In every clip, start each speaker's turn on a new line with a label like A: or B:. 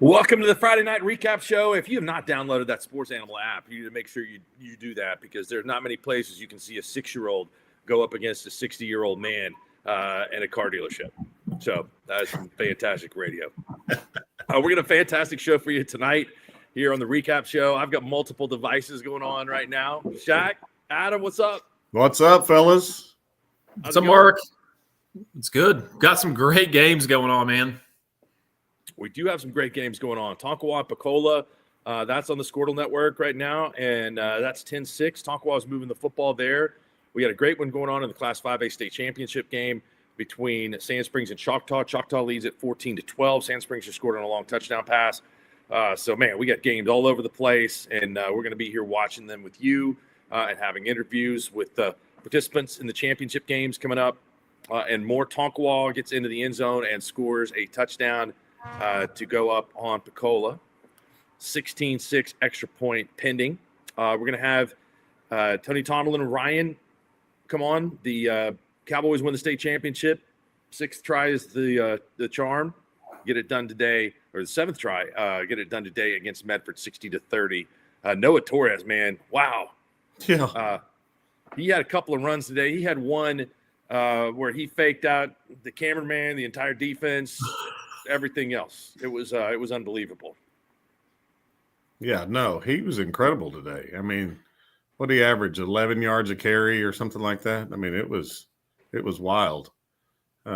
A: Welcome to the Friday Night Recap Show. If you have not downloaded that Sports Animal app, you need to make sure you do that because there's not many places you can see a 6-year-old go up against a 60-year-old man in a car dealership. So that's some fantastic radio. We're going to have a fantastic show for you tonight here on the Recap Show. I've got multiple devices going on right now. Shaq, Adam, what's up?
B: What's up, fellas?
C: What's up, Mark? It's good. Got some great games going on, man.
A: We do have some great games going on. Tonkawa, Pecola, that's on the Squirtle Network right now, and that's 10-6. Tonkawa is moving the football there. We got a great one going on in the Class 5A state championship game between Sand Springs and Choctaw. Choctaw leads at 14-12. Sand Springs just scored on a long touchdown pass. So, man, we got games all over the place, and we're going to be here watching them with you and having interviews with the participants in the championship games coming up. And more. Tonkawa gets into the end zone and scores a touchdown to go up on Pecola. 16-6 extra point pending. We're going to have Tony Tomlin and Ryan come on. The Cowboys win the state championship. 6th try is the charm. Get it done today, or the 7th try. Get it done today against Medford, 60-30. Noah Torres, man, wow.
B: Yeah.
A: He had a couple of runs today. He had one where he faked out the cameraman, the entire defense. Everything else. It was unbelievable.
B: Yeah, no, he was incredible today. I mean, what did he average? 11 yards a carry or something like that? I mean, it was wild.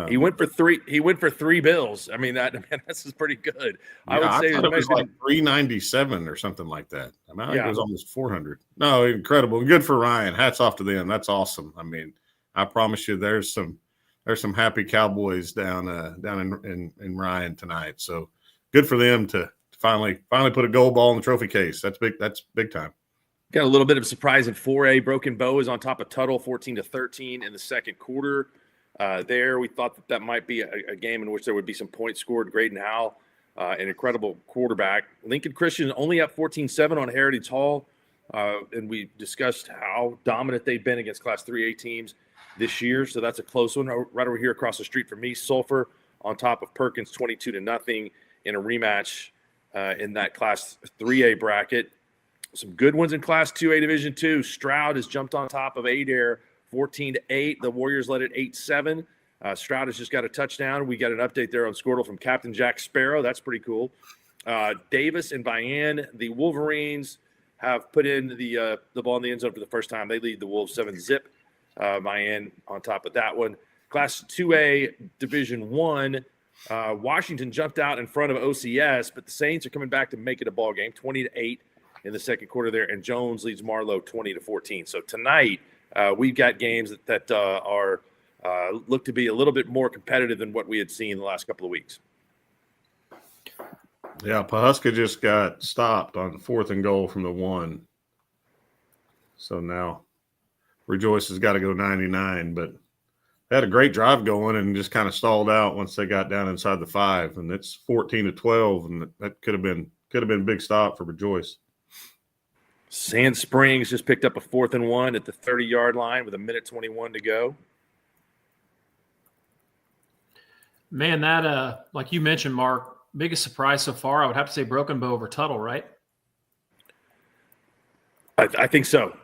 A: He went for three. He went for 3 bills. I mean, that's pretty good.
B: Yeah, I would say it was like 397 or something like that. I mean, I think it was almost 400. No, incredible. Good for Ryan. Hats off to them. That's awesome. I mean, I promise you, there's some happy Cowboys down in Ryan tonight. So good for them to finally put a gold ball in the trophy case. That's big. That's big time.
A: Got a little bit of a surprise in 4A. Broken Bow is on top of Tuttle, 14-13 in the second quarter. There, we thought that might be a game in which there would be some points scored. Graydon Howell, an incredible quarterback. Lincoln Christian only up 14-7 on Heritage Hall, and we discussed how dominant they've been against Class 3A teams this year. So that's a close one. Right over here across the street from me, Sulphur on top of Perkins, 22-0 in a rematch in that Class 3A bracket. Some good ones in Class 2A Division II. Stroud has jumped on top of Adair, 14-8. The Warriors led it 8-7. Stroud has just got a touchdown. We got an update there on Squirtle from Captain Jack Sparrow. That's pretty cool. Davis and Bayan, the Wolverines, have put in the ball in the end zone for the first time. They lead the Wolves 7-zip. Bayan on top of that one. Class 2A Division I, Washington jumped out in front of OCS, but the Saints are coming back to make it a ball game, 20-8 in the second quarter there, and Jones leads Marlowe 20-14. So tonight we've got games that are look to be a little bit more competitive than what we had seen the last couple of weeks.
B: Yeah, Pawhuska just got stopped on 4th and goal from the 1. So now Rejoice has got to go 99, but they had a great drive going and just kind of stalled out once they got down inside the 5, and it's 14-12, and that could have been a big stop for Rejoice.
A: Sand Springs just picked up a 4th and 1 at the 30-yard line with 1:21 to go.
C: Man, that like you mentioned, Mark, biggest surprise so far, I would have to say Broken Bow over Tuttle, right?
A: I think so.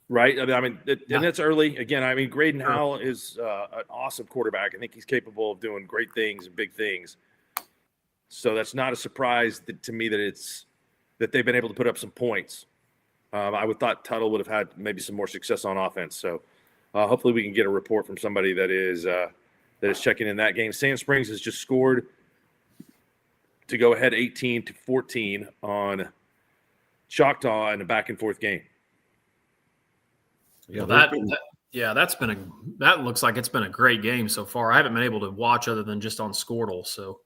A: Right? I mean, and that's early. Again, I mean, Graydon Howell is an awesome quarterback. I think he's capable of doing great things and big things. So that's not a surprise to me that they've been able to put up some points. I would thought Tuttle would have had maybe some more success on offense. So hopefully we can get a report from somebody that is checking in that game. Sand Springs has just scored to go ahead 18-14 on Choctaw in a back-and-forth game.
C: Yeah, that looks like it's been a great game so far. I haven't been able to watch other than just on Squirtle. So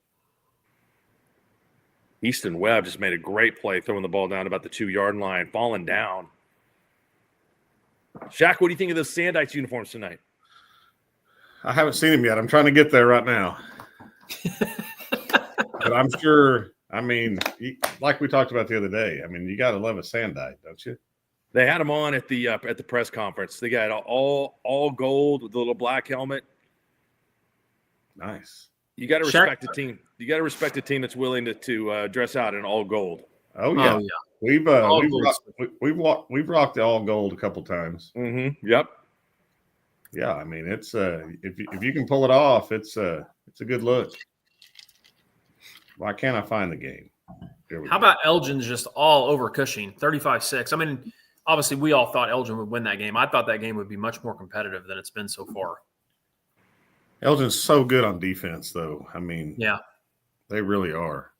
A: Easton Webb just made a great play throwing the ball down about the 2-yard line, falling down. Shaq, what do you think of those Sandites uniforms tonight?
B: I haven't seen them yet. I'm trying to get there right now. But I'm sure, I mean, like we talked about the other day, I mean, you got to love a Sandite, don't you?
A: They had him on at the press conference. They got all gold with the little black helmet.
B: Nice.
A: You got to respect the team. You got to respect a team that's willing to dress out in all gold.
B: Oh yeah, we've rocked the all gold a couple times.
A: Mm-hmm. Yep.
B: Yeah, I mean it's if you can pull it off, it's a good look. Why can't I find the game?
C: How about Elgin's just all over Cushing, 35-6? I mean, obviously we all thought Elgin would win that game. I thought that game would be much more competitive than it's been so far.
B: Elgin's so good on defense, though. I mean,
C: yeah,
B: they really are.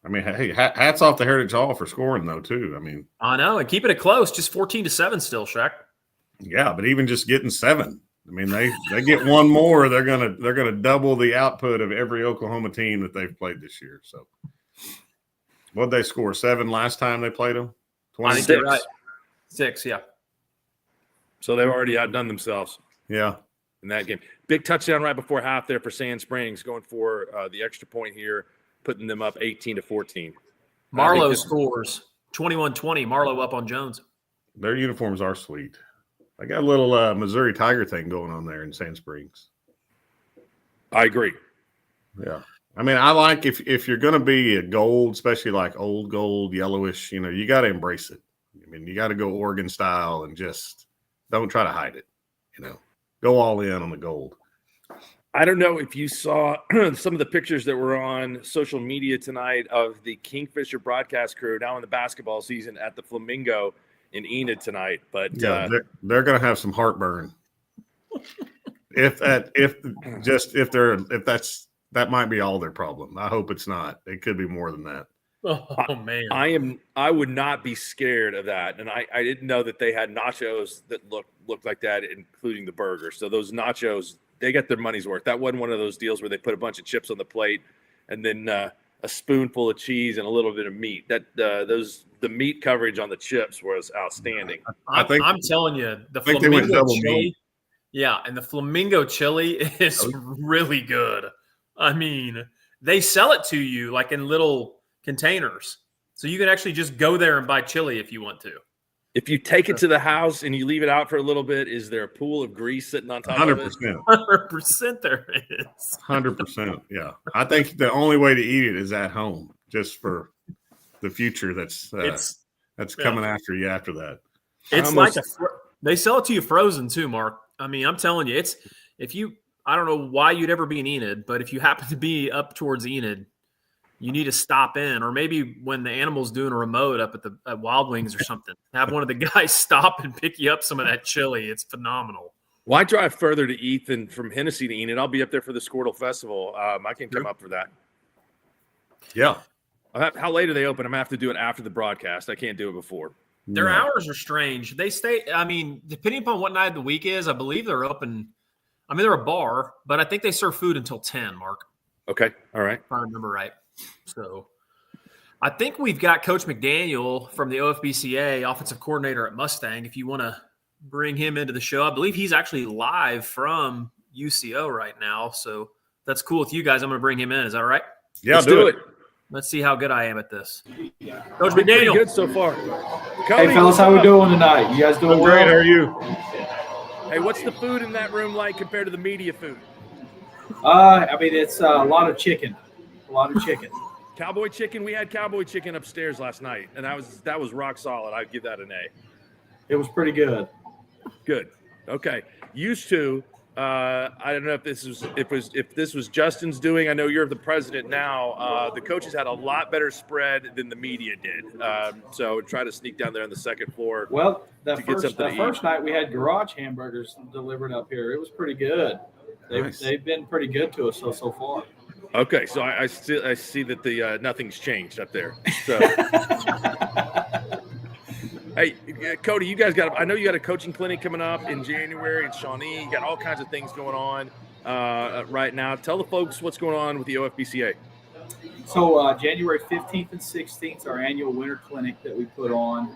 B: I mean, hey, hats off to Heritage Hall for scoring, though, too. I mean,
C: I know, and keeping it close, just 14-7 still, Shaq.
B: Yeah, but even just getting 7. I mean, they get one more, they're gonna double the output of every Oklahoma team that they've played this year. So, what'd they score? 7 last time they played them?
C: 26. I think they're right. 6, yeah.
A: So they've already outdone themselves.
B: Yeah.
A: In that game. Big touchdown right before half there for Sand Springs, going for the extra point here, putting them up 18-14.
C: Marlowe scores 21-20. Marlowe up on Jones.
B: Their uniforms are sweet. I got a little Missouri Tiger thing going on there in Sand Springs.
A: I agree.
B: Yeah. I mean, I like if you're going to be a gold, especially like old gold, yellowish, you got to embrace it. I mean, you got to go Oregon style and just don't try to hide it, Go all in on the gold.
A: I don't know if you saw some of the pictures that were on social media tonight of the Kingfisher broadcast crew now in the basketball season at the Flamingo in Enid tonight. But
B: yeah, they're going to have some heartburn. That might be all their problem. I hope it's not. It could be more than that.
C: Oh man,
A: I would not be scared of that, and I didn't know that they had nachos that looked like that, including the burger. So those nachos, they got their money's worth. That wasn't one of those deals where they put a bunch of chips on the plate and then a spoonful of cheese and a little bit of meat. The meat coverage on the chips was outstanding.
C: I'm telling you, the Flamingo chili, and the Flamingo chili is really good. I mean, they sell it to you like in little containers, so you can actually just go there and buy chili if you want to.
A: If you take it to the house and you leave it out for a little bit, is there a pool of grease sitting on top
B: 100%.
A: of it?
C: 100% there is.
B: 100%. Yeah, I think the only way to eat it is at home, just for the future. That's coming after you after that.
C: It's they sell it to you frozen too, Mark. I mean, I'm telling you, I don't know why you'd ever be in Enid, but if you happen to be up towards Enid, you need to stop in, or maybe when the animal's doing a remote up at Wild Wings or something, have one of the guys stop and pick you up some of that chili. It's phenomenal.
A: Why drive further to Ethan from Hennessy to Enid? I'll be up there for the Squirtle Festival. I can come up for that.
B: Yeah.
A: How late are they open? I'm going to have to do it after the broadcast. I can't do it before.
C: Their hours are strange. They stay, I mean, depending upon what night of the week is, I believe they're open. I mean, they're a bar, but I think they serve food until 10, Mark.
A: Okay. All right.
C: If I remember right. So I think we've got Coach McDaniel from the OFBCA, offensive coordinator at Mustang. If you want to bring him into the show, I believe he's actually live from UCO right now. So that's cool with you guys. I'm going to bring him in. Is that all right?
B: Yeah,
A: let's do it.
C: Let's see how good I am at this.
A: Coach McDaniel. Good so far.
D: Cody, hey, fellas, how we doing tonight? You guys doing well?
B: Great. How are you?
A: Hey, what's the food in that room like compared to the media food?
D: I mean, it's a lot of chicken.
A: Cowboy chicken. We had cowboy chicken upstairs last night, and that was rock solid. I'd give that an A.
D: It was pretty good.
A: Good. Okay. Used to. I don't know if this was Justin's doing. I know you're the president now. The coaches had a lot better spread than the media did. So try to sneak down there on the second floor.
D: Well, the first night we had garage hamburgers delivered up here. It was pretty good. They've been pretty good to us so far.
A: Okay, so I see that the nothing's changed up there. So, hey, Cody, you guys I know you got a coaching clinic coming up in January in Shawnee. You got all kinds of things going on right now. Tell the folks what's going on with the OFBCA.
D: So January 15th and 16th is our annual winter clinic that we put on.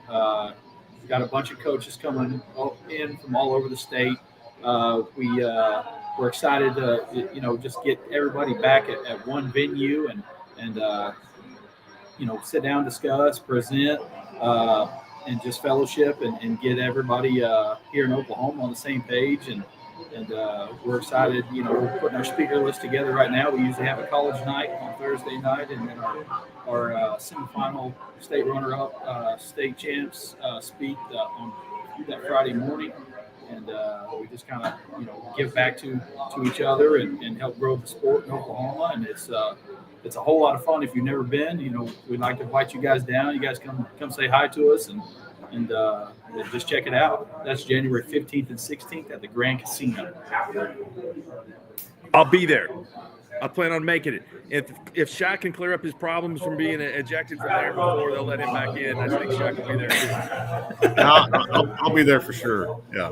D: We've got a bunch of coaches coming in from all over the state. We're excited to, just get everybody back at one venue and sit down, discuss, present, and just fellowship and get everybody here in Oklahoma on the same page and we're excited. We're putting our speaker list together right now. We usually have a college night on Thursday night, and then our semifinal state runner-up, state champs speak on that Friday morning. And we just kind of, give back to each other and help grow the sport in Oklahoma. And it's a whole lot of fun. If you've never been, we'd like to invite you guys down. You guys come say hi to us and just check it out. That's January 15th and 16th at the Grand Casino.
A: I'll be there. I plan on making it. If Shaq can clear up his problems from being ejected from there before they'll let him back in, I think Shaq will be there.
B: I'll be there for sure. Yeah,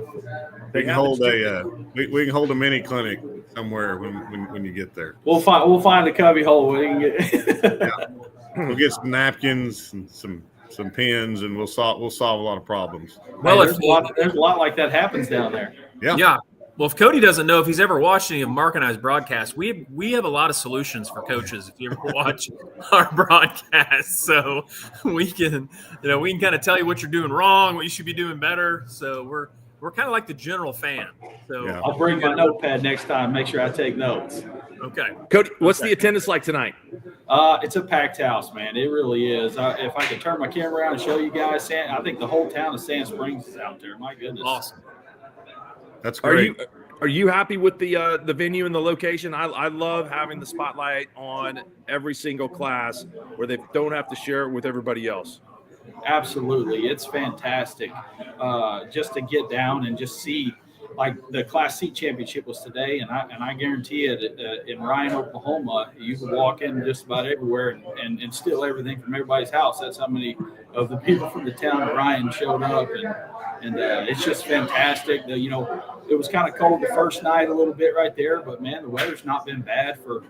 B: we can hold a mini clinic somewhere when you get there.
D: We'll find a cubby hole. We'll
B: get some napkins and some pins, and we'll solve a lot of problems.
D: Well, there's a lot like that happens down there.
C: Yeah. Well, if Cody doesn't know, if he's ever watched any of Mark and I's broadcasts, we have a lot of solutions for coaches. If you ever watch our broadcasts, so we can kind of tell you what you're doing wrong, what you should be doing better. So we're kind of like the general fan. So
D: yeah. I'll bring my notepad next time. Make sure I take notes.
C: Okay,
A: Coach. What's the attendance like tonight?
D: It's a packed house, man. It really is. If I could turn my camera around and show you guys, I think the whole town of Sand Springs is out there. My goodness,
C: awesome.
B: That's great.
A: Are you happy with the venue and the location? I love having the spotlight on every single class where they don't have to share it with everybody else.
D: Absolutely. It's fantastic just to get down and just see, like the Class C championship was today, and I guarantee it in Ryan, Oklahoma, you can walk in just about everywhere and steal everything from everybody's house. That's how many of the people from the town of Ryan showed up, and it's just fantastic. It was kind of cold the first night a little bit right there, but man, the weather's not been bad for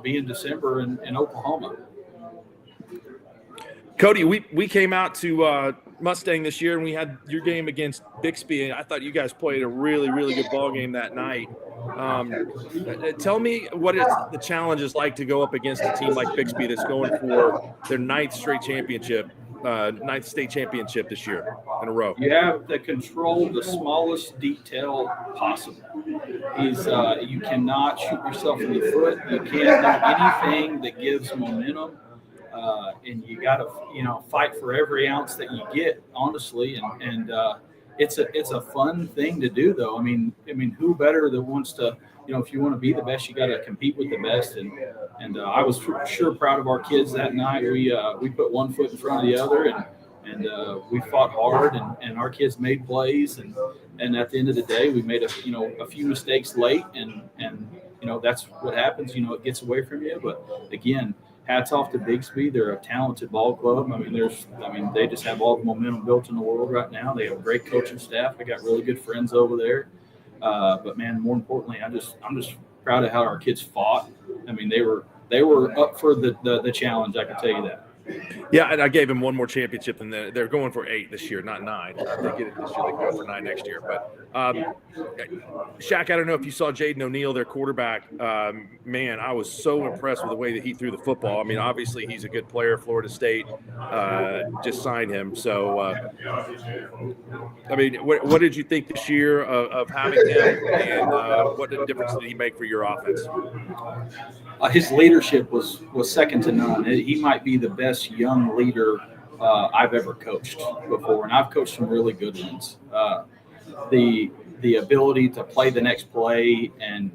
D: being December in Oklahoma.
A: Cody, we came out to Mustang this year, and we had your game against Bixby, and I thought you guys played a really, really good ball game that night. Tell me what the challenge is like to go up against a team like Bixby that's going for their ninth state championship this year in a row.
D: You have to control the smallest detail possible. You cannot shoot yourself in the foot. You can't do anything that gives momentum. And you got to, fight for every ounce that you get, honestly. And it's a fun thing to do, though. I mean, who better that wants to, if you want to be the best, you got to compete with the best. And I was sure proud of our kids that night. We put one foot in front of the other, and we fought hard, and our kids made plays. And at the end of the day, we made a few mistakes late, and that's what happens. It gets away from you. But again, hats off to Bixby. They're a talented ball club. They just have all the momentum built in the world right now. They have a great coaching staff. They got really good friends over there. But man, more importantly, I'm just proud of how our kids fought. They were up for the challenge. I can tell you that.
A: Yeah, and I gave him one more championship, and they're going for 8 this year, not 9. If they get it this year, they go for 9 next year. But Shaq, I don't know if you saw Jaden O'Neal, their quarterback. Man, I was so impressed with the way that he threw the football. I mean, obviously he's a good player. Florida State just signed him. So, what did you think this year of having him, and what difference did he make for your offense?
D: His leadership was second to none. He might be the best young leader I've ever coached before, and I've coached some really good ones. The ability to play the next play and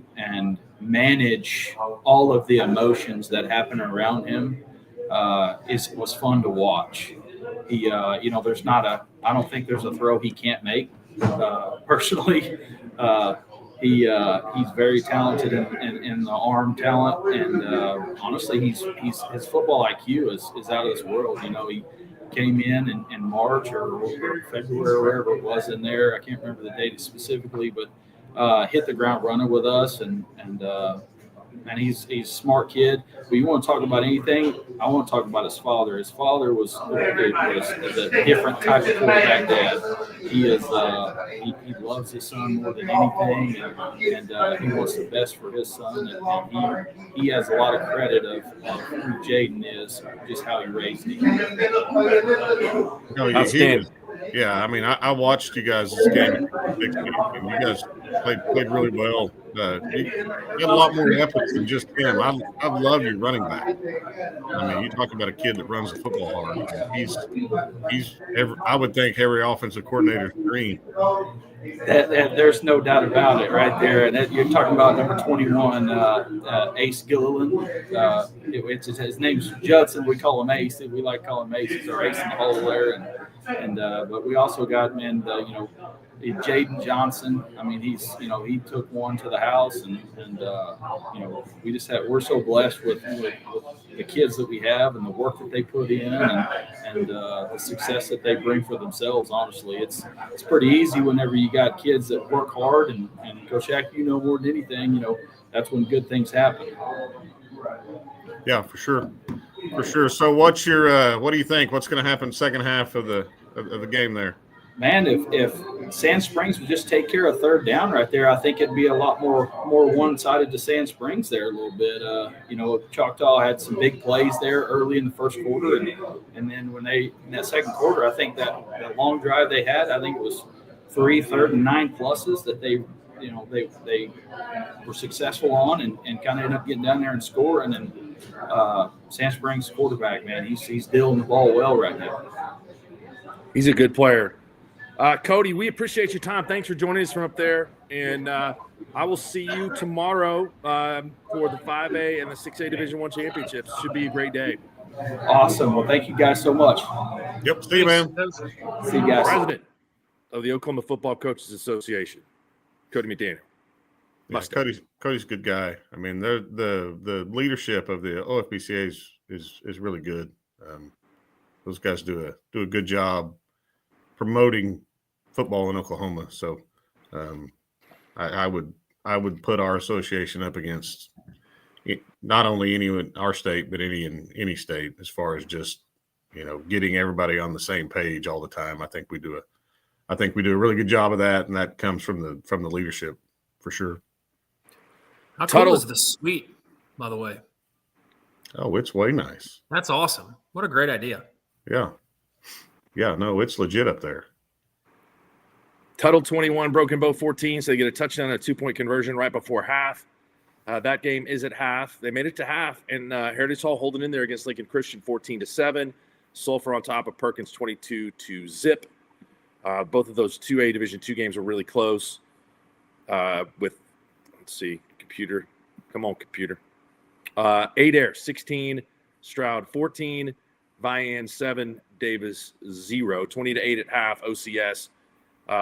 D: manage all of the emotions that happen around him was fun to watch. He, I don't think there's a throw he can't make. Personally, he's very talented in the arm talent, and honestly, his football IQ is out of this world. He came in March or February or wherever it was in there. I can't remember the date specifically, but hit the ground running with us, and he's a smart kid. But you want to talk about anything? I want to talk about his father. His father was a different type of quarterback dad. He loves his son more than anything, and he wants the best for his son. And he has a lot of credit of who Jaden is, just how he raised him.
B: Yeah, I watched you guys this game. You guys Played really well. He got a lot more weapons than just him. I love your running back. I mean, you talk about a kid that runs the football hard. I would think every offensive coordinator's dream.
D: There's no doubt about it right there. And you're talking about number 21, Ace Gilliland. His name's Judson. We call him Ace. We like calling him Ace. He's our ace in the hole there. But we also got, Jaden Johnson. I mean, he took one to the house, and we're so blessed with the kids that we have and the work that they put in and the success that they bring for themselves. Honestly, it's pretty easy whenever you got kids that work hard and Coach Shack, more than anything, that's when good things happen.
B: Yeah, for sure. So what do you think? What's going to happen second half of the game there?
D: Man, if Sand Springs would just take care of third down right there, I think it'd be a lot more one-sided to Sand Springs there a little bit. Choctaw had some big plays there early in the first quarter, and then when in that second quarter, I think that long drive they had, I think it was 3 third and 9 pluses that they were successful on and kind of ended up getting down there and scoring. And Sand Springs quarterback, man, he's dealing the ball well right now.
A: He's a good player. Cody, we appreciate your time. Thanks for joining us from up there. And I will see you tomorrow for the 5A and the 6A Division I championships. Should be a great day.
D: Awesome. Well, thank you guys so much.
B: Yep. See you, man.
D: See you guys.
A: President of the Oklahoma Football Coaches Association, Cody McDaniel.
B: Yeah, Cody's a good guy. I mean, the leadership of the OFBCA is really good. Those guys do a good job promoting football in Oklahoma. So I would put our association up against not only any in our state, but any state as far as just, getting everybody on the same page all the time. I think we do a really good job of that. And that comes from the leadership for sure.
C: How cool is the suite, by the way?
B: Oh, it's way nice.
C: That's awesome. What a great idea.
B: Yeah. Yeah, no, it's legit up there.
A: Tuttle 21, Broken Bow 14, so they get a touchdown and a 2-point conversion right before half. That game is at half. They made it to half, and Heritage Hall holding in there against Lincoln Christian 14-7. Sulphur on top of Perkins 22-0. Both of those 2A Division II games were really close. Let's see, computer. Come on, computer. Adair 16, Stroud 14, Vian 7, Davis 0, 20-8 at half. OCS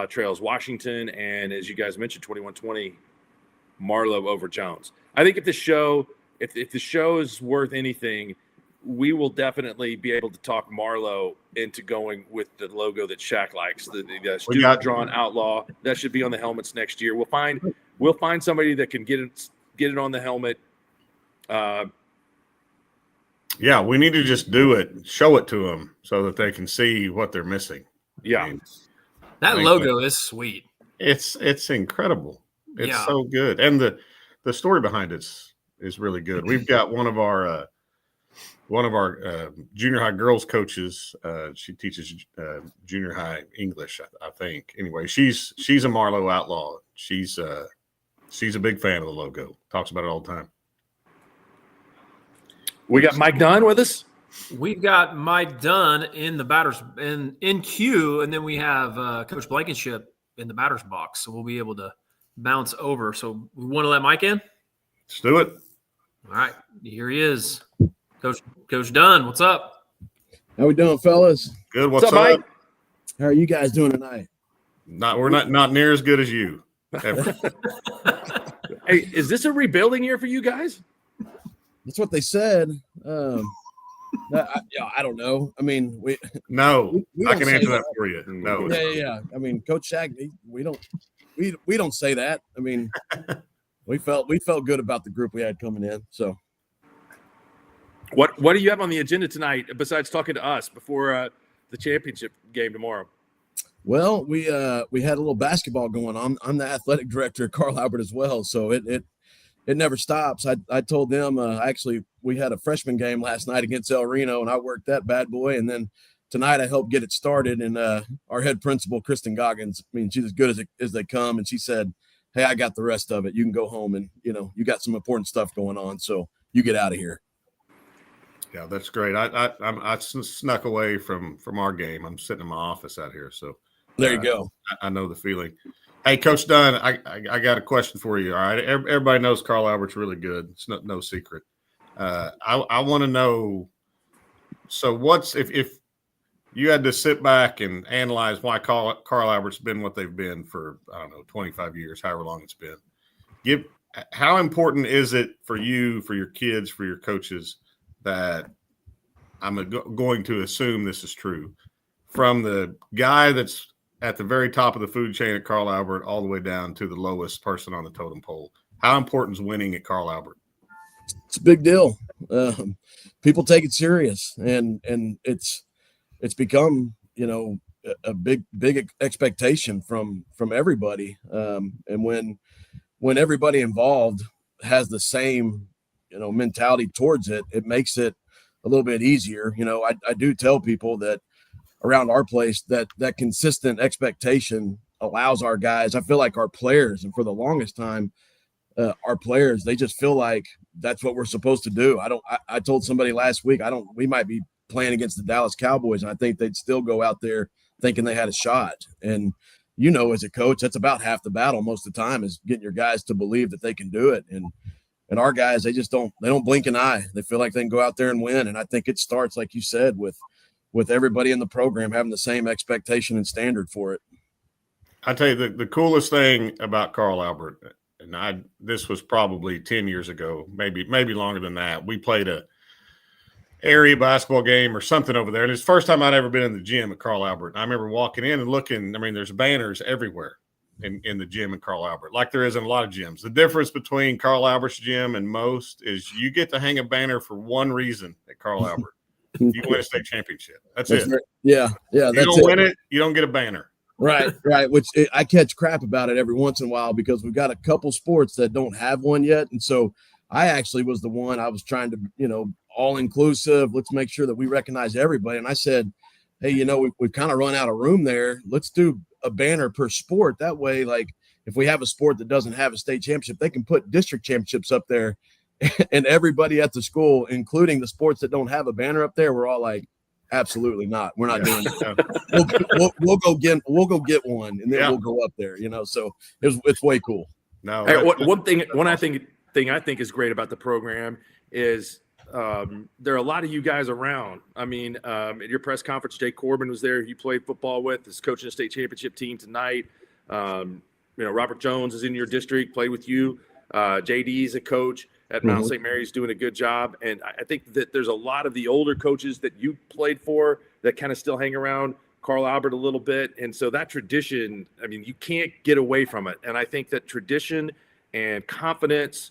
A: trails Washington, and as you guys mentioned, 21-20 Marlowe over Jones. I think if the show is worth anything, we will definitely be able to talk Marlowe into going with the logo that Shaq likes, the student drawn outlaw. That should be on the helmets next year. We'll find somebody that can get it on the helmet.
B: Yeah, we need to just do it, show it to them so that they can see what they're missing.
A: Yeah.
B: I mean,
C: that logo is sweet.
B: It's incredible. It's so good. And the story behind it is really good. We've got one of our junior high girls coaches. She teaches junior high English, I think. Anyway, she's a Marlowe outlaw. She's a big fan of the logo. Talks about it all the time.
A: We got Mike Dunn with us.
C: We've got Mike Dunn in the batters in queue, and then we have Coach Blankenship in the batter's box. So we'll be able to bounce over. So we want to let Mike in?
B: Let's do it.
C: All right. Here he is. Coach Dunn, what's up?
E: How we doing, fellas?
B: Good. What's up,
A: Mike?
E: How are you guys doing tonight?
B: We're not near as good as you. Ever.
A: Hey, is this a rebuilding year for you guys?
E: That's what they said. I don't know. I mean, we
B: I can answer that for you. No.
E: Yeah. I mean, Coach Shaq, we don't say that. I mean, we felt good about the group we had coming in. So,
A: what do you have on the agenda tonight besides talking to us before the championship game tomorrow?
E: Well, we had a little basketball going on. I'm the athletic director at Carl Albert as well, so it never stops. I told them actually we had a freshman game last night against El Reno, and I worked that bad boy. And then tonight I helped get it started. And our head principal, Kristen Goggins, I mean, she's as good as they come. And she said, hey, I got the rest of it. You can go home and, you got some important stuff going on. So you get out of here.
B: Yeah, that's great. I snuck away from our game. I'm sitting in my office out here. So
E: there you go.
B: I know the feeling. Hey, Coach Dunn, I got a question for you. All right. Everybody knows Carl Albert's really good. It's no secret. I want to know, so if you had to sit back and analyze why Carl Albert's been what they've been for, I don't know, 25 years, however long it's been, how important is it for you, for your kids, for your coaches, that I'm going to assume this is true, from the guy that's at the very top of the food chain at Carl Albert all the way down to the lowest person on the totem pole? How important is winning at Carl Albert?
E: It's a big deal. People take it serious, and it's become, a big expectation from everybody. And when everybody involved has the same, mentality towards it, it makes it a little bit easier. I do tell people that around our place that consistent expectation allows our guys, I feel like our players, and for the longest time, our players, they just feel like that's what we're supposed to do. I told somebody last week, we might be playing against the Dallas Cowboys, and I think they'd still go out there thinking they had a shot. And, as a coach, that's about half the battle most of the time, is getting your guys to believe that they can do it. And our guys, they don't blink an eye. They feel like they can go out there and win. And I think it starts, like you said, with everybody in the program having the same expectation and standard for it.
B: I tell you, the coolest thing about Carl Albert, and this was probably 10 years ago, maybe longer than that. We played a area basketball game or something over there. And it's the first time I'd ever been in the gym at Carl Albert. And I remember walking in and looking, there's banners everywhere in the gym at Carl Albert, like there is in a lot of gyms. The difference between Carl Albert's gym and most is you get to hang a banner for one reason at Carl Albert. You win a state championship. That's it.
E: Right. Yeah.
B: You don't win it, you don't get a banner.
E: Right. Which I catch crap about it every once in a while, because we've got a couple sports that don't have one yet. And so I actually was the one, I was trying to, all inclusive. Let's make sure that we recognize everybody. And I said, hey, we've kind of run out of room there. Let's do a banner per sport. That way, like, if we have a sport that doesn't have a state championship, they can put district championships up there, and everybody at the school, including the sports that don't have a banner up there, we're all like, absolutely not. We're not doing it. We'll go get one, and then we'll go up there. So it's way cool.
B: No,
A: hey, one thing I think is great about the program is there are a lot of you guys around. At your press conference, Jay Corbin was there. You played football with, is coaching a state championship team tonight. Robert Jones is in your district, played with you. JD is a coach at Mount St. Mary's, doing a good job. And I think that there's a lot of the older coaches that you played for that kind of still hang around Carl Albert a little bit. And so that tradition, you can't get away from it. And I think that tradition and confidence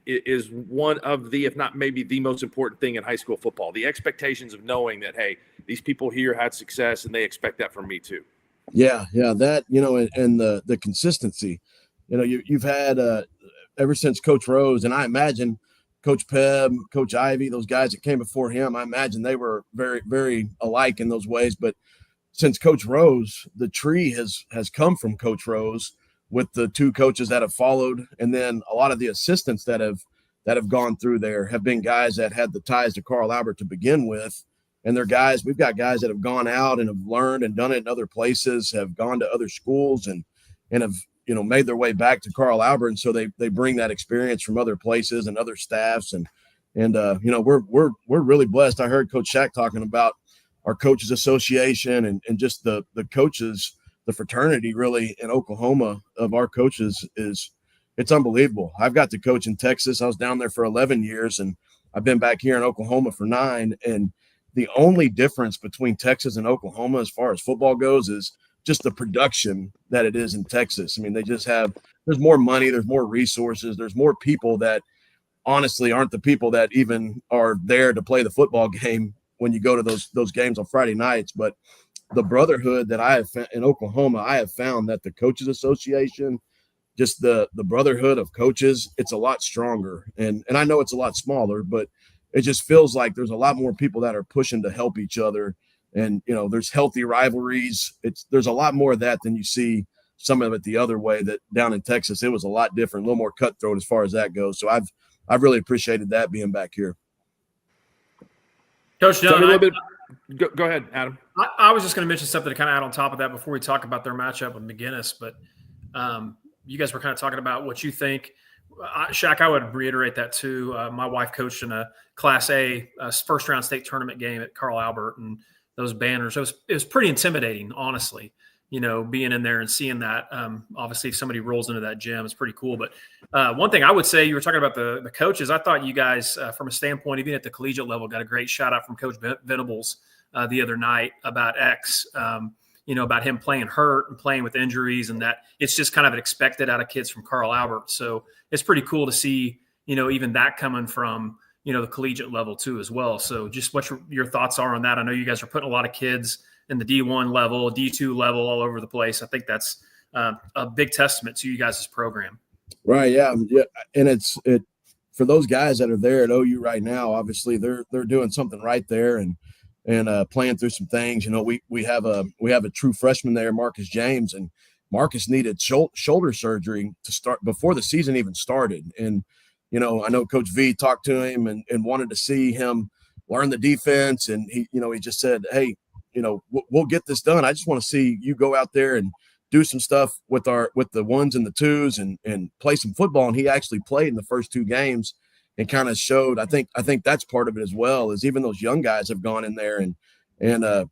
A: is one of the, if not maybe the most important thing in high school football. The expectations of knowing that, hey, these people here had success and they expect that from me too.
E: Yeah. That, and the consistency, you've had ever since Coach Rose, and I imagine Coach Pebb, Coach Ivy, those guys that came before him, I imagine they were very, very alike in those ways. But since Coach Rose, the tree has come from Coach Rose, with the two coaches that have followed. And then a lot of the assistants that have gone through there have been guys that had the ties to Carl Albert to begin with. And they're guys, we've got guys that have gone out and have learned and done it in other places, have gone to other schools and have, made their way back to Carl Albert. And so they bring that experience from other places and other staffs. And we're really blessed. I heard Coach Shack talking about our coaches association and just the coaches, the fraternity really in Oklahoma of our coaches it's unbelievable. I've got to coach in Texas. I was down there for 11 years, and I've been back here in Oklahoma for 9. And the only difference between Texas and Oklahoma as far as football goes is just the production that it is in Texas. They just there's more money, there's more resources, there's more people that honestly aren't the people that even are there to play the football game when you go to those games on Friday nights. But the brotherhood that I have in Oklahoma, I have found that the coaches association, just the brotherhood of coaches, it's a lot stronger. And I know it's a lot smaller, but it just feels like there's a lot more people that are pushing to help each other. And, there's healthy rivalries. There's a lot more of that than you see some of it the other way. That down in Texas, it was a lot different, a little more cutthroat as far as that goes. So I've really appreciated that being back here.
C: Coach Dunn,
A: go ahead, Adam.
C: I was just going to mention something to kind of add on top of that before we talk about their matchup with McGinnis. But you guys were kind of talking about what you think. Shaq, I would reiterate that too. My wife coached in a Class A first-round state tournament game at Carl Albert, and those banners, it was pretty intimidating, honestly, being in there and seeing that. Obviously, if somebody rolls into that gym, it's pretty cool. But one thing I would say, you were talking about the coaches. I thought you guys, from a standpoint, even at the collegiate level, got a great shout-out from Coach Venables the other night about X, about him playing hurt and playing with injuries, and that it's just kind of expected out of kids from Carl Albert. So it's pretty cool to see, even that coming from, the collegiate level too as well. So just what your thoughts are on that. I know you guys are putting a lot of kids in the D1 level, D2 level, all over the place. I think that's a big testament to you guys' program.
E: Right. Yeah. And it for those guys that are there at OU right now, obviously they're doing something right there and playing through some things. We have a true freshman there, Marcus James, and Marcus needed shoulder surgery to start before the season even started. And, I know Coach V talked to him and wanted to see him learn the defense. And he just said, hey, we'll get this done. I just want to see you go out there and do some stuff with the ones and the twos and play some football. And he actually played in the first two games and kind of showed. I think that's part of it as well, is even those young guys have gone in there and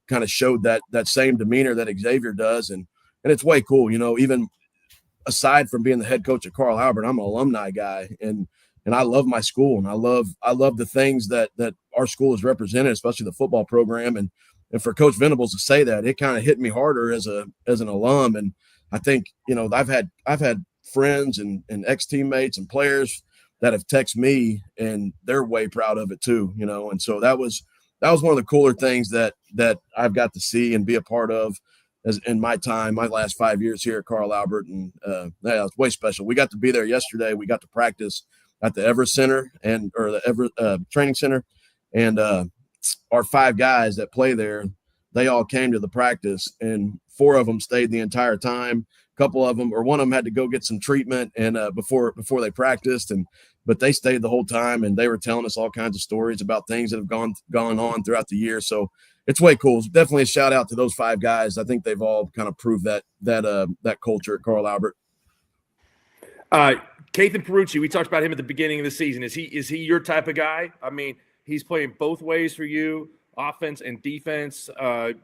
E: kind of showed that same demeanor that Xavier does. And it's way cool, even aside from being the head coach at Carl Albert, I'm an alumni guy and I love my school, and I love the things that our school has represented, especially the football program. And for Coach Venables to say that, it kind of hit me harder as an alum. And I think, I've had friends and ex-teammates and players that have texted me, and they're way proud of it too, And so that was one of the cooler things that I've got to see and be a part of as in my last 5 years here at Carl Albert. And it's way special. We got to be there yesterday. We got to practice at the Everett Center or the Everett Training Center. And our 5 guys that play there, they all came to the practice, and 4 of them stayed the entire time. A couple of them, or one of them, had to go get some treatment and before they practiced, but they stayed the whole time, and they were telling us all kinds of stories about things that have gone on throughout the year. So it's way cool. It's definitely a shout out to those 5 guys. I think they've all kind of proved that culture at Carl Albert.
A: Kathan Perucci, we talked about him at the beginning of the season. Is he your type of guy? I mean, he's playing both ways for you, offense and defense.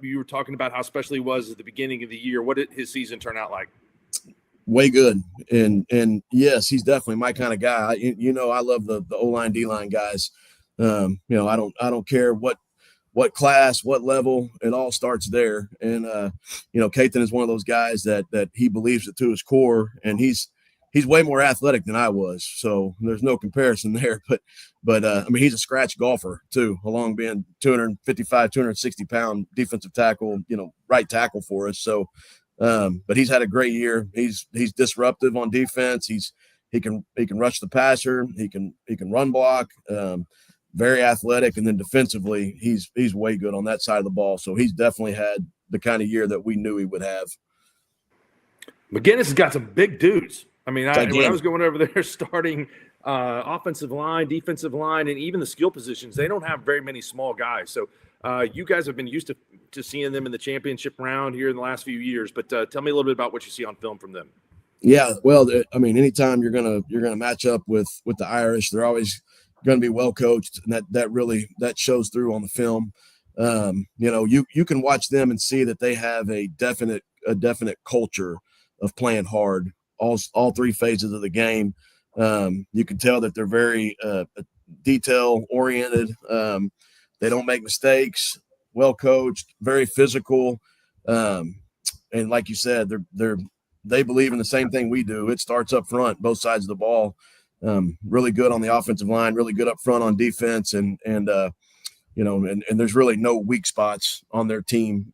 A: You were talking about how special he was at the beginning of the year. What did his season turn out like?
E: Way good. And yes, he's definitely my kind of guy. I love the O-line, D-line guys. I don't care what class, what level, it all starts there. And, Kathan is one of those guys that he believes it to his core, and he's way more athletic than I was. So there's no comparison there, but he's a scratch golfer too, along being 255, 260 pound defensive tackle, right tackle for us. So, but he's had a great year. He's disruptive on defense. He can rush the passer. He can run block, very athletic. And then defensively, he's way good on that side of the ball. So he's definitely had the kind of year that we knew he would have.
A: McGinnis has got some big dudes. I mean, when I was going over there starting offensive line, defensive line, and even the skill positions, they don't have very many small guys. So you guys have been used to seeing them in the championship round here in the last few years. But tell me a little bit about what you see on film from them.
E: Yeah, well, anytime you're gonna match up with the Irish, they're always going to be well coached, and that shows through on the film. You can watch them and see that they have a definite culture of playing hard. All 3 phases of the game. You can tell that they're very detail oriented. They don't make mistakes, well coached, very physical. And like you said, they believe in the same thing we do. It starts up front, both sides of the ball. Really good on the offensive line, really good up front on defense. And there's really no weak spots on their team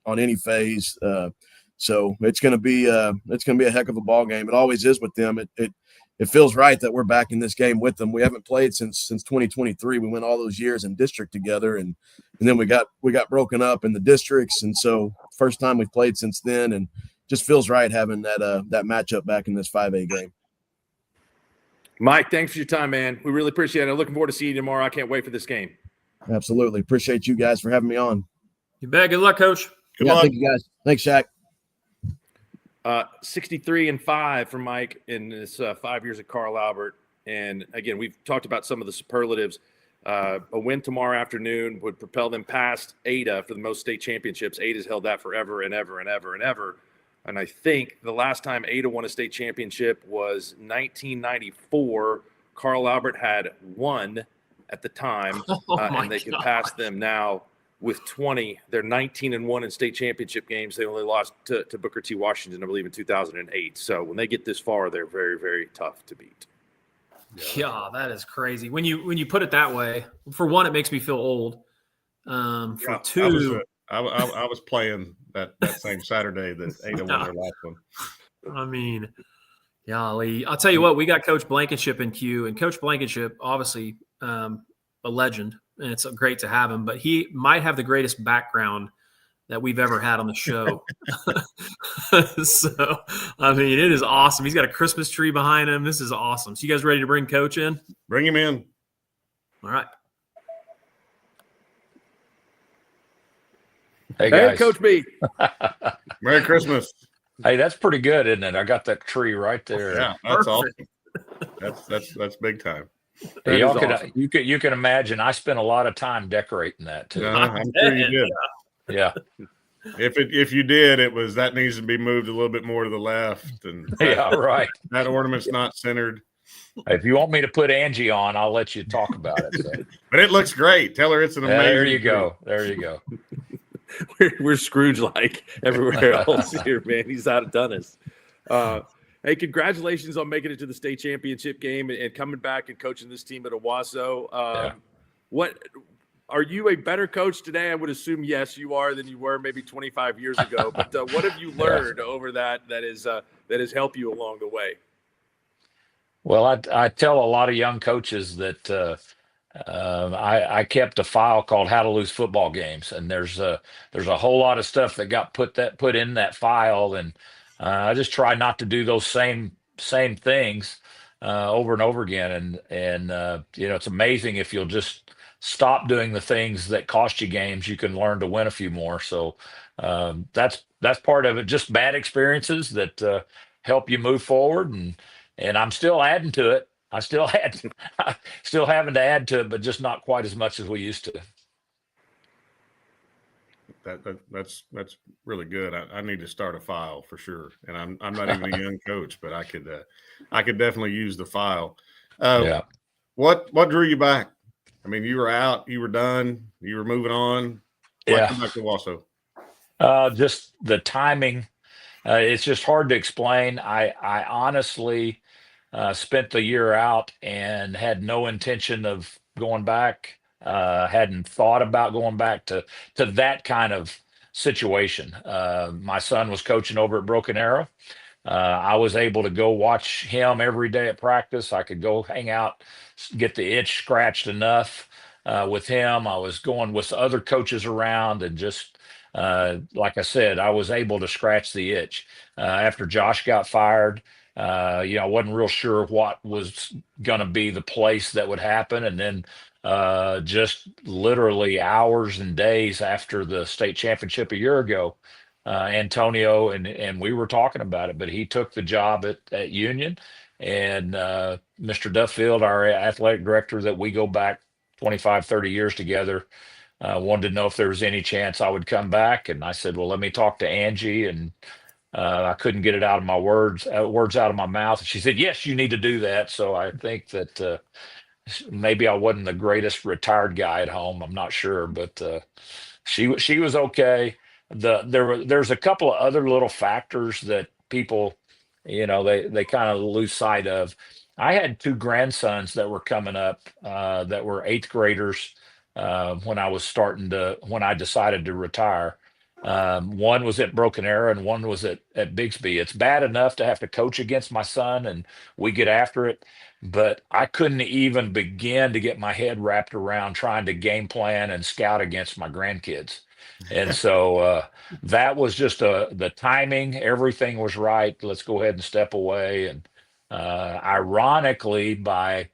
E: on any phase. So it's going to be a heck of a ball game. It always is with them. It feels right that we're back in this game with them. We haven't played since 2023. We went all those years in district together, and then we got broken up in the districts, and so first time we've played since then. And just feels right having that matchup back in this 5A game.
A: Mike, thanks for your time, man. We really appreciate it. I'm looking forward to seeing you tomorrow. I can't wait for this game.
E: Absolutely. Appreciate you guys for having me on.
C: You bet. Good luck, Coach.
B: Good luck.
E: Thank you guys. Thanks, Shaq.
A: 63-5 for Mike in his 5 years at Carl Albert. And again, we've talked about some of the superlatives. A win tomorrow afternoon would propel them past Ada for the most state championships. Ada's held that forever and ever and ever and ever. And I think the last time Ada won a state championship was 1994. Carl Albert had one at the time, and they can pass them now with 20. They're 19-1 in state championship games. They only lost to Booker T. Washington, I believe, in 2008. So when they get this far, they're very, very tough to beat.
C: Yeah, that is crazy. When you put it that way, for one, it makes me feel old. For two,
B: I was playing that same Saturday that Ada won their last one.
C: I mean, golly. I'll tell you what, we got Coach Blankenship in queue, and Coach Blankenship, obviously a legend, and it's great to have him, but he might have the greatest background that we've ever had on the show. So, I mean, it is awesome. He's got a Christmas tree behind him. This is awesome. So you guys ready to bring Coach in?
B: Bring him in.
C: All right.
F: Hey, guys.
A: Hey, Coach B.
B: Merry Christmas.
F: Hey, that's pretty good, isn't it? I got that tree right there.
B: Yeah, that's awesome. That's big time.
F: Hey, awesome. You can imagine. I spent a lot of time decorating that too.
B: I'm sure you did.
F: Yeah.
B: If you did, it was that needs to be moved a little bit more to the left, and
F: yeah, right.
B: That ornament's not centered.
F: If you want me to put Angie on, I'll let you talk about it. So.
B: But it looks great. Tell her it's an amazing.
F: There you go. There you go.
A: We're Scrooge-like everywhere else here, man. He's outdone us. Hey, congratulations on making it to the state championship game and coming back and coaching this team at Owasso. What are you a better coach today? I would assume yes, you are than you were maybe 25 years ago. But what have you learned over that has helped you along the way?
F: Well, I tell a lot of young coaches that I kept a file called "How to Lose Football Games," and there's a whole lot of stuff that got put in that file, and I just try not to do those same things over and over again. And it's amazing if you'll just stop doing the things that cost you games, you can learn to win a few more. So that's part of it. Just bad experiences that help you move forward, and I'm still adding to it. I still having to add to it, but just not quite as much as we used to.
B: That's really good. I need to start a file for sure. And I'm not even a young coach, but I could definitely use the file.
F: Yeah.
B: What drew you back? I mean, you were out, you were done, you were moving on. Why come back to Owasso?
F: Just the timing. It's just hard to explain. I honestly spent the year out and had no intention of going back. Hadn't thought about going back to that kind of situation. My son was coaching over at Broken Arrow. I was able to go watch him every day at practice. I could go hang out, get the itch scratched enough with him. I was going with other coaches around, and just like I said, I was able to scratch the itch. After Josh got fired, I wasn't real sure what was going to be the place that would happen. And then just literally hours and days after the state championship a year ago, Antonio and we were talking about it, but he took the job at Union, and Mr. Duffield, our athletic director that we go back 25, 30 years together, wanted to know if there was any chance I would come back. And I said, well, let me talk to Angie. And I couldn't get it out of my words out of my mouth. She said, yes, you need to do that. So I think that maybe I wasn't the greatest retired guy at home. I'm not sure, but she was okay. There's a couple of other little factors that people, they kind of lose sight of. I had two grandsons that were coming up that were eighth graders when I decided to retire. One was at Broken Arrow and one was at Bixby. It's bad enough to have to coach against my son, and we get after it, but I couldn't even begin to get my head wrapped around trying to game plan and scout against my grandkids. And so that was just the timing. Everything was right. Let's go ahead and step away. And ironically, by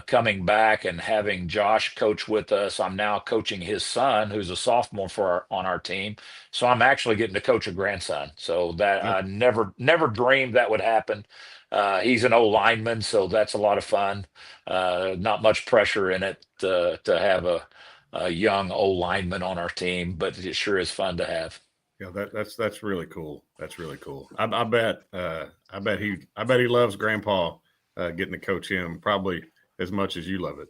F: coming back and having Josh coach with us, I'm now coaching his son, who's a sophomore on our team. So I'm actually getting to coach a grandson. So that I never dreamed that would happen. He's an old lineman, so that's a lot of fun. Not much pressure in it to have a young old lineman on our team, but it sure is fun to have.
B: Yeah, that's really cool. That's really cool. I bet he loves Grandpa getting to coach him probably as much as you love it.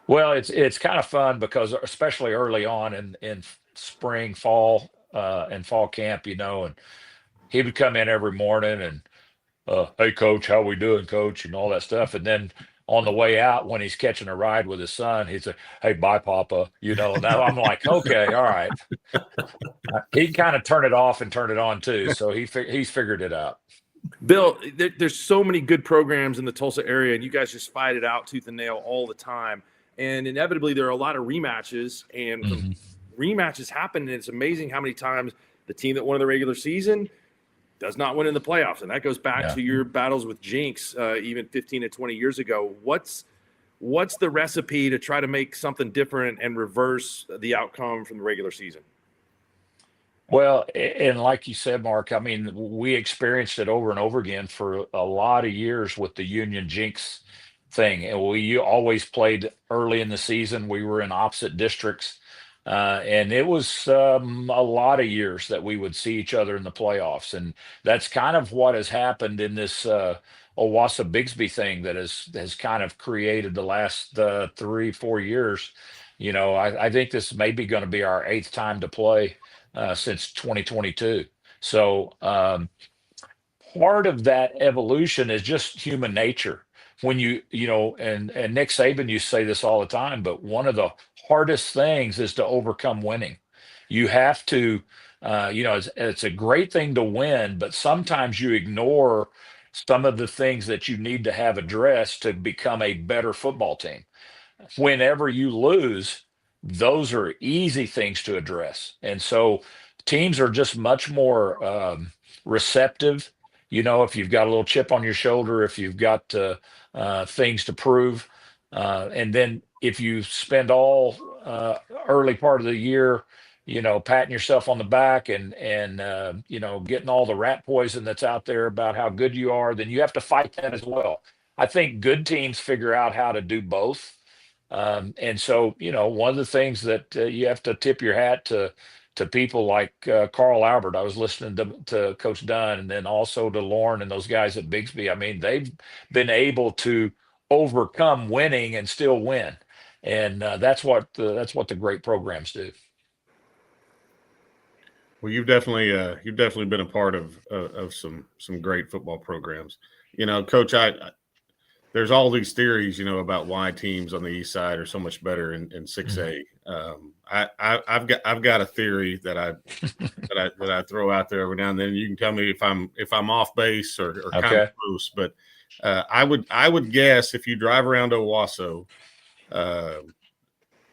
F: Well, it's kind of fun because especially early on in spring, fall, and fall camp, and he would come in every morning and hey coach, how we doing, coach, and all that stuff. And then on the way out, when he's catching a ride with his son, he'd say, hey, bye, Papa. Now I'm like, okay, all right. He can kind of turn it off and turn it on too. So he's figured it out.
A: Bill, there's so many good programs in the Tulsa area, and you guys just fight it out tooth and nail all the time. And inevitably, there are a lot of rematches, and rematches happen. And it's amazing how many times the team that won in the regular season does not win in the playoffs. And that goes back to your battles with Jinx, even 15 to 20 years ago. What's the recipe to try to make something different and reverse the outcome from the regular season?
F: Well, and like you said, Mark, I mean, we experienced it over and over again for a lot of years with the Union Jinx thing. And we always played early in the season. We were in opposite districts. And it was a lot of years that we would see each other in the playoffs. And that's kind of what has happened in this Owasso Bigsby thing that has kind of created the last 3-4 years. I think this may be going to be our 8th time to play since 2022. So part of that evolution is just human nature. When and Nick Saban used to say this all the time, but one of the hardest things is to overcome winning. You have to, it's a great thing to win, but sometimes you ignore some of the things that you need to have addressed to become a better football team. Whenever you lose, those are easy things to address. And so teams are just much more receptive. If you've got a little chip on your shoulder, if you've got things to prove, and then if you spend all early part of the year, patting yourself on the back and getting all the rat poison that's out there about how good you are, then you have to fight that as well. I think good teams figure out how to do both. And so, one of the things that you have to tip your hat to people like Carl Albert. I was listening to Coach Dunn, and then also to Lauren and those guys at Bigsby. I mean, they've been able to overcome winning and still win. And that's what the great programs do.
B: Well, you've definitely been a part of some great football programs. Coach, there's all these theories, about why teams on the east side are so much better in 6A. I've got a theory that I throw out there every now and then. You can tell me if I'm off base or kind of close, but I would guess if you drive around Owasso,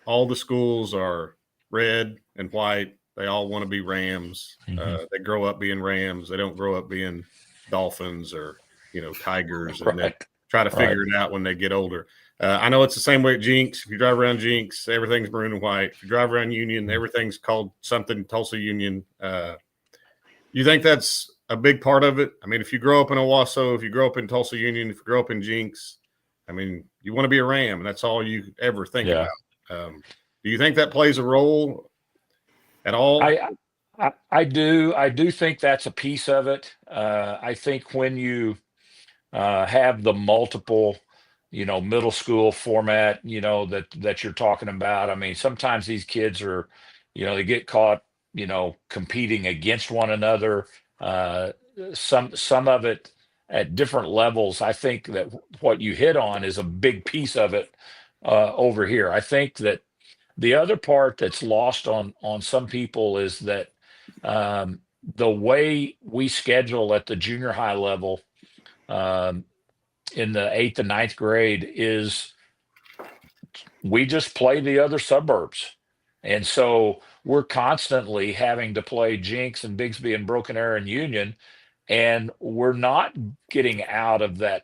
B: all the schools are red and white. They all want to be Rams. They grow up being Rams. They don't grow up being Dolphins or Tigers, and they try to figure it out when they get older. I know it's the same way at Jinx. If you drive around Jinx, everything's maroon and white. If you drive around Union, everything's called something Tulsa Union. You think that's a big part of it? I mean, if you grow up in Owasso, if you grow up in Tulsa Union, if you grow up in Jinx, I mean, you want to be a Ram, and that's all you ever think about. Do you think that plays a role at all?
F: I do. I do think that's a piece of it. I think when you have the multiple, middle school format, that you're talking about. I mean, sometimes these kids are, they get caught, competing against one another. Some of it at different levels. I think that what you hit on is a big piece of it over here. I think that the other part that's lost on some people is that the way we schedule at the junior high level in the 8th and 9th grade is we just play the other suburbs. And so we're constantly having to play Jinx and Bigsby and Broken Arrow and Union, and we're not getting out of that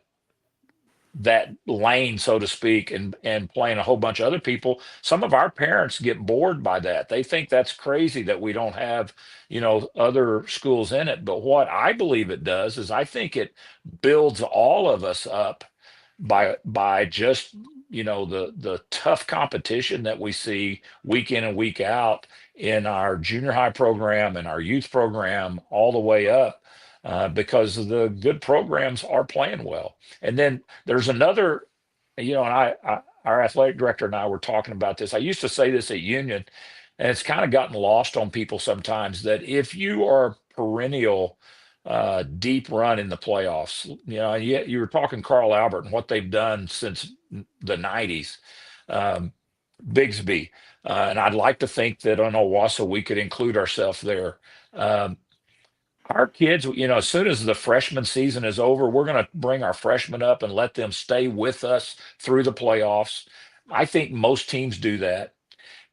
F: lane, so to speak, and playing a whole bunch of other people. Some of our parents get bored by that. They think that's crazy that we don't have, other schools in it. But what I believe it does is I think it builds all of us up by just the tough competition that we see week in and week out in our junior high program and our youth program all the way up, because the good programs are playing well. And then there's another, and our athletic director and I were talking about this. I used to say this at Union, and it's kind of gotten lost on people sometimes, that if you are perennial deep run in the playoffs, you were talking Carl Albert and what they've done since the 90s, Bigsby, and I'd like to think that on Owasso we could include ourselves there. Our kids, as soon as the freshman season is over, we're going to bring our freshmen up and let them stay with us through the playoffs. I think most teams do that.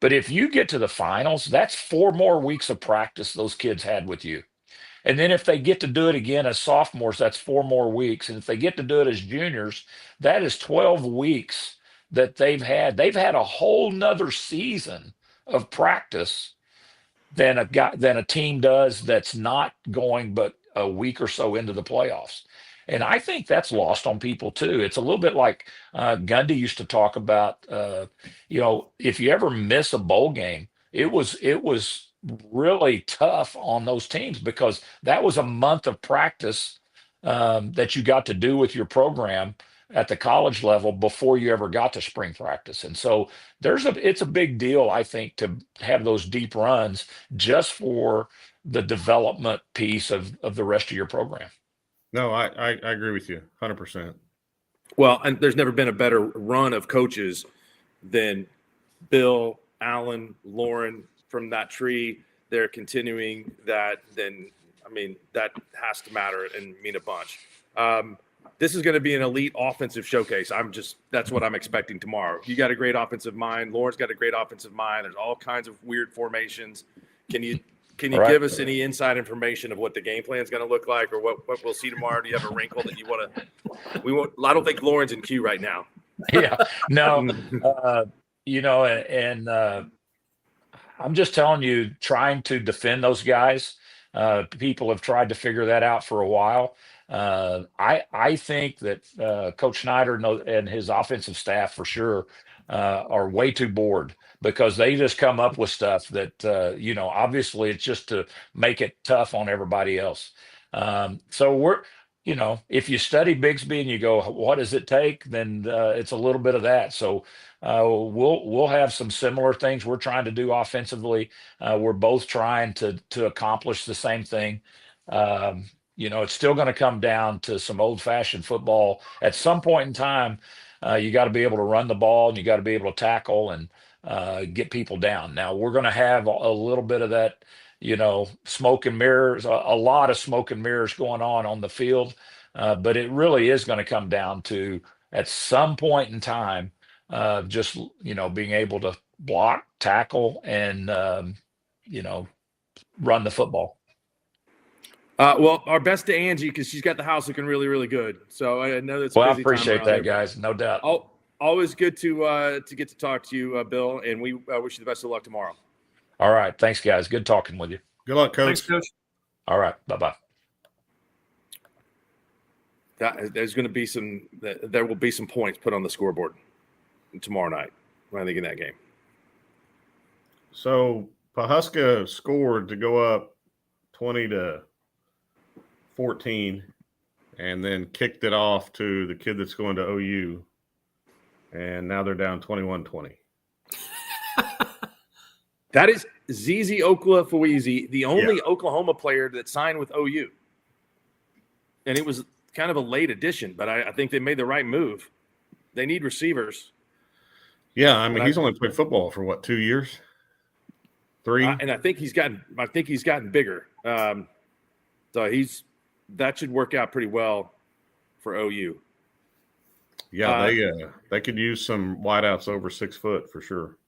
F: But if you get to the finals, that's 4 more weeks of practice those kids had with you. And then if they get to do it again as sophomores, that's 4 more weeks. And if they get to do it as juniors, that is 12 weeks that they've had. They've had a whole nother season of practice than a team does that's not going but a week or so into the playoffs. And I think that's lost on people too. It's a little bit like Gundy used to talk about, if you ever miss a bowl game, it was really tough on those teams, because that was a month of practice that you got to do with your program at the college level before you ever got to spring practice. And so it's a big deal, I think, to have those deep runs just for the development piece of the rest of your program.
B: No, I agree with you 100%.
A: Well, and there's never been a better run of coaches than Bill, Allen, Lauren from that tree. They're continuing that. That has to matter and mean a bunch. This is going to be an elite offensive showcase. That's what I'm expecting tomorrow. You got a great offensive mind. Lauren's got a great offensive mind. There's all kinds of weird formations. Can you give us any inside information of what the game plan is going to look like, or what we'll see tomorrow? Do you have a wrinkle that you want to? I don't think Lauren's in queue right now.
F: Yeah, no, I'm just telling you, trying to defend those guys. People have tried to figure that out for a while. I think that Coach Schneider and his offensive staff for sure are way too bored, because they just come up with stuff that obviously it's just to make it tough on everybody else. So if you study Bigsby and you go, what does it take? Then it's a little bit of that. So we'll have some similar things we're trying to do offensively. We're both trying to accomplish the same thing. It's still going to come down to some old-fashioned football. At some point in time, you got to be able to run the ball, and you got to be able to tackle and get people down. Now, we're going to have a little bit of that, smoke and mirrors, a lot of smoke and mirrors going on the field. But it really is going to come down to, at some point in time, just, being able to block, tackle, and, run the football.
A: Well, our best to Angie, because she's got the house looking really, really good. So I know that's
F: I appreciate that, guys. No doubt.
A: Always good to get to talk to you, Bill, and we wish you the best of luck tomorrow.
F: All right, thanks, guys. Good talking with you.
B: Good luck, Coach.
C: Thanks, Coach.
F: All right, bye-bye.
A: There will be some points put on the scoreboard tomorrow night when I think in that game.
B: So Pawhuska scored to go up 20-14, and then kicked it off to the kid that's going to OU, and now they're down 21-20.
A: That is Zizi Oklafuizi, the only Oklahoma player that signed with OU. And it was kind of a late addition, but I think they made the right move. They need receivers.
B: Yeah, I mean, he's only played football for 2 years? 3?
A: And I think he's gotten bigger. So that should work out pretty well for OU.
B: Yeah, they could use some wideouts over 6 foot for sure.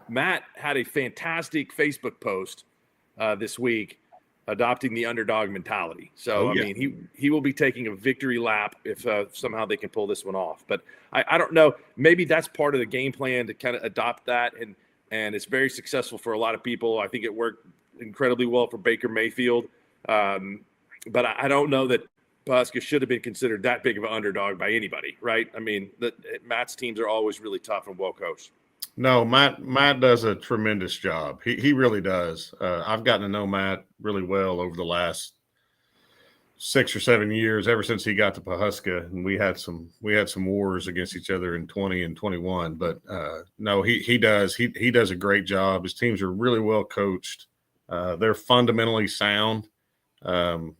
A: Matt had a fantastic Facebook post this week adopting the underdog mentality. So, I mean, he will be taking a victory lap if somehow they can pull this one off. But I don't know. Maybe that's part of the game plan to kind of adopt that. And it's very successful for a lot of people. I think it worked incredibly well for Baker Mayfield. But I don't know that Pawhuska should have been considered that big of an underdog by anybody, right? I mean, Matt's teams are always really tough and well coached.
B: No, Matt does a tremendous job. He really does. I've gotten to know Matt really well over the last 6 or 7 years, ever since he got to Pawhuska, and we had some wars against each other in 20 and 21. But no, he does a great job. His teams are really well coached. They're fundamentally sound. And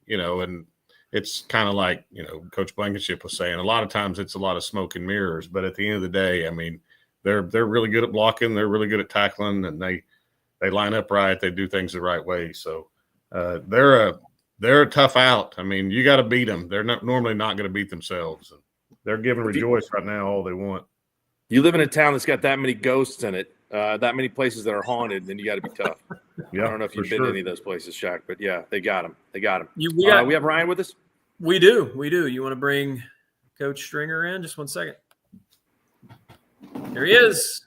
B: it's kind of like, Coach Blankenship was saying, a lot of times it's a lot of smoke and mirrors, but at the end of the day, I mean, they're really good at blocking. They're really good at tackling, and they line up right. They do things the right way. So they're a tough out. I mean, you got to beat them. They're normally not going to beat themselves. They're giving Rejoice right now all they want.
A: You live in a town that's got that many ghosts in it, that many places that are haunted, then you got to be tough.
B: Yeah,
A: I don't know if you've been to any of those places, Shaq, but yeah, they got them. We have Ryan with us?
C: We do. You want to bring Coach Stringer in? Just one second. Here he is.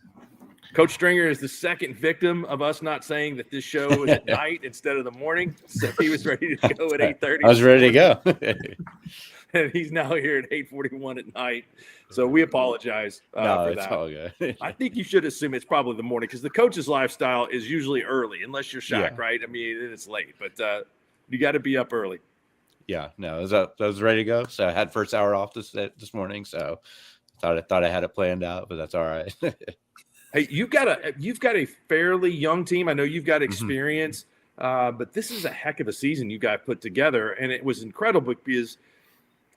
A: Coach Stringer is the second victim of us not saying that this show is at night instead of the morning. So he was ready to go at 8:30.
G: I was ready to go.
A: And he's now here at 8:41 at night. So we apologize for
G: it's
A: that.
G: all good.
A: I think you should assume it's probably the morning because the coach's lifestyle is usually early, unless you're Shaq, right? I mean, it's late, but you got to be up early.
G: Yeah, no, I was ready to go. So I had first hour off this morning. So I thought I had it planned out, but that's all right.
A: Hey, you've got a fairly young team. I know you've got experience, but this is a heck of a season you guys put together, and it was incredible because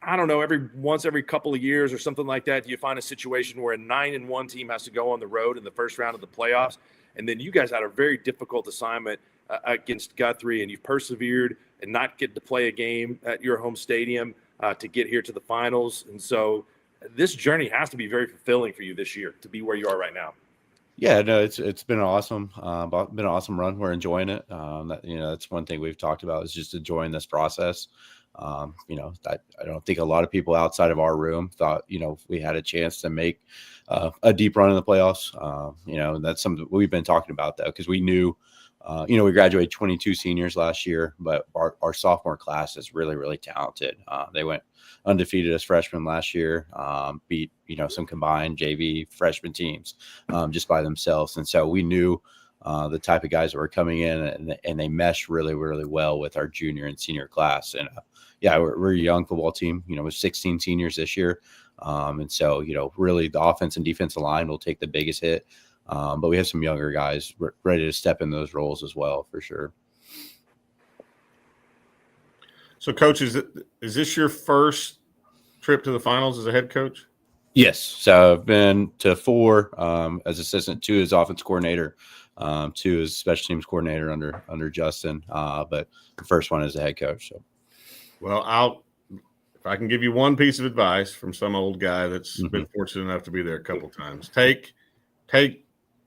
A: I don't know, every couple of years or something like that, you find a situation where a 9-1 team has to go on the road in the first round of the playoffs, and then you guys had a very difficult assignment against Guthrie, and you've persevered and not get to play a game at your home stadium to get here to the finals, and so this journey has to be very fulfilling for you this year to be where you are right now.
G: Yeah, no, it's been an awesome run. We're enjoying it. That's one thing we've talked about is just enjoying this process. I don't think a lot of people outside of our room thought, we had a chance to make a deep run in the playoffs. And that's something we've been talking about though, because we knew, we graduated 22 seniors last year, but our sophomore class is really, really talented. They went undefeated as freshmen last year, beat, some combined JV freshman teams just by themselves. And so we knew the type of guys that were coming in and they mesh really, really well with our junior and senior class. And we're a young football team, with 16 seniors this year. And so, really the offense and defensive line will take the biggest hit. But we have some younger guys ready to step in those roles as well, for sure.
B: So, Coach, is this your first trip to the finals as a head coach?
G: Yes. So I've been to 4 as assistant, 2 as offense coordinator, 2 as special teams coordinator under Justin. But the first one as a head coach. So,
B: well, if I can give you one piece of advice from some old guy that's been fortunate enough to be there a couple of times, take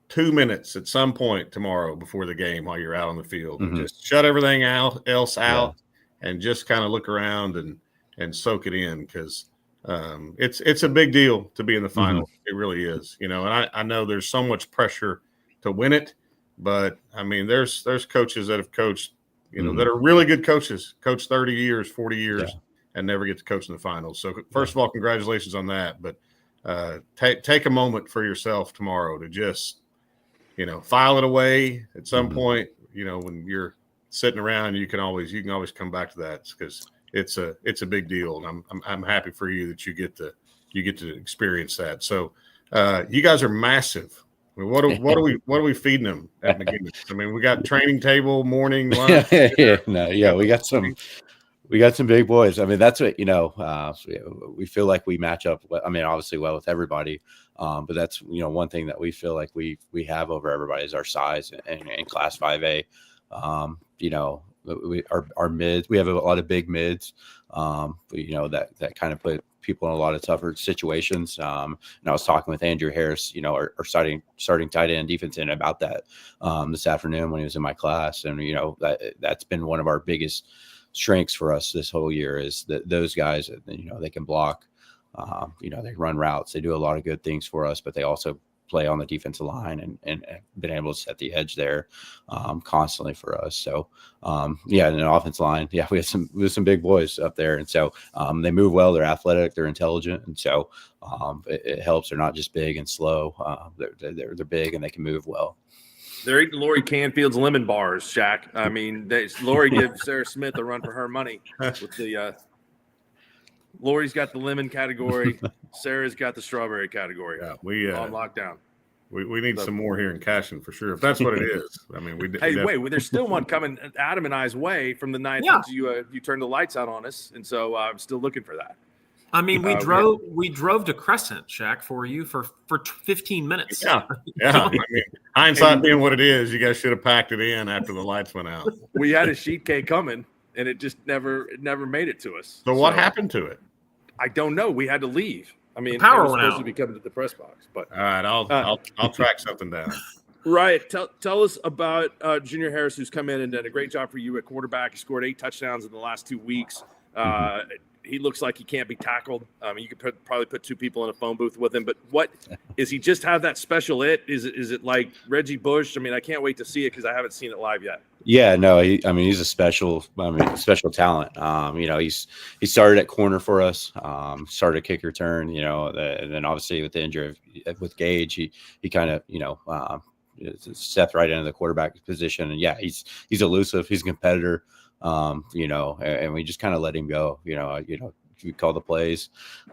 B: 2 minutes at some point tomorrow before the game while you're out on the field and just shut everything else out and just kind of look around and soak it in, because it's a big deal to be in the finals. It really is, and I know there's so much pressure to win it, but I mean, there's coaches that have coached, that are really good coaches, coach 30 years, 40 years, and never get to coach in the finals. So first of all, congratulations on that. But take a moment for yourself tomorrow to just, file it away at some point. When you're sitting around, you can always come back to that, because it's a big deal, and I'm happy for you that you get to experience that. So you guys are massive. I mean, what are we feeding them at McGinnis? I mean, we got training table, morning, lunch.
G: We got some big boys. I mean, that's what, we feel like we match up. I mean, obviously well with everybody. But that's, one thing that we feel like we have over everybody is our size and class 5A. Our mids, we have a lot of big mids, that kind of put people in a lot of tougher situations. And I was talking with Andrew Harris, our starting tight end defense end about that this afternoon when he was in my class. And, that's been one of our biggest strengths for us this whole year is that those guys, they can block, they run routes, they do a lot of good things for us, but they also play on the defensive line and been able to set the edge there constantly for us. So and an offensive line, we have some big boys up there, and so they move well, they're athletic, they're intelligent, and so it helps. They're not just big and slow, they're big and they can move well.
A: They're eating Lori Canfield's lemon bars, Shaq. I mean, Lori gives Sarah Smith a run for her money with the Lori's got the lemon category. Sarah's got the strawberry category.
B: Yeah, we
A: on lockdown.
B: We need some more here in Cashin for sure. If that's what it is, I mean,
A: wait, there's still one coming Adam and I's way from the night that you turned the lights out on us, and so I'm still looking for that.
C: I mean, we drove to Crescent, Shaq, for you for 15 minutes.
B: Yeah. I mean, hindsight being what it is, you guys should have packed it in after the lights went out.
A: We had a sheet cake coming, and it just never made it to us.
B: So what happened to it?
A: I don't know. We had to leave. I mean,
C: the power
A: was
C: went
A: supposed
C: out.
A: to be coming to the press box, but
B: all right, I'll track something down.
A: Right. Tell us about Junior Harris, who's come in and done a great job for you at quarterback. He scored 8 touchdowns in the last 2 weeks. He looks like he can't be tackled. You could probably put 2 people in a phone booth with him. But what is he? Just have that special it? Is it like Reggie Bush? I mean, I can't wait to see it because I haven't seen it live yet.
G: Yeah, no, he's a special talent. He started at corner for us, started a kick return, and then obviously with the injury with Gage, he kind of, stepped right into the quarterback position. And yeah, he's elusive. He's a competitor. And we just kind of let him go, we call the plays,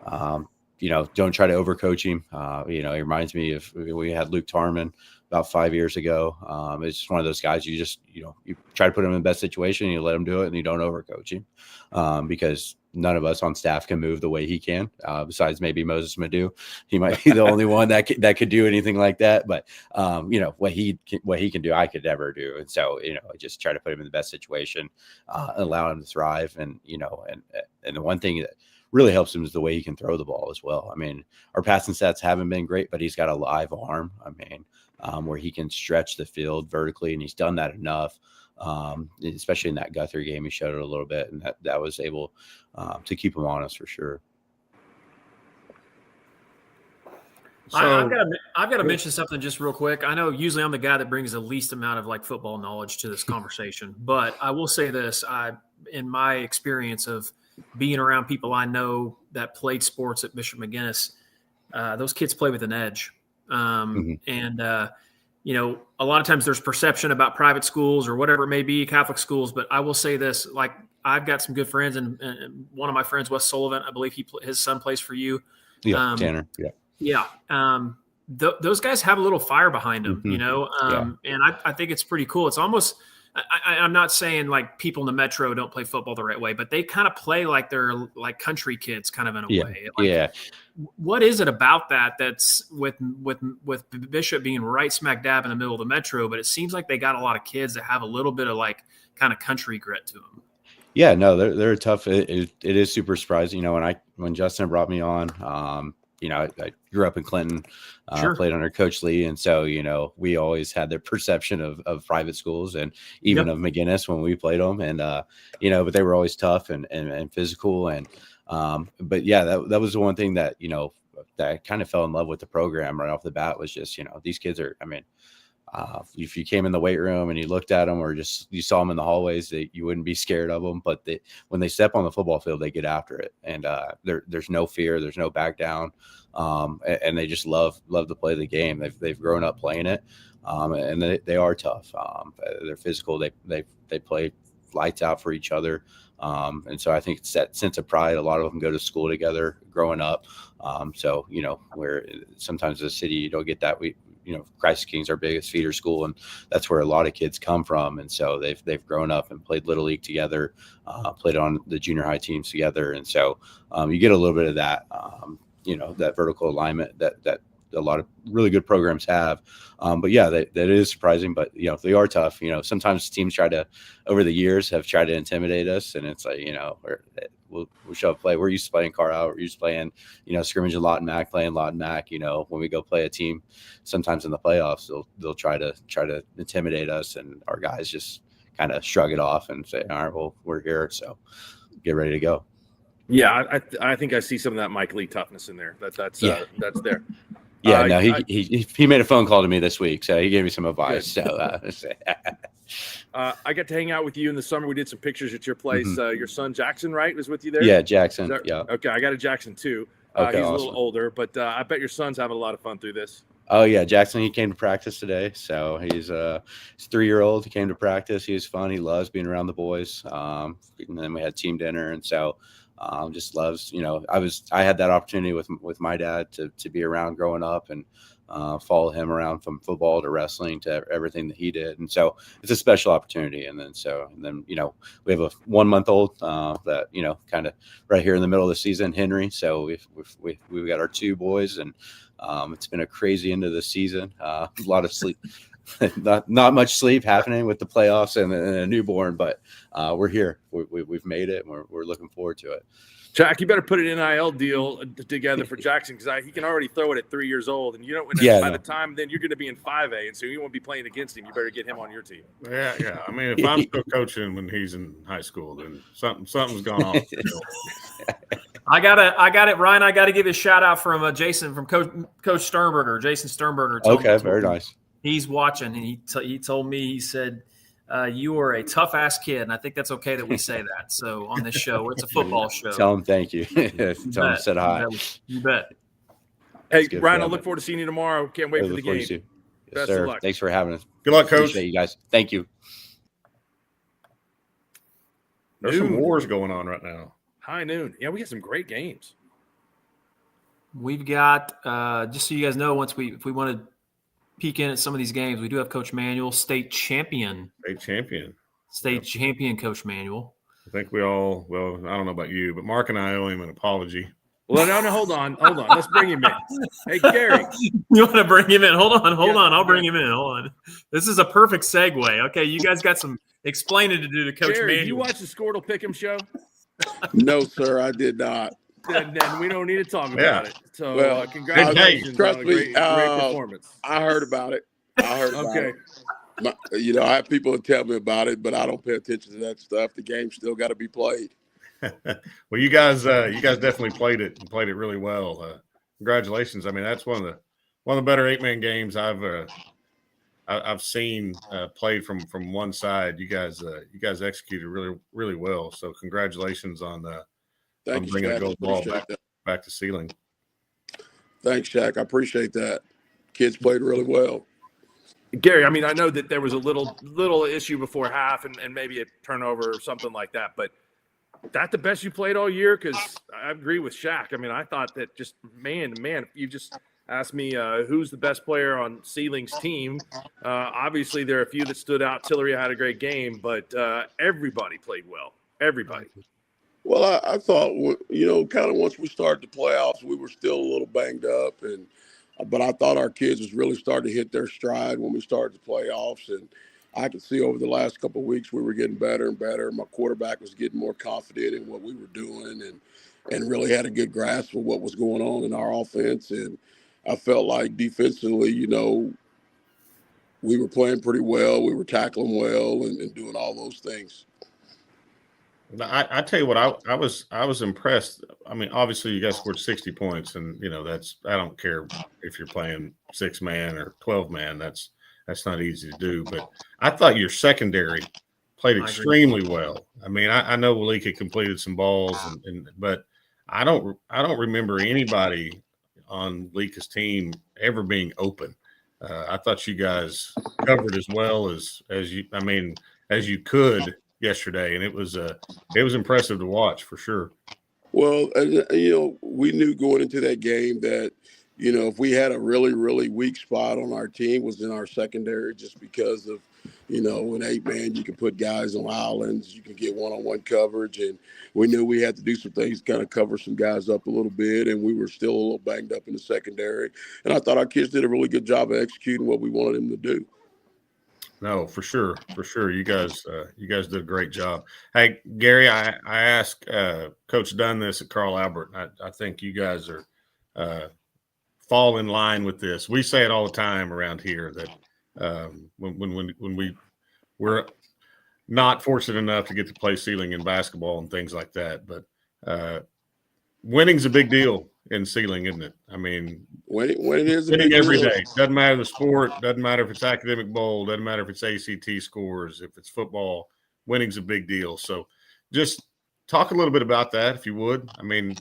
G: don't try to overcoach him. He reminds me of, we had Luke Tarman about 5 years ago. It's just one of those guys, you just, you try to put him in the best situation, you let him do it, and you don't overcoach him, because none of us on staff can move the way he can, besides maybe Moses Madu. He might be the only one that could do anything like that. But what he can do, I could never do. And so I just try to put him in the best situation, allow him to thrive. And and the one thing that really helps him is the way he can throw the ball as well. I mean, our passing stats haven't been great, but he's got a live arm. I mean, where he can stretch the field vertically, and he's done that enough. Especially in that Guthrie game, he showed it a little bit, and that was able to keep him honest for sure.
C: So, I've got to mention something just real quick. I know usually I'm the guy that brings the least amount of football knowledge to this conversation, but I will say this: in my experience of being around people I know that played sports at Bishop McGuinness, those kids play with an edge, and a lot of times there's perception about private schools or whatever it may be, Catholic schools. But I will say this, I've got some good friends, and one of my friends, Wes Sullivan, I believe his son plays for you.
G: Yeah, Tanner.
C: Yeah. Those guys have a little fire behind them, and I think it's pretty cool. It's almost, I'm not saying people in the metro don't play football the right way, but they kind of play like they're like country kids kind of in a way. What is it about that that's with Bishop being right smack dab in the middle of the metro, but it seems like they got a lot of kids that have a little bit of kind of country grit to them.
G: Yeah, no, they're tough. It is super surprising. When Justin brought me on, I grew up in Clinton, played under Coach Lee. And so, we always had the perception of private schools and even of McGuinness when we played them. And, but they were always tough and physical. And, but yeah, that was the one thing that, that I kind of fell in love with the program right off the bat was just, these kids are, if you came in the weight room and you looked at them or just you saw them in the hallways, you wouldn't be scared of them. But when they step on the football field, they get after it, and there's no fear, there's no back down, and they just love to play the game. They've grown up playing it, and they are tough. They're physical. They play lights out for each other, and so I think it's that sense of pride. A lot of them go to school together growing up, so where sometimes in the city you don't get that. Christ King's our biggest feeder school, and that's where a lot of kids come from. And so they've grown up and played Little League together, played on the junior high teams together. And so you get a little bit of that, that vertical alignment that a lot of really good programs have. But yeah, that is surprising, but they are tough. Sometimes teams over the years have tried to intimidate us, and it's like, we'll show up play. We're used to playing Carlisle. We're used to playing, scrimmage and Lawton Mac, playing Lawton Mac. When we go play a team, sometimes in the playoffs, they'll try to intimidate us, and our guys just kind of shrug it off and say, all right, well, we're here, so get ready to go.
A: Yeah, I think I see some of that Mike Lee toughness in there. That's there.
G: Yeah, no, he made a phone call to me this week, so he gave me some advice.
A: Good. So I got to hang out with you in the summer. We did some pictures at your place.
G: Mm-hmm.
A: Your son Jackson, right, was with you there?
G: Yeah, Jackson. Yeah.
A: Okay, I got a Jackson too.
G: Okay,
A: he's
G: awesome.
A: a little older, but I bet your son's having a lot of fun through this.
G: Oh yeah, Jackson. He came to practice today, so he's 3-year-old. He came to practice. He was fun. He loves being around the boys. And then we had team dinner, and so just loves. I had that opportunity with my dad to be around growing up and follow him around from football to wrestling to everything that he did, and so it's a special opportunity. And then we have a 1-month-old that kind of right here in the middle of the season, Henry. So we've got our 2 boys, and it's been a crazy end of the season. A lot of sleep, not much sleep happening with the playoffs and a newborn, but we're here. We've made it, and we're looking forward to it.
A: Jack, you better put an NIL deal together for Jackson, because he can already throw it at 3 years old, and by the time then you're going to be in 5A, and so you won't be playing against him. You better get him on your team.
B: Yeah. I mean, if I'm still coaching when he's in high school, then something's gone off.
C: I got it, Ryan. I got to give a shout out from Jason, from Coach Sternberger. Jason Sternberger.
G: Okay, very nice.
C: He's watching, and he told me, he said, you are a tough ass kid, and I think that's okay that we say that. So on this show, it's a football show.
G: Tell him thank you. Tell him said hi.
C: You bet.
A: Hey, Ryan, I look forward to seeing you tomorrow. Can't wait for the game.
G: Yes,
A: Best
G: sir.
A: of luck.
G: Thanks for having us.
B: Good luck, Coach.
G: Appreciate you guys. Thank you.
B: There's some wars going on right now.
A: High noon. Yeah, we got some great games.
C: We've got just so you guys know, if we want to peek in at some of these games, we do have Coach Manuel, state champion Coach Manuel.
B: I think I don't know about you, but Mark and I owe him an apology.
A: Well, no, hold on. Let's bring him in. Hey, Gary.
C: You want to bring him in? Hold on. I'll bring him in. Hold on. This is a perfect segue. Okay, you guys got some explaining to do to Coach
A: Gary,
C: Manuel.
A: you watch the Squirtle Pick'em show?
H: No, sir, I did not.
A: Then we don't need to talk about it. So congratulations
H: trust
A: on a
H: me,
A: great performance.
H: I heard about it.
A: Okay.
H: I have people that tell me about it, but I don't pay attention to that stuff. The game's still got to be played.
B: Well, you guys definitely played it really well. Congratulations. I mean, that's one of the better 8-man games I've seen played from one side. You guys executed really, really well. So congratulations on bringing the gold ball back to Sealing.
H: Thanks, Shaq. I appreciate that. Kids played really well.
A: Gary, I mean, I know that there was a little issue before half and maybe a turnover or something like that, but that the best you played all year? Because I agree with Shaq. I mean, I thought that just man, you just asked me who's the best player on Sealing's team. Obviously, there are a few that stood out. Tillery had a great game, but everybody played well. Everybody.
H: Well, I thought, kind of once we started the playoffs, we were still a little banged up, but I thought our kids was really starting to hit their stride when we started the playoffs, and I could see over the last couple of weeks we were getting better and better. My quarterback was getting more confident in what we were doing and really had a good grasp of what was going on in our offense. And I felt like defensively, we were playing pretty well. We were tackling well and doing all those things.
B: I tell you what, I was impressed. I mean, obviously you guys scored 60 points, and I don't care if you're playing 6-man or 12-man. That's not easy to do. But I thought your secondary played extremely well. I mean, I know Walika completed some balls, but I don't remember anybody on Walika's team ever being open. I thought you guys covered as well as you could yesterday, and it was impressive to watch for sure.
H: Well, we knew going into that game that if we had a really, really weak spot on our team was in our secondary, just because of an 8-man, you can put guys on islands, you can get one-on-one coverage, and we knew we had to do some things to kind of cover some guys up a little bit, and we were still a little banged up in the secondary. And I thought our kids did a really good job of executing what we wanted them to do.
B: No, for sure. You guys did a great job. Hey, Gary, I asked Coach Dunn this at Carl Albert. I think you guys are fall in line with this. We say it all the time around here that when we're not fortunate enough to get to play ceiling in basketball and things like that, but winning's a big deal in ceiling, isn't it? I mean,
H: winning is a
B: winning
H: big
B: every
H: deal.
B: day. Doesn't matter the sport. Doesn't matter if it's academic bowl. Doesn't matter if it's ACT scores. If it's football, winning's a big deal. So, just talk a little bit about that, if you would. I mean,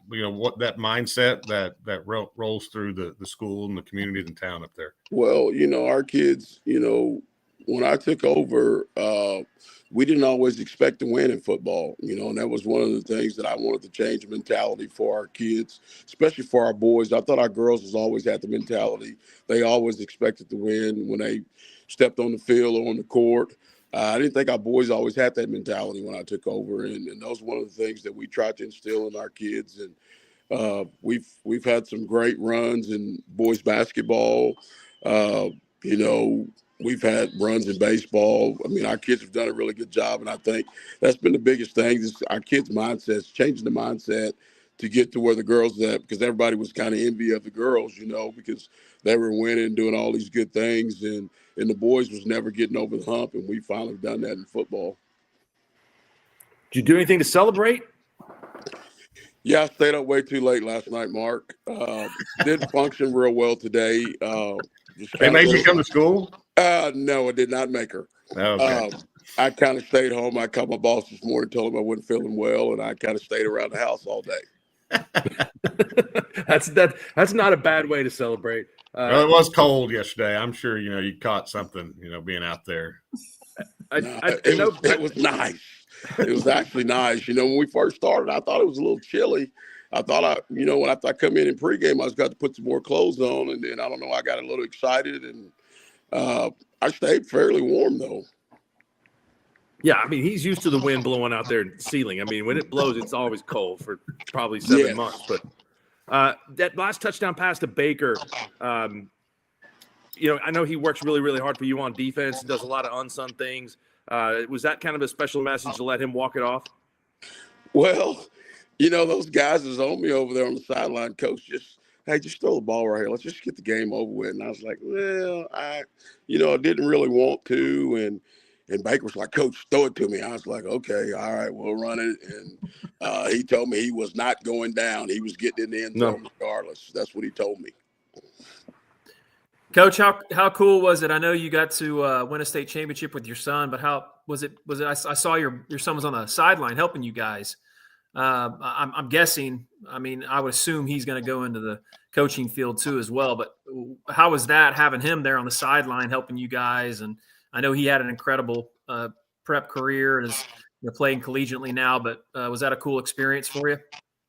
B: what that mindset that rolls through the school and the community and town up there.
H: Well, our kids, when I took over, we didn't always expect to win in football, and that was one of the things that I wanted to change the mentality for our kids, especially for our boys. I thought our girls has always had the mentality. They always expected to win when they stepped on the field or on the court. I didn't think our boys always had that mentality when I took over, and that was one of the things that we tried to instill in our kids. And we've had some great runs in boys basketball. We've had runs in baseball. I mean, our kids have done a really good job, and I think that's been the biggest thing is our kids' mindsets, changing the mindset to get to where the girls at, because everybody was kind of envy of the girls, because they were winning and doing all these good things, and the boys was never getting over the hump, and we finally done that in football.
A: Did you do anything to celebrate?
H: Yeah, I stayed up way too late last night, Mark. Didn't function real well today.
B: They made you come to school?
H: No, I did not make her.
B: Okay.
H: I kind of stayed home. I called my boss this morning, told him I wasn't feeling well, and I kind of stayed around the house all day.
A: That's not a bad way to celebrate.
B: Well, it was cold yesterday. I'm sure you caught something. Being out there.
H: It was nice. It was actually nice. When we first started, I thought it was a little chilly. I thought when I come in pregame, I was got to put some more clothes on, and then I don't know, I got a little excited, and I stayed fairly warm though.
A: Yeah, I mean, he's used to the wind blowing out there in ceiling. I mean, when it blows, it's always cold for probably 7 months. But that last touchdown pass to Baker, I know he works really, really hard for you on defense, does a lot of unsung things. Was that kind of a special message to let him walk it off?
H: Well, those guys is on me over there on the sideline. Coach, just throw the ball right here. Let's just get the game over with. And I was like, well, I didn't really want to. And Baker was like, Coach, throw it to me. I was like, okay, all right, we'll run it. And he told me he was not going down. He was getting in the end zone regardless. That's what he told me.
C: Coach, how cool was it? I know you got to win a state championship with your son, but how was it? I saw your son was on the sideline helping you guys. I'm guessing. I mean, I would assume he's going to go into the coaching field too as well. But how was that having him there on the sideline helping you guys? And I know he had an incredible prep career and is playing collegiately now. But was that a cool experience for you?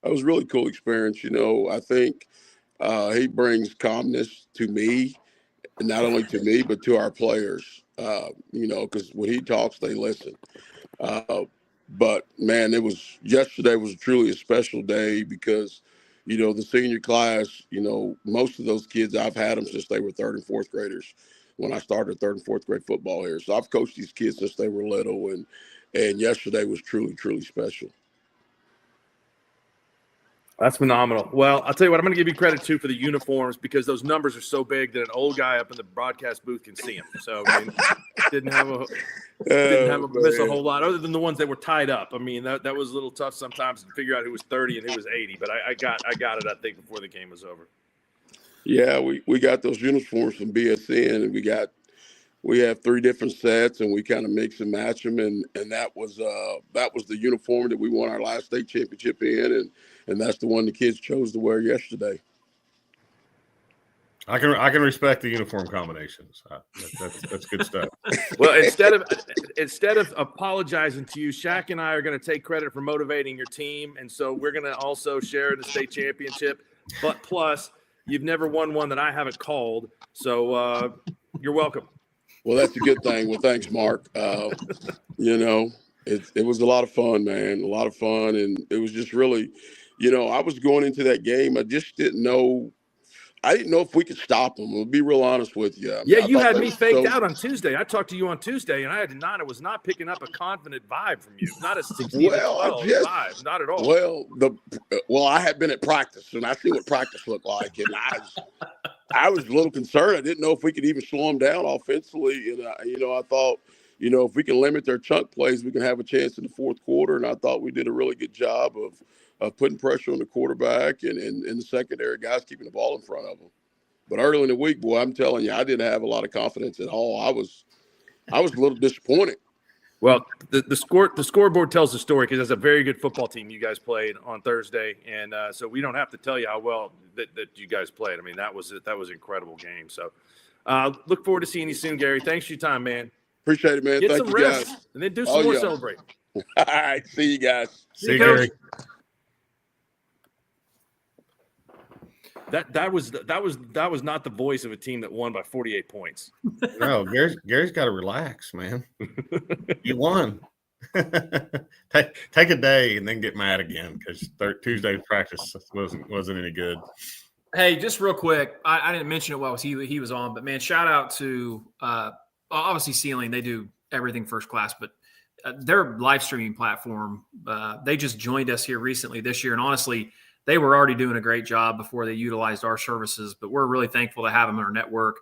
H: That was a really cool experience. I think he brings calmness to me. And not only to me, but to our players, because when he talks, they listen. But, man, yesterday was truly a special day because, the senior class, most of those kids, I've had them since they were third and fourth graders when I started third and fourth grade football here. So I've coached these kids since they were little, and yesterday was truly, truly special.
A: That's phenomenal. Well, I'll tell you what, I'm going to give you credit, too, for the uniforms because those numbers are so big that an old guy up in the broadcast booth can see them. So, I mean, didn't have a miss a whole lot other than the ones that were tied up. I mean, that was a little tough sometimes to figure out who was 30 and who was 80, but I got it, I think, before the game was over.
H: Yeah, we got those uniforms from BSN, and we have 3 different sets, and we kind of mix and match them, and that was the uniform that we won our last state championship in, and that's the one the kids chose to wear yesterday.
B: I can respect the uniform combinations. That's good stuff.
A: Well, instead of apologizing to you, Shaq and I are going to take credit for motivating your team, and so we're going to also share in the state championship. But plus, you've never won one that I haven't called, so you're welcome.
H: Well, that's a good thing. Well, thanks, Mark. It was a lot of fun, man. A lot of fun, and it was just really, I was going into that game. I just didn't know. I didn't know if we could stop them. I'll be real honest with you.
A: You had me faked out on Tuesday. I talked to you on Tuesday, and I was not picking up a confident vibe from you. Not a 16-12 vibe, not at all.
H: Well, I had been at practice, and I see what practice looked like, and I was a little concerned. I didn't know if we could even slow them down offensively, and I thought, if we can limit their chunk plays, we can have a chance in the fourth quarter. And I thought we did a really good job of putting pressure on the quarterback and in the secondary guys keeping the ball in front of them. But early in the week, boy, I'm telling you, I didn't have a lot of confidence at all. I was a little disappointed.
A: Well, the scoreboard tells the story because it's a very good football team you guys played on Thursday, and so we don't have to tell you how well that you guys played. I mean, that was an incredible game. So look forward to seeing you soon, Gary. Thanks for your time, man.
H: Appreciate it, man.
A: Get
H: Thank
A: some
H: you,
A: rest,
H: guys.
A: and then do some more celebrating.
H: All right, see you guys.
B: See you, Gary.
A: That was not the voice of a team that won by 48 points.
B: No, Gary's got to relax, man. You won. Take a day and then get mad again because Tuesday's practice wasn't any good.
C: Hey, just real quick, I didn't mention it while he was on, but man, shout out to obviously Ceiling. They do everything first class, but their live streaming platform, they just joined us here recently this year, and honestly, they were already doing a great job before they utilized our services, but we're really thankful to have them in our network.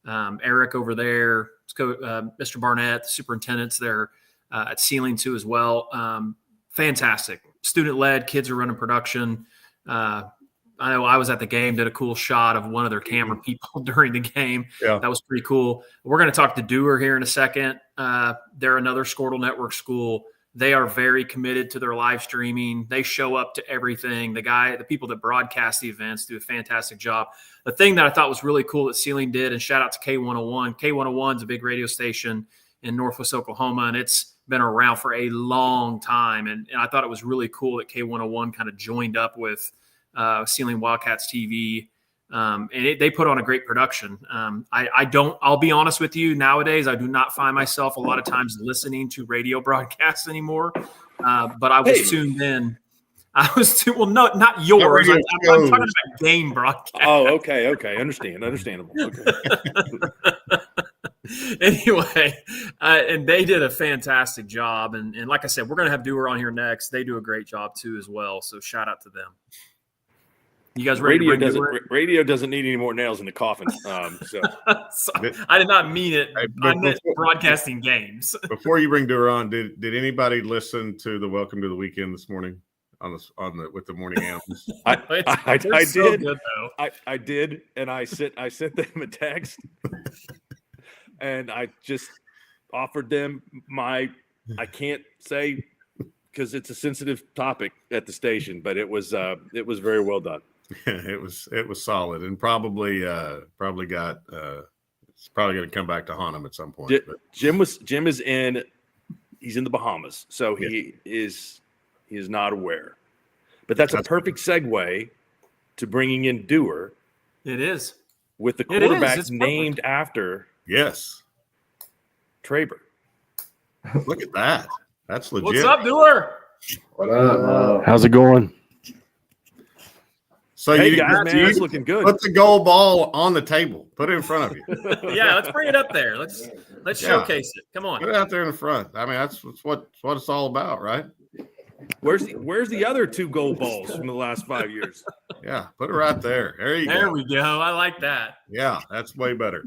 C: Eric over there, Mr. Barnett, the superintendent's there at Ceiling too as well. Fantastic. Student-led, kids are running production. I know I was at the game, did a cool shot of one of their camera people during the game.
B: Yeah.
C: That was pretty cool. We're going to talk to Dewar here in a second. They're another Squirtle Network school. They are very committed to their live streaming. They show up to everything. The people that broadcast the events do a fantastic job. The thing that I thought was really cool that Ceiling did, and shout out to K101. K101 is a big radio station in Northwest Oklahoma, and it's been around for a long time. And I thought it was really cool that K101 kind of joined up with Ceiling Wildcats TV. And they put on a great production. I'll be honest with you, nowadays, I do not find myself a lot of times listening to radio broadcasts anymore. But I was tuned in. No, not yours. I'm talking about game broadcast.
A: Oh, okay. Understandable. Okay.
C: Anyway, and they did a fantastic job. And like I said, we're going to have Dewar on here next. They do a great job too as well. So shout out to them. You guys ready?
A: Radio doesn't need any more nails in the coffin. So
C: I did not mean it. I meant broadcasting games.
B: Before you bring Dewar on, did anybody listen to the Welcome to the Weekend this morning with the morning animals?
A: I did. So good, I did, and I sent them a text, and I just offered them I can't say because it's a sensitive topic at the station, but it was very well done.
B: Yeah, it was solid, and probably got it's probably going to come back to haunt him at some point.
A: Jim is he's in the Bahamas, so he is not aware. But that's a perfect segue to bringing in Dewar.
C: It is
A: with the quarterback named after Traber.
B: Look at that. That's legit.
C: What's up, Dewar?
I: What up? How's it going?
B: So
A: hey guys, man, it's looking good.
B: Put the gold ball on the table. Put it in front of you.
C: Yeah, let's bring it up there. Let's showcase it. Come on.
B: Put it out there in the front. I mean, that's what it's all about, right?
A: Where's the other two gold balls from the last 5 years?
B: Yeah, put it right there.
C: There we go. I like that.
B: Yeah, that's way better.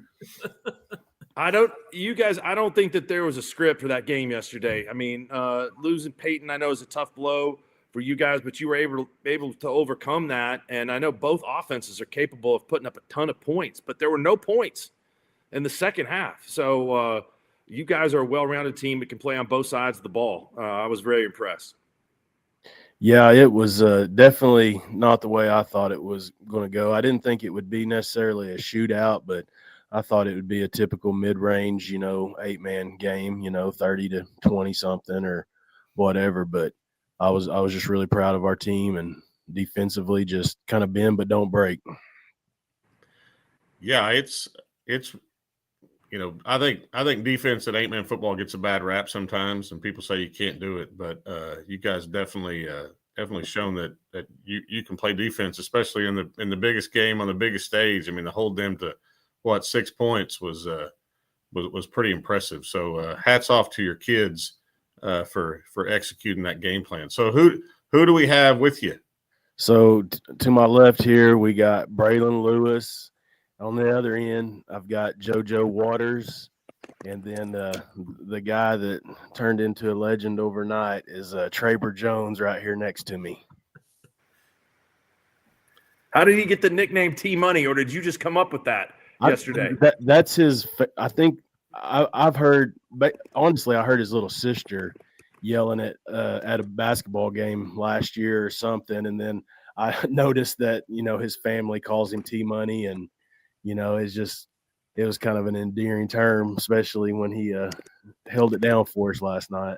A: I don't think that there was a script for that game yesterday. I mean, losing Peyton, I know, is a tough blow for you guys, but you were able to overcome that. And I know both offenses are capable of putting up a ton of points, but there were no points in the second half. So you guys are a well-rounded team that can play on both sides of the ball. I was very impressed.
I: Yeah, it was definitely not the way I thought it was going to go. I didn't think it would be necessarily a shootout, but I thought it would be a typical mid-range, 8-man game, 30 to 20 something or whatever. But I was just really proud of our team, and defensively just kind of bend but don't break.
B: Yeah, it's I think defense at 8-man football gets a bad rap sometimes, and people say you can't do it, but you guys definitely definitely shown that you can play defense, especially in the biggest game on the biggest stage. I mean, to hold them to 6 points was pretty impressive. So hats off to your kids for executing that game plan. So who do we have with you?
I: So to my left here, we got Braylon Lewis. On the other end, I've got JoJo Waters. And then the guy that turned into a legend overnight is Traber Jones right here next to me.
A: How did he get the nickname T-Money, or did you just come up with that yesterday?
I: That's his – I think I've heard – but honestly, I heard his little sister yelling at a basketball game last year or something, and then I noticed that, his family calls him T-Money, and, it's just – it was kind of an endearing term, especially when he held it down for us last night.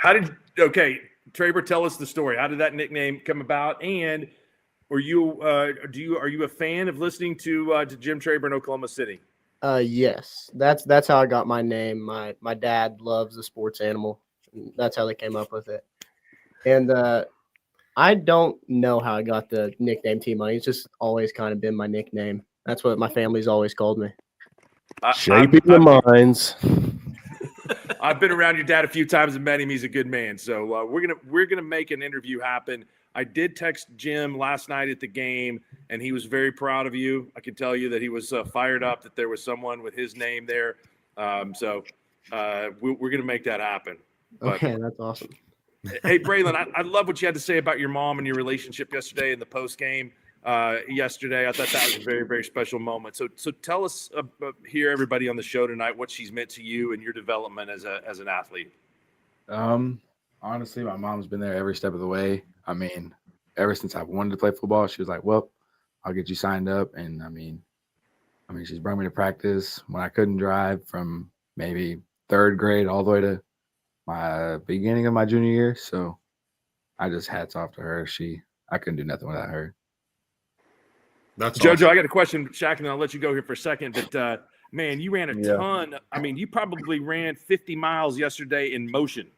A: Traber, tell us the story. How did that nickname come about? And are you a fan of listening to Jim Traber in Oklahoma City?
J: Yes, that's how I got my name. My dad loves the sports animal. That's how they came up with it. And I don't know how I got the nickname T-Money. It's just always kind of been my nickname. That's what my family's always called me.
I: Shaping the minds.
A: I've been around your dad a few times and met him. He's a good man. So we're gonna make an interview happen. I did text Jim last night at the game, and he was very proud of you. I can tell you that he was fired up that there was someone with his name there. So we're gonna make that happen. But,
J: okay, that's awesome.
A: Hey, Braylon, I love what you had to say about your mom and your relationship yesterday in the post game. Yesterday, I thought that was a very, very special moment. So tell us here, everybody on the show tonight, what she's meant to you and your development as an athlete.
K: Honestly, my mom's been there every step of the way. I mean, ever since I've wanted to play football, she was like, "Well, I'll get you signed up." And I mean, she's brought me to practice when I couldn't drive from maybe third grade all the way to my beginning of my junior year. So I just hats off to her. I couldn't do nothing without her.
B: That's
A: JoJo,
B: awesome.
A: I got a question, Shaq, and I'll let you go here for a second. But, man, you ran a ton. I mean, you probably ran 50 miles yesterday in motion.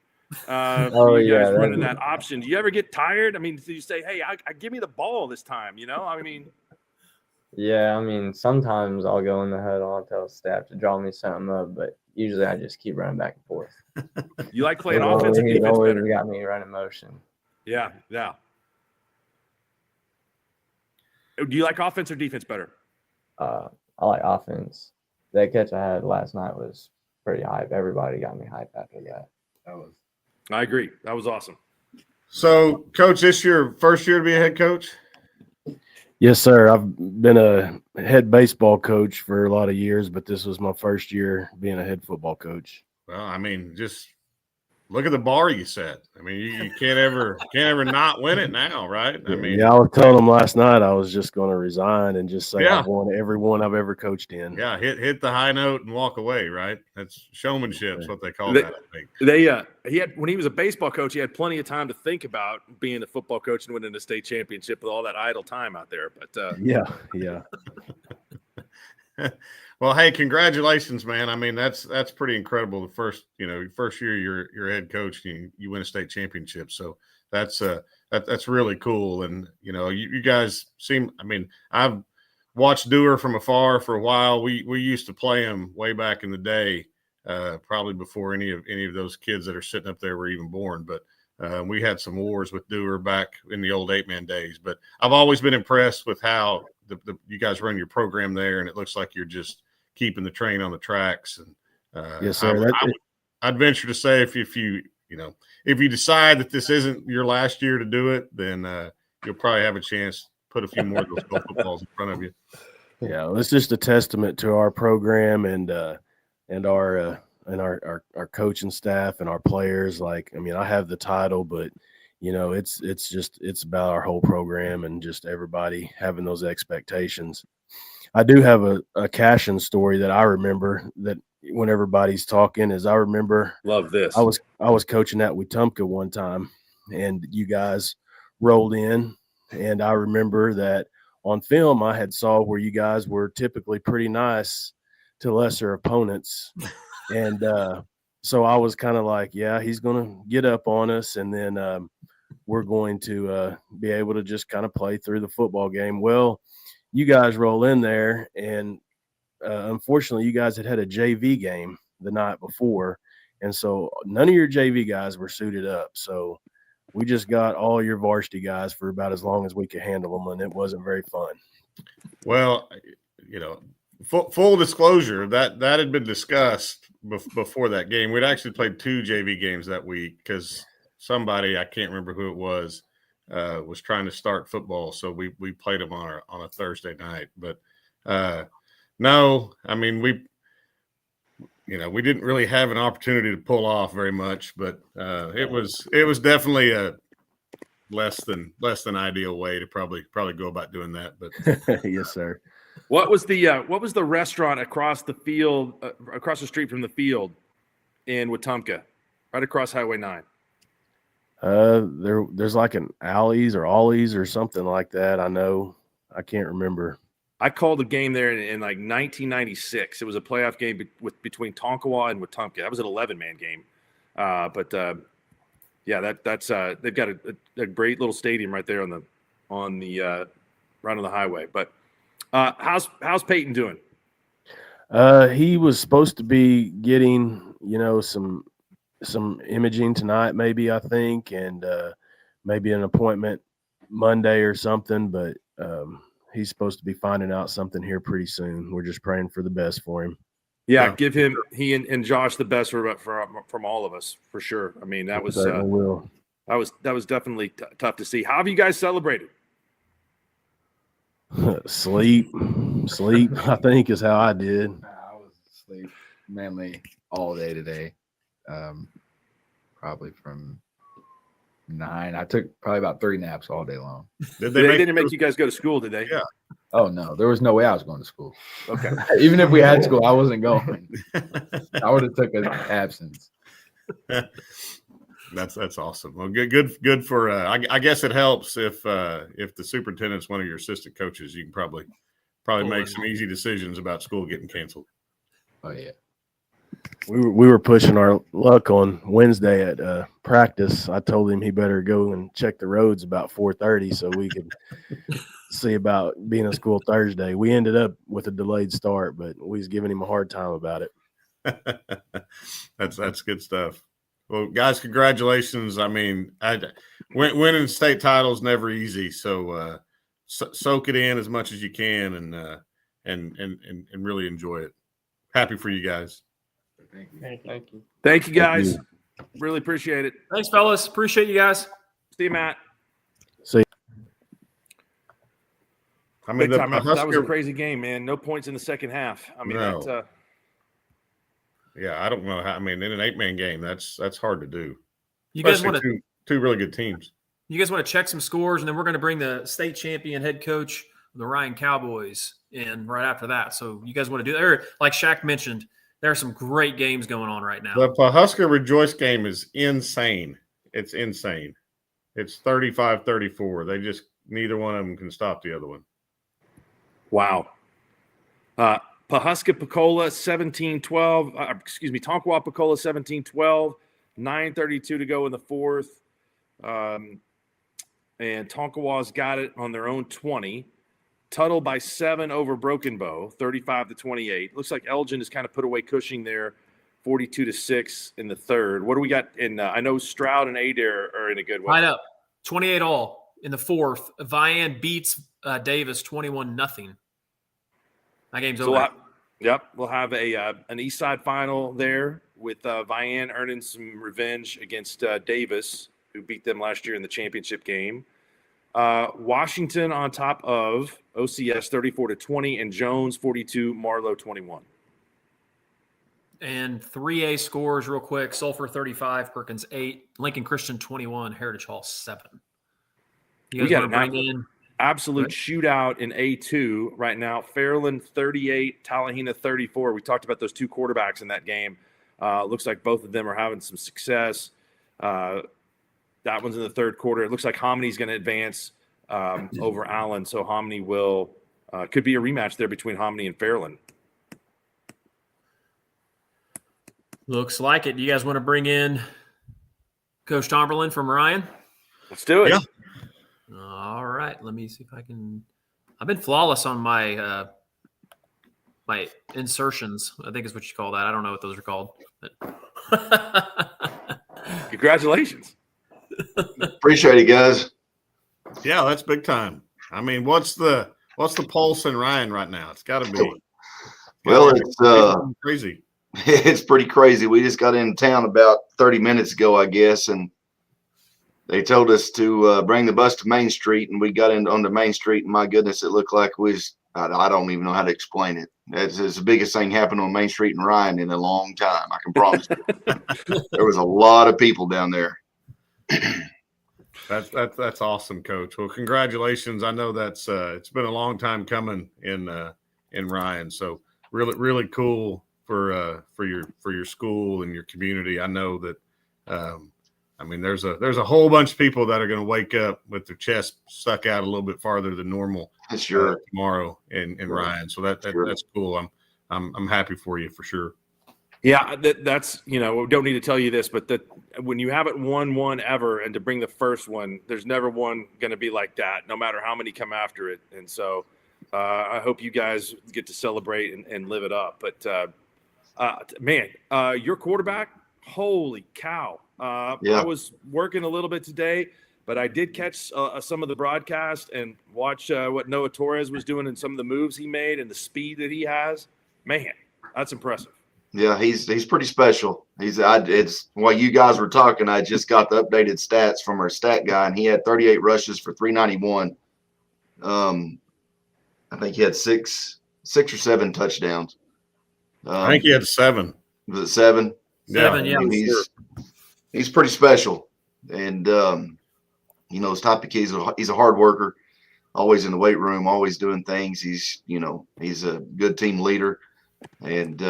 A: For you guys running that option. Do you ever get tired? I mean, do you say, hey, give me the ball this time, I mean.
L: Yeah, sometimes I'll go in the huddle. I'll tell staff to draw me something up, but usually I just keep running back and forth.
A: You like playing offense or defense
L: always
A: better?
L: Got me running motion.
A: Yeah. Do you like offense or defense better?
L: I like offense. That catch I had last night was pretty hype. Everybody got me hype after that.
A: I agree. That was awesome.
B: So, Coach, this your first year to be a head coach?
I: Yes, sir. I've been a head baseball coach for a lot of years, but this was my first year being a head football coach.
B: Well, just look at the bar you set. You can't ever not win it now, right?
I: I was telling them last night I was just going to resign and just say
B: Yeah.
I: I've won every one I've ever coached in.
B: Yeah, hit the high note and walk away, right? That's showmanship is what they call that, I think.
A: He had, when he was a baseball coach, he had plenty of time to think about being a football coach and winning a state championship with all that idle time out there. But
I: yeah.
B: Well, hey, congratulations, man. That's pretty incredible. The first year you're a head coach, you win a state championship. So that's really cool. And you guys seem. I've watched Dewar from afar for a while. We used to play him way back in the day, probably before any of those kids that are sitting up there were even born. But we had some wars with Dewar back in the old 8-man days. But I've always been impressed with how you guys run your program there, and it looks like you're just keeping the train on the tracks. And
I: yes, sir.
B: I'd venture to say if you decide that this isn't your last year to do it, then you'll probably have a chance to put a few more of those golf footballs in front of you.
I: Yeah, it's just a testament to our program and our coaching staff and our players. I have the title, but it's about our whole program and just everybody having those expectations. I do have a Cashin story that I remember that when everybody's talking is I remember.
A: Love this.
I: I was coaching at Wetumpka one time, and you guys rolled in, and I remember that on film I had saw where you guys were typically pretty nice to lesser opponents, and so I was kind of like, yeah, he's gonna get up on us, and then we're going to be able to just kind of play through the football game. Well, you guys roll in there, and unfortunately, you guys had a JV game the night before, and so none of your JV guys were suited up. So we just got all your varsity guys for about as long as we could handle them, and it wasn't very fun.
B: Well, full disclosure, that had been discussed before that game. We'd actually played 2 JV games that week because somebody, I can't remember who it was trying to start football, so we played them on a Thursday night. But no, I mean we didn't really have an opportunity to pull off very much, but it was definitely a less than ideal way to probably go about doing that. But
I: yes, sir.
A: What was the restaurant across the field, across the street from the field in Wetumpka, right across Highway 9?
I: There's like an Alley's or Ollie's or something like that. I can't remember.
A: I called a game there in like 1996. It was a playoff game between Tonkawa and Wetumpka. That was an 11-man game. Yeah, that's they've got a great little stadium right there right on the highway. But how's Peyton doing?
I: He was supposed to be getting some imaging tonight, maybe, I think, and maybe an appointment Monday or something. But he's supposed to be finding out something here pretty soon. We're just praying for the best for him.
A: Yeah, give he and Josh the best from all of us, for sure. I mean, that was definitely tough to see. How have you guys celebrated?
I: Sleep, I think, is how I did.
K: I was asleep mainly all day today. Probably from 9. I took probably about 3 naps all day long.
A: They didn't make you guys go to school, did they?
B: Yeah.
K: Oh no, there was no way I was going to school.
A: Okay.
K: Even if we had school, I wasn't going. I would have took an absence.
B: That's awesome. Well, good for. I guess it helps if the superintendent's one of your assistant coaches. You can probably make some easy decisions about school getting canceled.
K: Oh yeah.
I: We were pushing our luck on Wednesday at practice. I told him he better go and check the roads about 4:30 so we could see about being in school Thursday. We ended up with a delayed start, but we was giving him a hard time about it.
B: That's good stuff. Well, guys, congratulations. I mean, winning state titles never easy, so soak it in as much as you can and really enjoy it. Happy for you guys.
L: Thank you.
A: Thank you, guys. Really appreciate it.
C: Thanks, fellas. Appreciate you guys.
A: See you, Matt.
I: See you.
B: I mean,
A: that was a crazy game, man. No points in the second half. I mean,
B: no. Yeah, I don't know how. I mean, in an 8-man game, that's hard to do.
C: You guys want
B: to two really good teams.
C: You guys want to check some scores, and then we're going to bring the state champion head coach of the Ryan Cowboys in right after that. So you guys want to do that? Like Shaq mentioned, there are some great games going on right now.
B: The Pawhuska Rejoice game is insane. It's insane. It's 35-34. They just neither one of them can stop the other one.
A: Wow. Pawhuska Pecola 17-12. Tonkawa Pecola 17-12. 9:32 to go in the fourth. And Tonkawa's got it on their own 20. Tuttle by 7 over Broken Bow, 35-28. Looks like Elgin has kind of put away Cushing there, 42-6 in the third. What do we got in? I know Stroud and Adair are in a good one.
C: Right up, 28 all in the fourth. Vian beats Davis 21-0. That game's over.
A: We'll have an East Side final there with Vian earning some revenge against Davis, who beat them last year in the championship game. Washington on top of OCS 34-20 and Jones 42, Marlowe 21.
C: And 3A scores real quick. Sulphur 35, Perkins 8, Lincoln Christian 21, Heritage Hall 7. You guys want to bring in
A: absolute shootout in A2 right now. Fairland 38, Tallahena 34. We talked about those two quarterbacks in that game. Looks like both of them are having some success. That one's in the third quarter. It looks like Homony's going to advance over Allen, so Hominy could be a rematch there between Hominy and Fairland.
C: Looks like it. Do you guys want to bring in Coach Tomberlin from Ryan?
A: Let's do it.
B: Yeah.
C: All right. Let me see if I can. I've been flawless on my my insertions. I think is what you call that. I don't know what those are called.
A: Congratulations.
M: Appreciate it, guys.
B: Yeah, that's big time. I mean, what's the pulse in Ryan right now? It's got to be.
M: Well, it's
B: crazy.
M: It's pretty crazy. We just got in town about 30 minutes ago, I guess, and they told us to bring the bus to Main Street, and we got onto Main Street, and my goodness, it looked like I don't even know how to explain it. It's the biggest thing happened on Main Street in Ryan in a long time. I can promise you. There was a lot of people down there.
B: That's awesome, Coach. Well, congratulations. I know that's it's been a long time coming in Ryan. So really cool for your school and your community. I know that I mean there's a whole bunch of people that are going to wake up with their chest stuck out a little bit farther than normal tomorrow in Ryan. So that's cool. I'm happy for you for sure.
A: Yeah, that's we don't need to tell you this, but that when you haven't won one ever, and to bring the first one, there's never one going to be like that, no matter how many come after it. And so, I hope you guys get to celebrate and live it up. But man, your quarterback, holy cow! I was working a little bit today, but I did catch some of the broadcast and watch what Noah Torres was doing and some of the moves he made and the speed that he has. Man, that's impressive.
M: Yeah, he's pretty special. It's while you guys were talking, I just got the updated stats from our stat guy, and he had 38 rushes for 391. I think he had six or seven touchdowns.
B: I think he had 7.
M: Was it 7?
C: Seven, yeah.
M: He's pretty special, and his type of kid. He's a hard worker, always in the weight room, always doing things. He's a good team leader. And,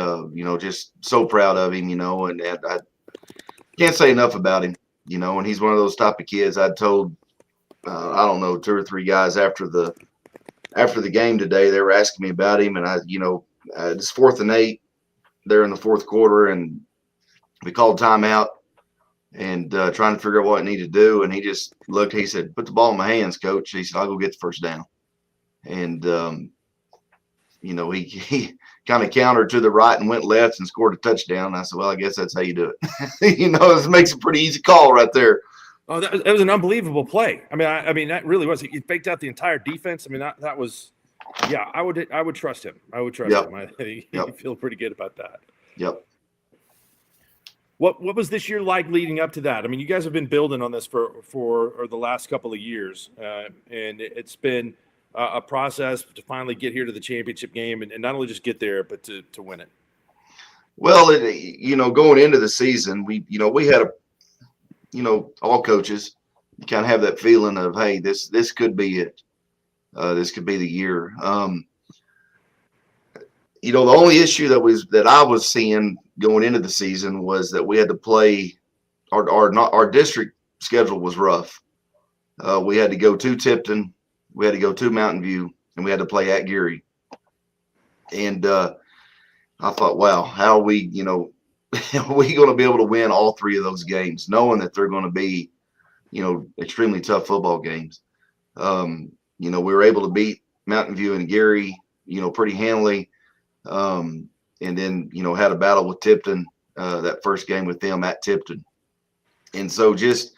M: just so proud of him, and I can't say enough about him, and he's one of those type of kids. I told, I don't know, 2 or 3 guys after the game today, they were asking me about him, and it's 4th and 8 there in the 4th quarter, and we called timeout and trying to figure out what I needed to do. And he just looked, he said, "Put the ball in my hands, coach." He said, "I'll go get the first down." And, he kind of countered to the right and went left and scored a touchdown. I said, "Well, I guess that's how you do it." It makes a pretty easy call right there.
A: Oh, that was an unbelievable play. I mean, that really was. He faked out the entire defense. I mean, that was, yeah. I would trust him. I would trust him. I feel pretty good about that.
M: Yep.
A: What was this year like leading up to that? I mean, you guys have been building on this for the last couple of years, and it's been a process to finally get here to the championship game and not only just get there, but to win it.
M: Well, going into the season, we had all coaches, you kind of have that feeling of, hey, this could be it. This could be the year. The only issue that I was seeing going into the season was that we had to play our district schedule was rough. We had to go to Tipton, we had to go to Mountain View, and we had to play at Geary. And I thought, wow, how are we, are we going to be able to win all 3 of those games, knowing that they're going to be, extremely tough football games. We were able to beat Mountain View and Geary, pretty handily. And then, had a battle with Tipton, that first game with them at Tipton. And so just,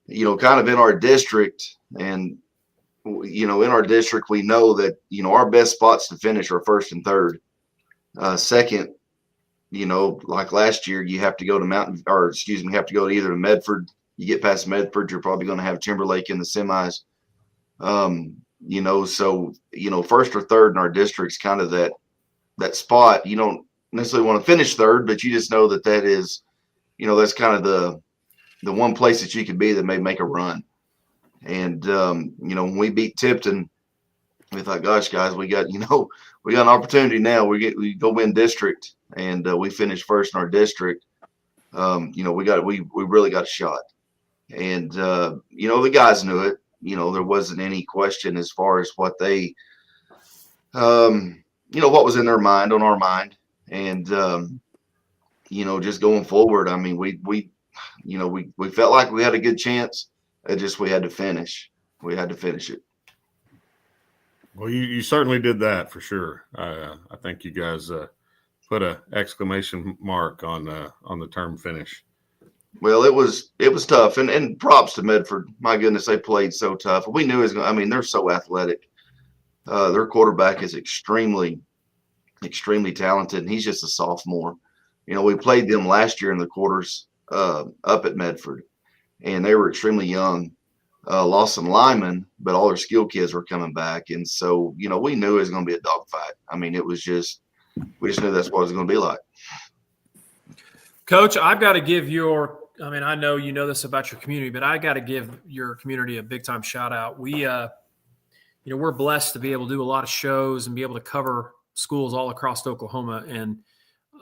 M: kind of in our district and, in our district, we know that, our best spots to finish are 1st and 3rd. Second, like last year, you have to go to have to go to either to Medford. You get past Medford, you're probably going to have Timberlake in the semis. So, 1st or 3rd in our district's kind of that spot. You don't necessarily want to finish 3rd, but you just know that is, that's kind of the one place that you could be that may make a run. And, when we beat Tipton, we thought, gosh, guys, we got an opportunity now. We go win district, and we finished 1st in our district. We really got a shot. And, the guys knew it. There wasn't any question as far as what they, what was in their mind, on our mind. And, just going forward, I mean, we felt like we had a good chance It just we had to finish. We had to finish it.
B: Well, you certainly did that for sure. I think you guys put a exclamation mark on the term finish.
M: Well, it was tough, and props to Medford. My goodness, they played so tough. We knew it was going. I mean, they're so athletic. Their quarterback is extremely, extremely talented, and he's just a sophomore. You know, we played them last year in the quarters up at Medford, and they were extremely young. Lost some linemen, but all their skill kids were coming back, and so you know we knew it was going to be a dogfight. I mean, we just knew that's what it was going to be like.
C: Coach, I've got to give I know you know this about your community, but I got to give your community a big time shout out. We're blessed to be able to do a lot of shows and be able to cover schools all across Oklahoma. And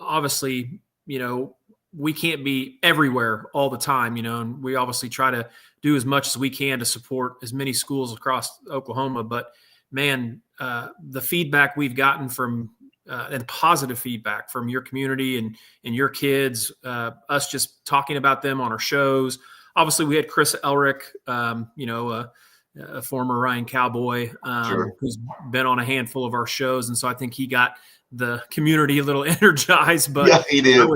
C: obviously, you know, we can't be everywhere all the time, you know, and we obviously try to do as much as we can to support as many schools across Oklahoma. But man, the feedback we've gotten from and positive feedback from your community and your kids, us just talking about them on our shows. Obviously, we had Chris Elrick, a former Ryan Cowboy,
M: Sure.
C: who's been on a handful of our shows, and so I think he got the community a little energized. But
M: yeah, he did.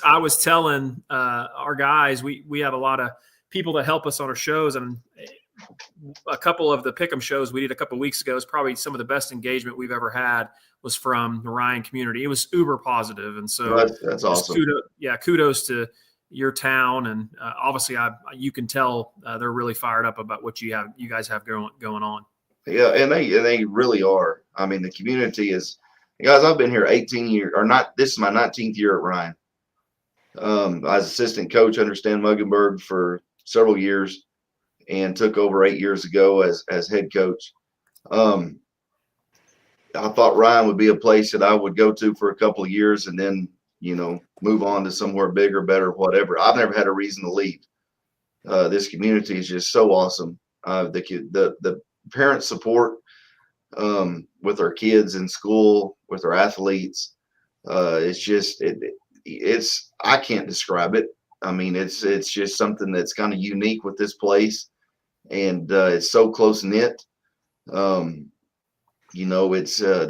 C: I was telling our guys we have a lot of people that help us on our shows, and a couple of the Pick'em shows we did a couple of weeks ago is probably some of the best engagement we've ever had was from the Ryan community. It was uber positive, and so
M: that's awesome.
C: Kudos to your town, and obviously you can tell they're really fired up about what you guys have going on. Yeah,
M: and they really are. I mean, the community is, guys. I've been here 18 years, or not. This is my 19th year at Ryan. I was assistant coach under Stan Muggenberg for several years, and took over 8 years ago as head coach. I thought Ryan would be a place that I would go to for a couple of years and then, you know, move on to somewhere bigger, better, whatever. I've never had a reason to leave. This community is just so awesome. The parent support with our kids in school, with our athletes, it's I can't describe it. I mean, it's just something that's kind of unique with this place, and it's so close knit. You know, it's a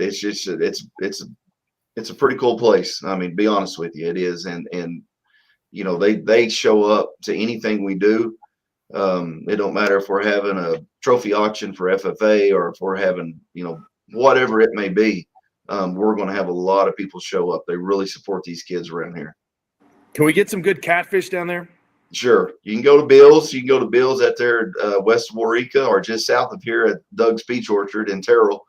M: pretty cool place. I mean, be honest with you, it is. And you know, they show up to anything we do. It don't matter if we're having a trophy auction for FFA or if we're having, you know, whatever it may be. We're going to have a lot of people show up. They really support these kids around here.
A: Can we get some good catfish down there?
M: Sure. You can go to Bill's. You can go to Bill's at there west of Waurika or just south of here at Doug's Peach Orchard in Terrell.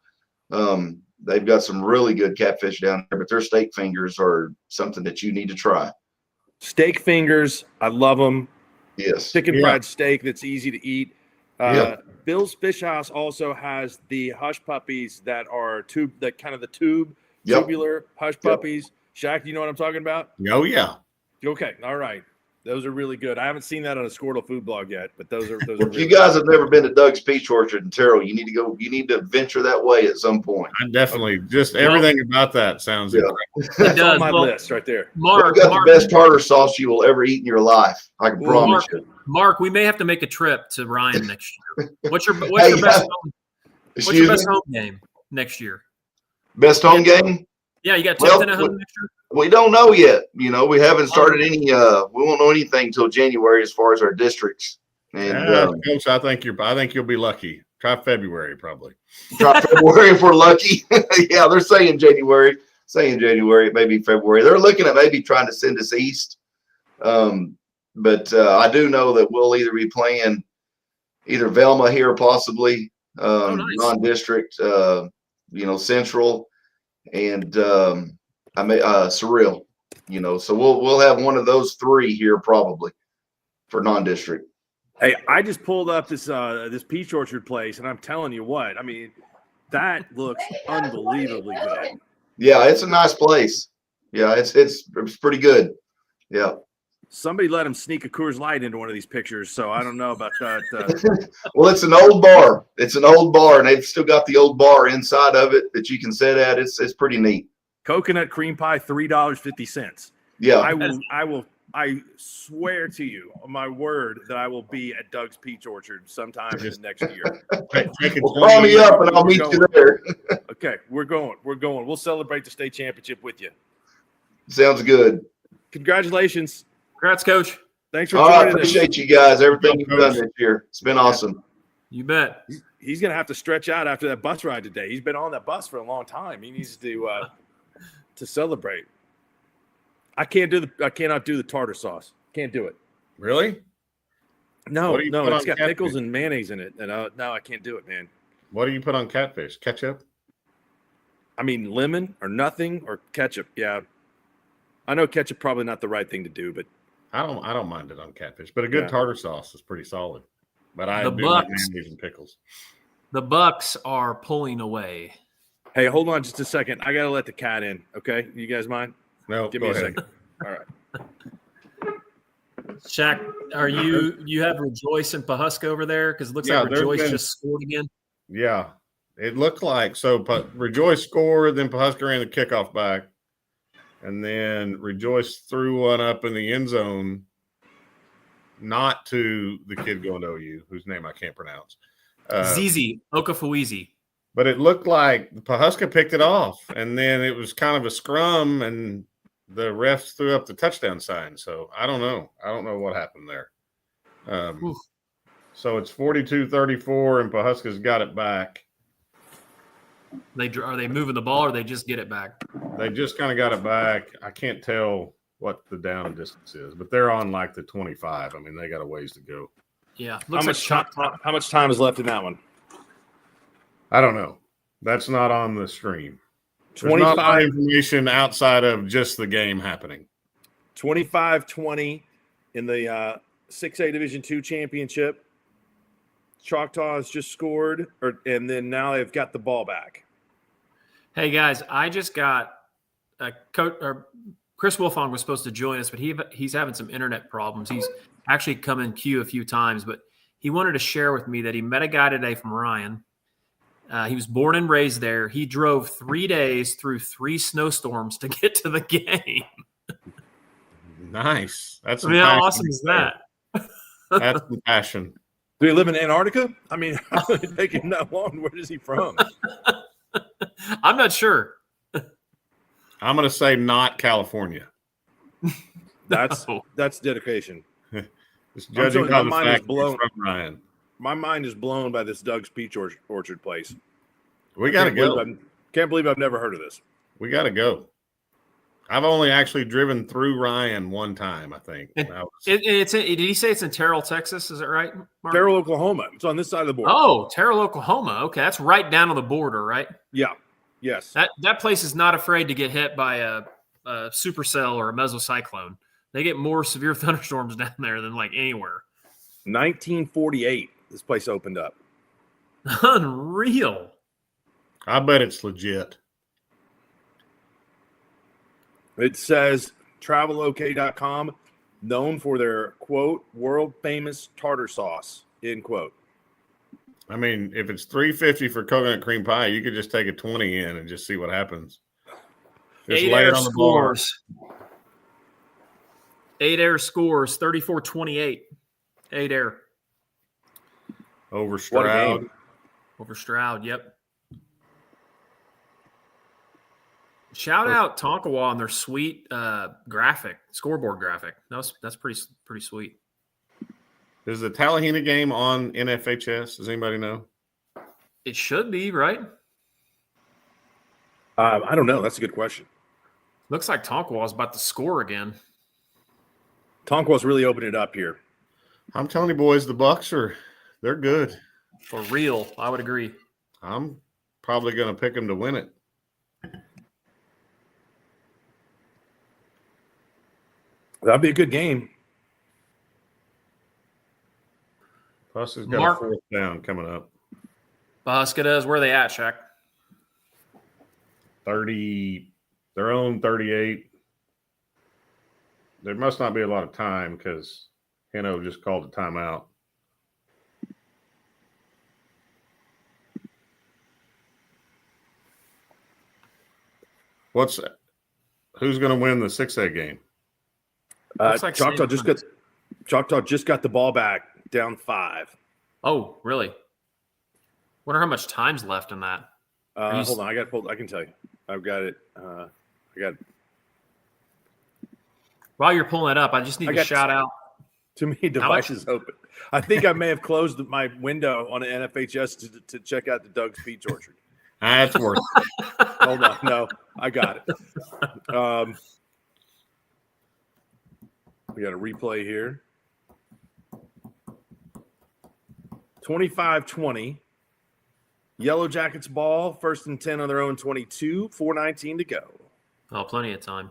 M: They've got some really good catfish down there, but their steak fingers are something that you need to try.
A: Steak fingers, I love them.
M: Yes.
A: Chicken fried steak that's easy to eat. Bill's Fish House also has the hush puppies that are tubular hush puppies. Shaq, you know what I'm talking about?
B: Oh, yeah.
A: Okay. All right. Those are really good. I haven't seen that on a Squirtle food blog yet, but those are
M: If
A: really
M: you guys have never been to Doug's Peach Orchard in Terrell, you need to go. You need to venture that way at some point.
B: I definitely just everything about that sounds incredible.
A: That's on my list right there.
M: Mark, got the best tartar sauce you will ever eat in your life. I can promise you.
C: Mark, we may have to make a trip to Ryan next year. What's your best home game next year?
M: Best home game?
C: Yeah, you got Tipton at home next year?
M: We don't know yet. You know, we haven't started any. We won't know anything until January as far as our districts. And
B: Coach, I think you'll be lucky. Try February, probably.
M: Try February if we're lucky. Yeah, they're saying January. It may be February. They're looking at maybe trying to send us east. But I do know that we'll either be playing either Velma here, possibly non-district, Central, and Surreal. You know, so we'll have one of those three here probably for non-district.
A: Hey, I just pulled up this Peach Orchard place, and I'm telling you what, I mean, that looks unbelievably good.
M: Yeah, it's a nice place. Yeah, it's pretty good. Yeah.
A: Somebody let him sneak a Coors Light into one of these pictures, so I don't know about that.
M: Well, it's an old bar. And they've still got the old bar inside of it that you can sit at. It's pretty neat.
A: Coconut cream pie, $3.50.
M: Yeah,
A: I will I swear to you, on my word, that I will be at Doug's Peach Orchard sometime in the next year.
M: Well, call me up and I'll meet you there.
A: Okay, we're going. We'll celebrate the state championship with you.
M: Sounds good.
A: Congratulations.
C: Congrats, Coach.
A: Thanks for
M: All right,
A: joining us.
M: appreciate you guys. Everything you've done this year. It's been awesome.
C: You bet.
A: He's going to have to stretch out after that bus ride today. He's been on that bus for a long time. He needs to celebrate. I cannot do the tartar sauce. Can't do it.
B: Really?
A: No,
B: What do you put
A: it's
B: on
A: got
B: catfish?
A: pickles and mayonnaise in it, and no, I can't do it, man.
B: What do you put on catfish? Ketchup?
A: I mean, lemon or nothing or ketchup. Yeah, I know ketchup probably not the right thing to do, but
B: I don't mind it on catfish, but a good tartar sauce is pretty solid. But I
C: The
B: do like
C: Bucks.
B: mayonnaise and pickles.
C: The Bucks are pulling away.
A: hey, hold on just a second. I gotta let the cat in. Okay, you guys mind?
B: No,
A: Give
B: go
A: me a
B: ahead.
A: second. All right.
C: Shaq, are you have Rejoice and Pahuska over there? Because it looks
B: Yeah,
C: like
B: there's
C: Rejoice
B: been-
C: just scored again.
B: Yeah, it looked like so. But Rejoice scored, then Pahuska ran the kickoff back, and then Rejoice threw one up in the end zone, not to the kid going to OU, whose name I can't pronounce.
C: Zizi Okafuizi.
B: But it looked like Pahuska picked it off, and then it was kind of a scrum, and the refs threw up the touchdown sign. So I don't know. I don't know what happened there. So it's 42-34, and Pahuska's got it back.
C: Are they moving the ball, or they just get it back?
B: They just kind of got it back. I can't tell what the down distance is, but they're on like the 25. I mean, they got a ways to go.
C: Yeah.
A: How much time is left in that one?
B: I don't know. That's not on the stream. There's
A: 25
B: not a lot of information outside of just the game happening.
A: 25-20 in the 6A Division II championship. Choctaw has just scored, and then now they've got the ball back.
C: Hey guys, I just got a coach. Or Chris Wolfong was supposed to join us, but he's having some internet problems. He's actually come in queue a few times, but he wanted to share with me that he met a guy today from Ryan. He was born and raised there. He drove 3 days through 3 snowstorms to get to the game.
B: Nice. That's
C: I mean, how awesome is that?
B: That's some passion.
A: Do he live in Antarctica? I mean, how did it take him that long? Where is he from?
C: I'm not sure.
B: I'm going to say not California.
A: That's dedication.
B: Just judging by the fact
A: blown.
B: he's from Ryan.
A: My mind is blown by this Doug's Peach Orchard place.
B: We got to go.
A: Can't believe I've never heard of this.
B: We got to go. I've only actually driven through Ryan one time, I think.
C: Did he say it's in Terrell, Texas? Is that right, Mark?
A: Terrell, Oklahoma. It's on this side of the border.
C: Oh, Terrell, Oklahoma. Okay, that's right down on the border, right?
A: Yeah. Yes.
C: That place is not afraid to get hit by a supercell or a mesocyclone. They get more severe thunderstorms down there than like anywhere.
A: 1948, this place opened up.
C: Unreal.
B: I bet it's legit.
A: It says travelok.com, known for their, quote, world famous tartar sauce, end quote.
B: I mean, if it's $3.50 for coconut cream pie, you could just take a 20 in and just see what happens. Just lay it on the
C: scores. 8 air scores, 34-28. 8 air.
B: Over Stroud.
C: Over Stroud, yep. Shout out Tonkawa on their sweet scoreboard graphic. That's pretty sweet.
B: Is the Tallahena game on NFHS? Does anybody know?
C: It should be, right?
A: I don't know. That's a good question.
C: Looks like Tonkawa is about to score again.
A: Tonkawa's really opened it up here.
B: I'm telling you, boys, the Bucks they're good.
C: For real, I would agree.
B: I'm probably going to pick them to win it.
A: That'd be a good game.
B: Plus, it's got a 4th down coming up.
C: Pahuska does. Where are they at, Shaq?
B: 30. Their own 38. There must not be a lot of time because Heno just called a timeout. Who's going to win the 6A game?
C: Looks like
A: Choctaw
C: St.
A: just got the ball back, down 5.
C: Oh, really? Wonder how much time's left in that.
A: Hold on, I can tell you. I've got it.
C: While you're pulling it up, I just need to shout out.
A: Too many devices open. I think I may have closed my window on an NFHS to check out the Doug's Peach Orchard.
B: That's worth it.
A: Hold on. No, I got it. We got a replay here. 25-20. Yellow Jackets ball, 1st and 10 on their own 22, 4:19 to go.
C: Oh, plenty of time.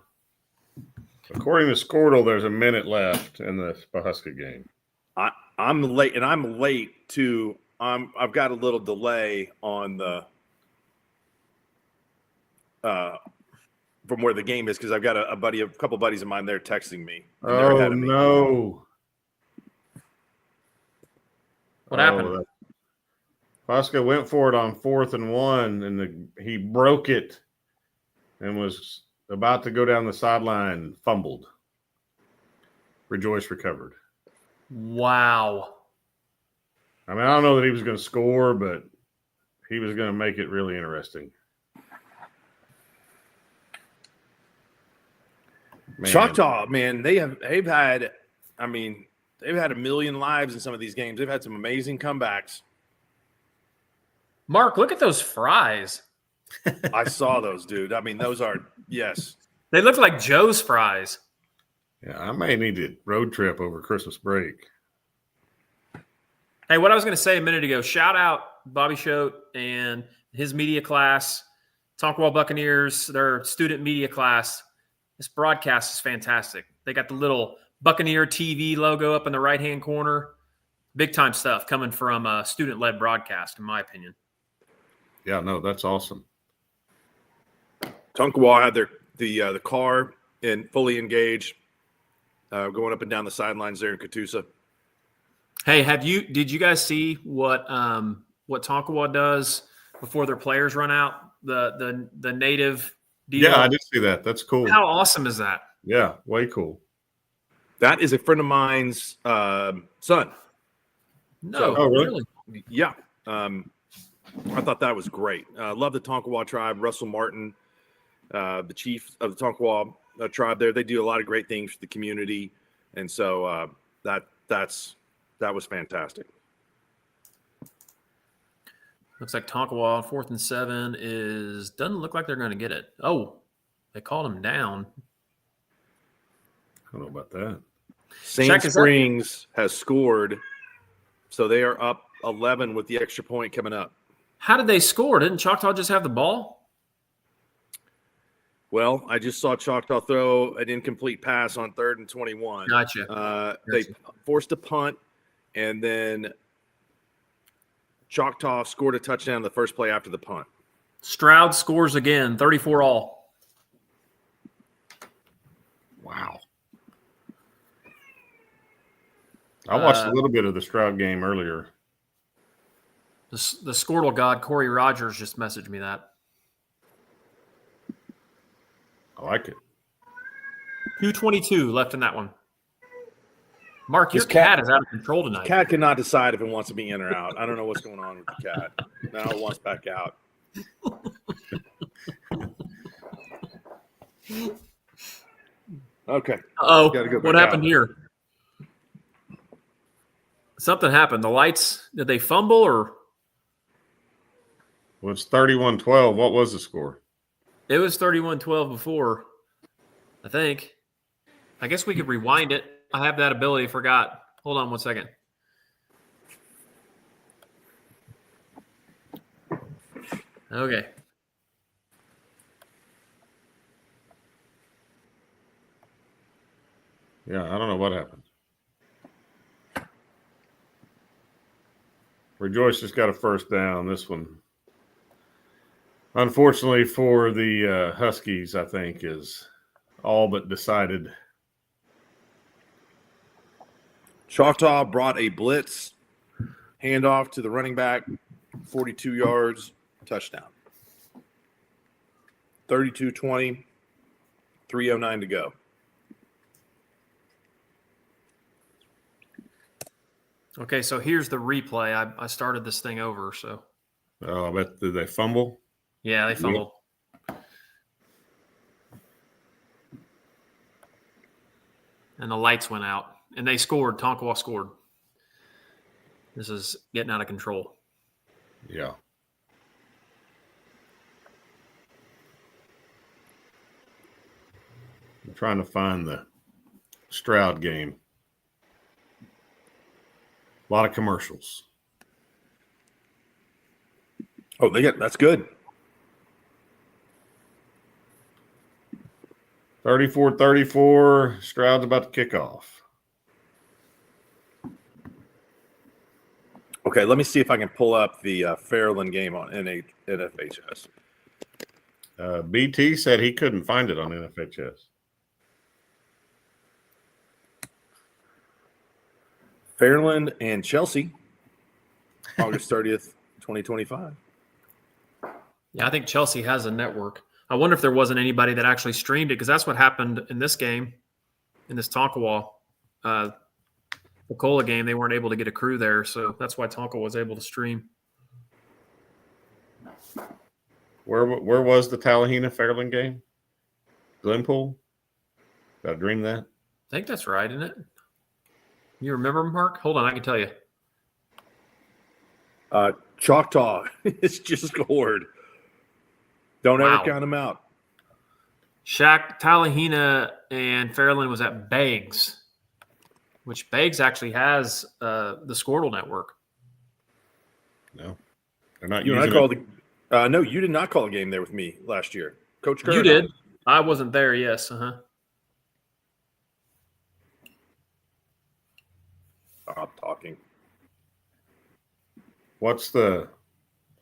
B: According to Squirtle, there's a minute left in the Husky game.
A: I'm late too. I've got a little delay on the from where the game is because I've got a couple buddies of mine there texting me.
B: Oh no!
C: What happened?
B: Fosca went for it on 4th and 1, and he broke it and was about to go down the sideline, fumbled. Rejoice recovered.
C: Wow.
B: I mean, I don't know that he was going to score, but he was going to make it really interesting.
A: Man. Choctaw, man, they've had a million lives in some of these games. They've had some amazing comebacks.
C: Mark, look at those fries.
A: I saw those, dude. I mean, those are yes.
C: They look like Joe's fries.
B: Yeah, I may need a road trip over Christmas break.
C: Hey, what I was going to say a minute ago, shout out Bobby Schote and his media class, Tonkawa Buccaneers, their student media class. This broadcast is fantastic. They got the little Buccaneer TV logo up in the right-hand corner. Big time stuff coming from a student-led broadcast, in my opinion.
B: Yeah, no, that's awesome.
A: Tonkawa had the car and fully engaged, going up and down the sidelines there in Catoosa.
C: Hey, did you guys see what Tonkawa does before their players run out? The native deal?
B: Yeah, I did see that. That's cool.
C: How awesome is that?
B: Yeah, way cool.
A: That is a friend of mine's son.
C: No,
B: really?
A: Yeah. I thought that was great. Love the Tonkawa tribe. Russell Martin, the chief of the Tonkawa tribe there. They do a lot of great things for the community. And so that was fantastic.
C: Looks like Tonkawa on 4th and 7 doesn't look like they're going to get it. Oh, they called him down.
B: I don't know about that.
A: Sand Springs has scored, so they are up 11 with the extra point coming up.
C: How did they score? Didn't Choctaw just have the ball?
A: Well, I just saw Choctaw throw an incomplete pass on 3rd and 21.
C: Gotcha.
A: They forced a punt, and then Choctaw scored a touchdown the first play after the punt.
C: Stroud scores again, 34 all.
B: Wow. I watched a little bit of the Stroud game earlier.
C: The Squirtle god, Corey Rodgers, just messaged me that.
B: I like it.
C: 2:22 left in that one. Mark, your cat is out of control tonight.
A: Cat cannot decide if it wants to be in or out. I don't know what's going on with the cat. Now it wants back out. Okay.
C: Oh,
A: go
C: what happened here? Something happened. The lights, did they fumble or?
B: Well, it's 31-12. What was the score?
C: It was 31-12 before, I think. I guess we could rewind it. I have that ability. Forgot. Hold on one second. Okay.
B: Yeah, I don't know what happened. Rejoice just got a first down. This one, unfortunately for the Huskies, I think is all but decided.
A: Choctaw brought a blitz, handoff to the running back, 42 yards, touchdown. 32-20, 3:09 to go.
C: Okay, so here's the replay. I started this thing over, so.
B: Oh, I bet did they fumble?
C: Yeah, they fumbled. And the lights went out, and they scored. Tonkawa scored. This is getting out of control.
B: Yeah. I'm trying to find the Stroud game. A lot of commercials.
A: Oh, that's good.
B: 34-34. Stroud's about to kick off.
A: Okay, let me see if I can pull up the Fairland game on NFHS.
B: BT said he couldn't find it on NFHS.
A: Fairland and Chelsea, August 30th, 2025.
C: Yeah, I think Chelsea has a network. I wonder if there wasn't anybody that actually streamed it, because that's what happened in this game, in this Tonkawa. The Cola game, they weren't able to get a crew there, so that's why Tonka was able to stream.
B: Where was the Tallahena Fairland game? Glenpool? Did I dream that?
C: I think that's right, isn't it? You remember, Mark? Hold on, I can tell you.
A: Choctaw is just scored. Don't ever count them out.
C: Tallahena and Fairland was at Beggs, which Beggs actually has the Squirtle network.
B: No, they're not
A: you
B: using
A: called no, you did not call a game there with me last year. Coach Kerr.
C: You did. I wasn't there, yes.
A: Stop talking.
B: What's the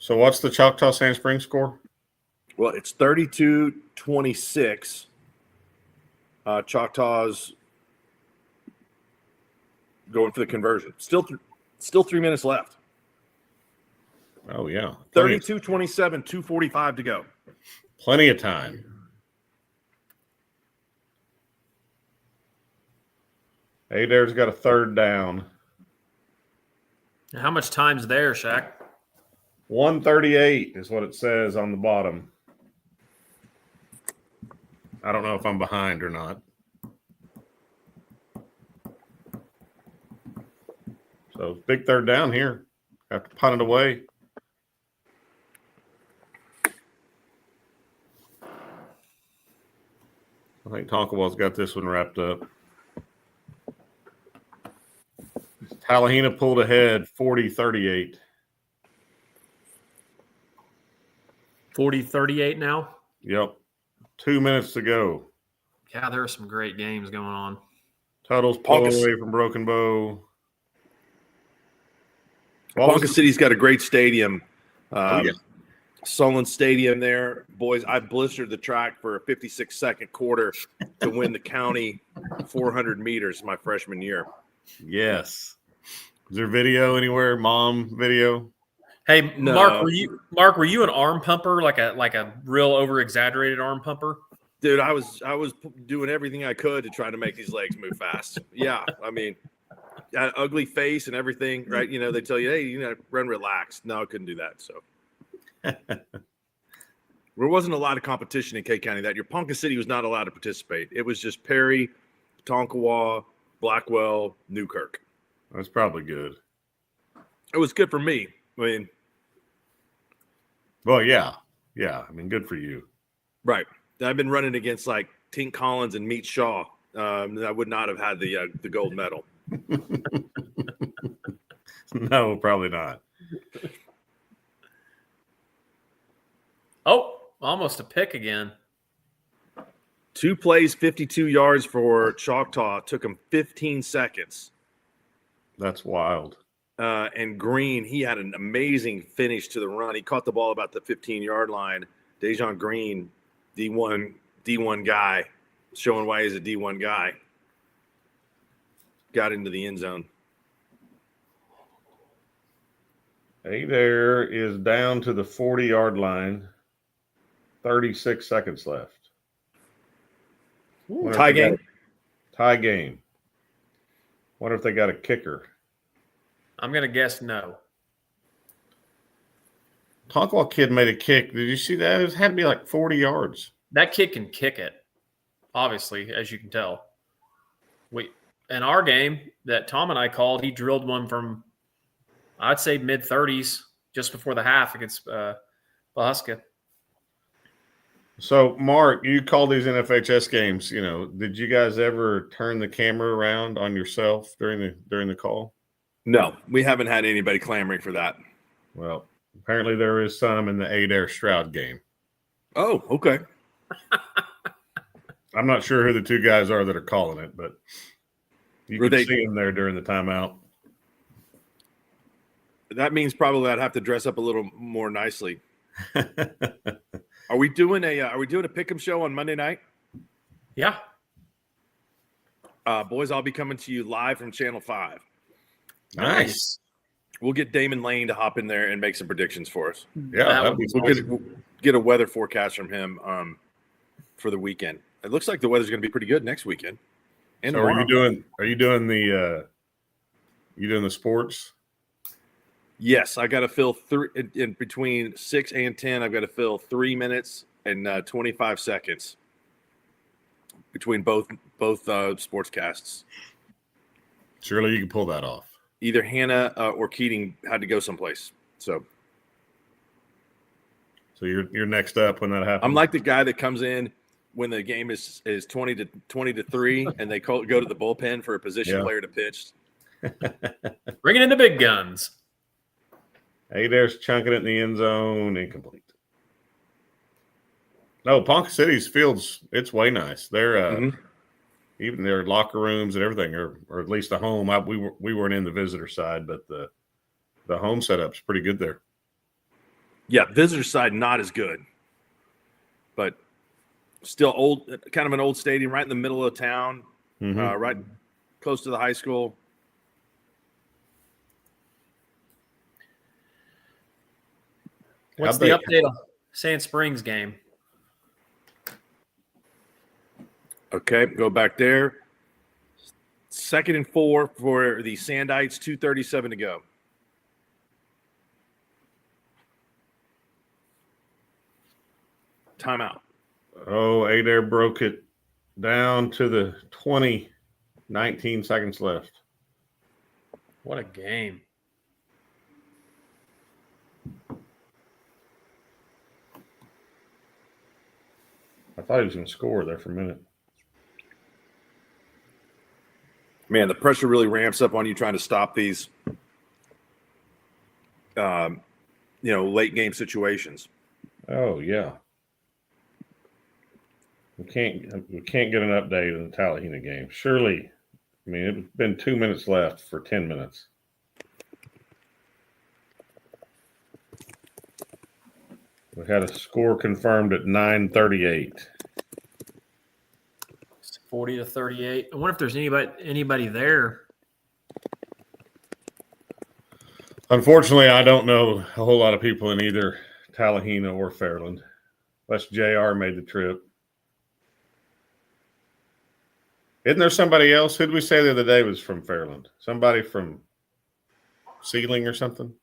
B: Choctaw Sand Springs score?
A: Well, it's 32-26. Choctaws going for the conversion. Still 3 minutes left.
B: Oh, yeah.
A: 32-27, 2:45 to go.
B: Plenty of time. Adair's got a third down.
C: How much time's there, Shaq?
B: 1:38 is what it says on the bottom. I don't know if I'm behind or not. So big third down here. Have to punt it away. I think Tonkawa's got this one wrapped up. Tallahena pulled ahead 40-38.
C: 40-38 now?
B: Yep. 2 minutes to go.
C: Yeah, there are some great games going on.
B: Tuttle's pulling away from Broken Bow.
A: Ponca City's got a great stadium.
B: Yeah.
A: Solon Stadium there. Boys, I blistered the track for a 56-second quarter to win the county 400 meters my freshman year.
B: Yes. Is there video anywhere? Mom video?
C: Hey,
A: No.
C: Mark, were you an arm pumper, like a real over-exaggerated arm pumper?
A: Dude, I was doing everything I could to try to make these legs move fast. Yeah, I mean, ugly face and everything, right? You know, they tell you, hey, run relaxed. No, I couldn't do that. So there wasn't a lot of competition in K County that year. Ponca City was not allowed to participate. It was just Perry, Tonkawa, Blackwell, Newkirk.
B: That's probably good.
A: It was good for me. I mean,
B: well, yeah. I mean, good for you.
A: Right. I've been running against like Tink Collins and Meat Shaw. I would not have had the gold medal.
B: No, probably not.
C: Oh, almost a pick again.
A: 2 plays, 52 yards for Choctaw. Took him 15 seconds.
B: That's wild.
A: And Green, he had an amazing finish to the run. He caught the ball about the 15-yard line. Dejon Green, D1 guy, showing why he's a D1 guy, got into the end zone.
B: Adair is down to the 40-yard line. 36 seconds left.
A: Tie game.
B: Tie game. Wonder if they got a kicker.
C: I'm going to guess no.
B: Tonkawa kid made a kick. Did you see that? It had to be like 40 yards.
C: That kid can kick it, obviously, as you can tell. In our game that Tom and I called, he drilled one from, I'd say, mid-30s just before the half against Pahuska.
B: So, Mark, you call these NFHS games. Did you guys ever turn the camera around on yourself during the call?
A: No, we haven't had anybody clamoring for that.
B: Well, apparently there is some in the Adair Stroud game.
A: Oh, okay.
B: I'm not sure who the two guys are that are calling it, but you can see them there during the timeout.
A: That means probably I'd have to dress up a little more nicely. Are we doing a pick'em show on Monday night?
C: Yeah.
A: Boys, I'll be coming to you live from Channel 5.
B: Nice.
A: We'll get Damon Lane to hop in there and make some predictions for us.
B: Yeah,
A: we'll get a weather forecast from him for the weekend. It looks like the weather's going to be pretty good next weekend. And
B: so are you doing the sports?
A: Yes, I got to fill in between 6 and 10. I've got to fill 3 minutes and 25 seconds between both sportscasts.
B: Surely you can pull that off.
A: Either Hannah or Keating had to go someplace, so
B: you're next up when that happens.
A: I'm like the guy that comes in when the game is 20 to 3, and they go to the bullpen for a position player to pitch.
C: Bringing in the big guns.
B: Adair's chunking it in the end zone, incomplete. No, Ponca City's fields, it's way nice. They're even their locker rooms and everything, or at least the home. We weren't in the visitor side, but the home setup's pretty good there.
A: Yeah, visitor side not as good, but still old, kind of an old stadium right in the middle of town, right close to the high school.
C: What's the update on Sand Springs game?
A: Okay, go back there. 2nd and 4 for the Sandites, 2:37 to go. Timeout.
B: Oh, Adair broke it down to the 20, 19 seconds left.
C: What a game.
B: I thought he was going to score there for a minute.
A: Man, the pressure really ramps up on you trying to stop these, late game situations.
B: Oh yeah. We can't get an update on the Tallahena game. Surely, I mean, it's been 2 minutes left for 10 minutes. We had a score confirmed at 9:38.
C: 40-38. I wonder if there's anybody there.
B: Unfortunately, I don't know a whole lot of people in either Tallahena or Fairland. Unless JR made the trip. Isn't there somebody else? Who did we say the other day was from Fairland? Somebody from Sealing or something?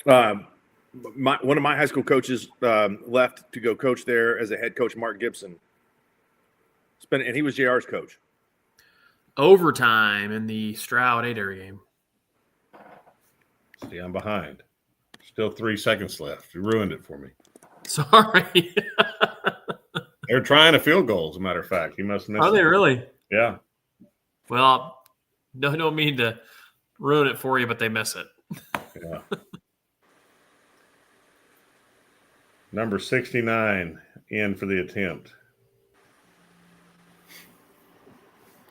A: One of my high school coaches left to go coach there as a head coach, Mark Gibson. And he was JR's coach.
C: Overtime in the Stroud Adair game.
B: See, I'm behind. Still 3 seconds left. You ruined it for me.
C: Sorry.
B: They're trying a field goal, as a matter of fact. You must miss.
C: Are they really?
B: Yeah.
C: Well, don't mean to ruin it for you, but they miss it.
B: Yeah. Number 69 in for the attempt.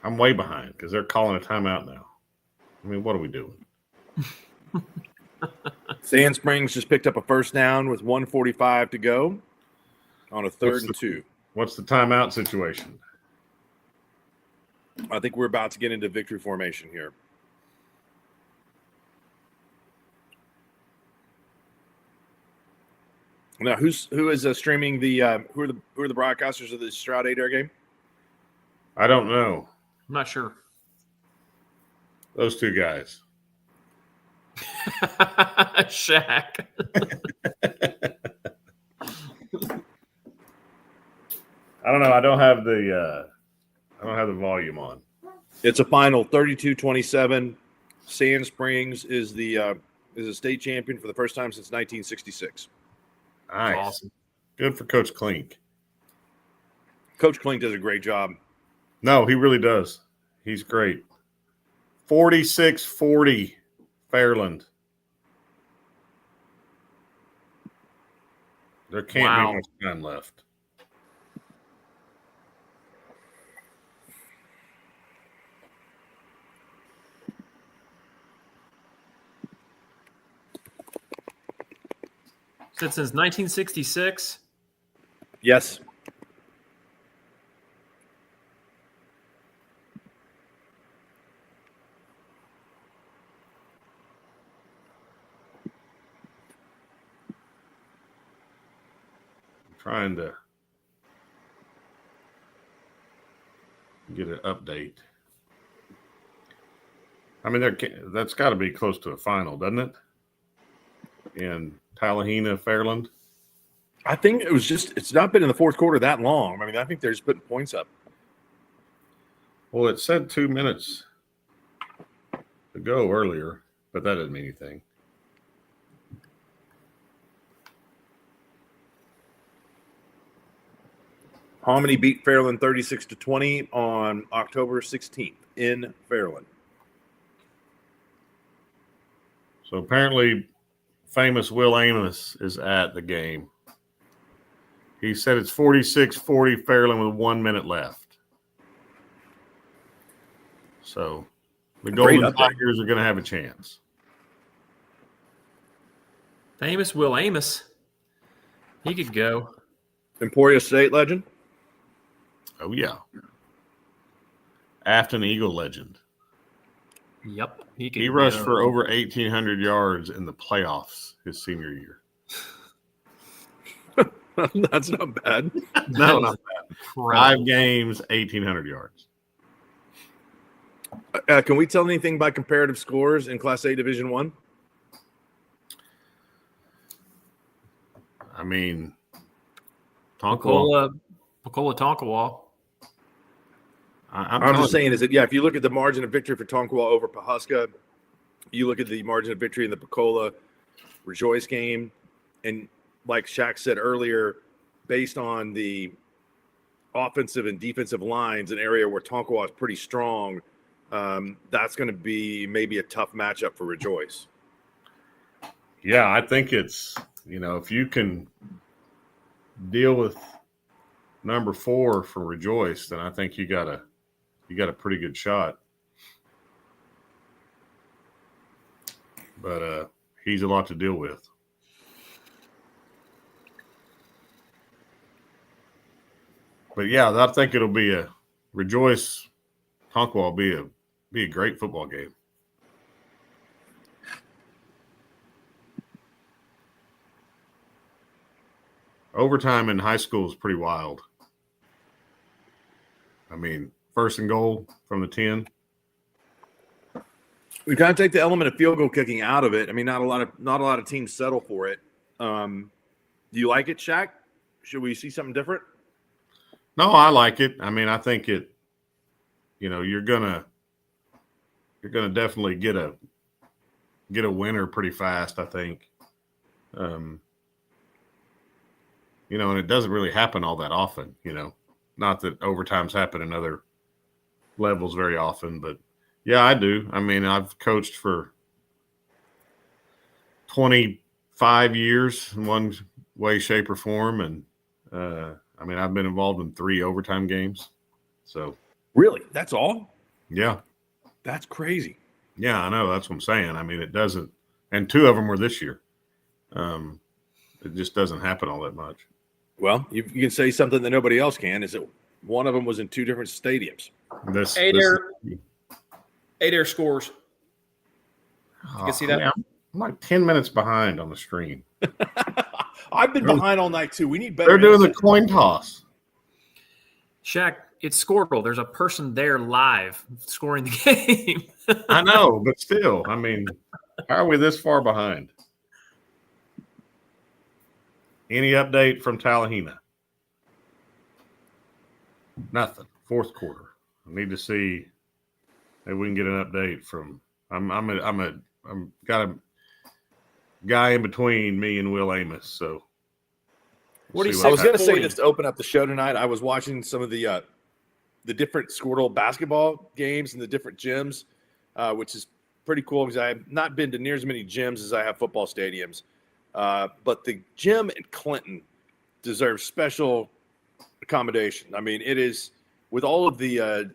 B: I'm way behind because they're calling a timeout now. I mean, what are we doing?
A: Sand Springs just picked up a first down with 1:45 to go on a 3rd and 2.
B: What's the timeout situation?
A: I think we're about to get into victory formation here. Now, who is streaming the who are the broadcasters of the Stroud Adair game?
B: I don't know.
C: I'm not sure.
B: Those two guys.
C: Shaq.
B: I don't know. I don't have the volume on.
A: It's a final 32-27. Sand Springs is a state champion for the first time since 1966.
B: Nice.
C: Awesome.
B: Good for Coach Klink.
A: Coach Klink does a great job.
B: No, he really does. He's great. 46-40, Fairland. There can't be much time left.
C: Since 1966.
A: Yes.
B: Trying to get an update. I mean, that's got to be close to a final, doesn't it? In Tallahena, Fairland.
A: I think it's not been in the fourth quarter that long. I mean, I think they're just putting points up.
B: Well, it said 2 minutes to go earlier, but that doesn't mean anything.
A: Hominy beat Fairland 36-20 on October 16th in Fairland.
B: So apparently, famous Will Amos is at the game. He said it's 46-40 Fairland with 1 minute left. So the Golden Tigers are going to have a chance.
C: Famous Will Amos. He could go.
A: Emporia State legend.
B: Oh, yeah. Afton Eagle legend.
C: Yep.
B: He rushed for over 1,800 yards in the playoffs his senior year.
A: That's not bad.
B: No, not bad. 5 games, 1,800 yards.
A: Can we tell anything by comparative scores in Class A Division I?
B: I mean,
C: Pecola Tonkawa.
A: I'm just saying, if you look at the margin of victory for Tonkawa over Pawhuska, you look at the margin of victory in the Pecola Rejoice game, and like Shaq said earlier, based on the offensive and defensive lines, an area where Tonkawa is pretty strong, that's going to be maybe a tough matchup for Rejoice.
B: Yeah, I think it's, if you can deal with number 4 for Rejoice, then I think you got a pretty good shot. But he's a lot to deal with. But yeah, I think it'll be a Rejoice Tonkawa will be a great football game. Overtime in high school is pretty wild. I mean, first and goal from the 10.
A: We kind of take the element of field goal kicking out of it. I mean, not a lot of teams settle for it. Do you like it, Shaq? Should we see something different?
B: No, I like it. I mean, I think it. You're gonna definitely get a winner pretty fast. I think. And it doesn't really happen all that often. Not that overtimes happen in other levels very often, but yeah, I do. I mean, I've coached for 25 years in one way, shape, or form, and I've been involved in 3 overtime games. So
A: really, that's all?
B: Yeah,
A: that's crazy.
B: Yeah, I know. That's what I'm saying. I mean, it doesn't, and 2 of them were this year. It just doesn't happen all that much.
A: Well, you can say something that nobody else can. Is that one of them was in 2 different stadiums?
C: Adair scores. You can see that.
B: I'm like 10 minutes behind on the stream.
A: I've been behind all night too. We need better.
B: They're doing the coin toss.
C: Shaq, it's Squirtle. There's a person there live scoring the game.
B: I know, but still, I mean, How are we this far behind? Any update from Tallahena? Nothing. Fourth quarter. I need to see if we can get an update from. I'm got a guy in between me and Will Amos. So
C: What do you
A: I
C: say?
A: was going to say this to open up the show tonight. I was watching some of the different Squirtle basketball games and the different gyms, which is pretty cool because I have not been to near as many gyms as I have football stadiums. But the gym in Clinton deserves special accommodation. I mean, it is with all of the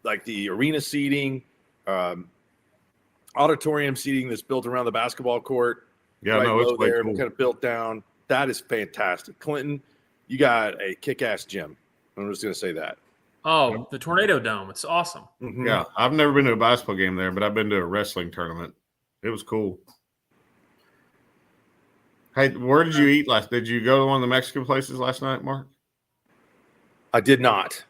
A: arena seating, auditorium seating that's built around the basketball court.
B: Yeah,
A: right
B: no, it's
A: low
B: way
A: there,
B: cool.
A: kind of built down. That is fantastic. Clinton, you got a kick-ass gym. I'm just going to say that.
C: Oh, the Tornado Dome. It's awesome.
A: Mm-hmm.
B: Yeah, I've never been to a basketball game there, but I've been to a wrestling tournament. It was cool. Hey, where did you eat last? Did you go to one of the Mexican places last night, Mark?
A: I did not.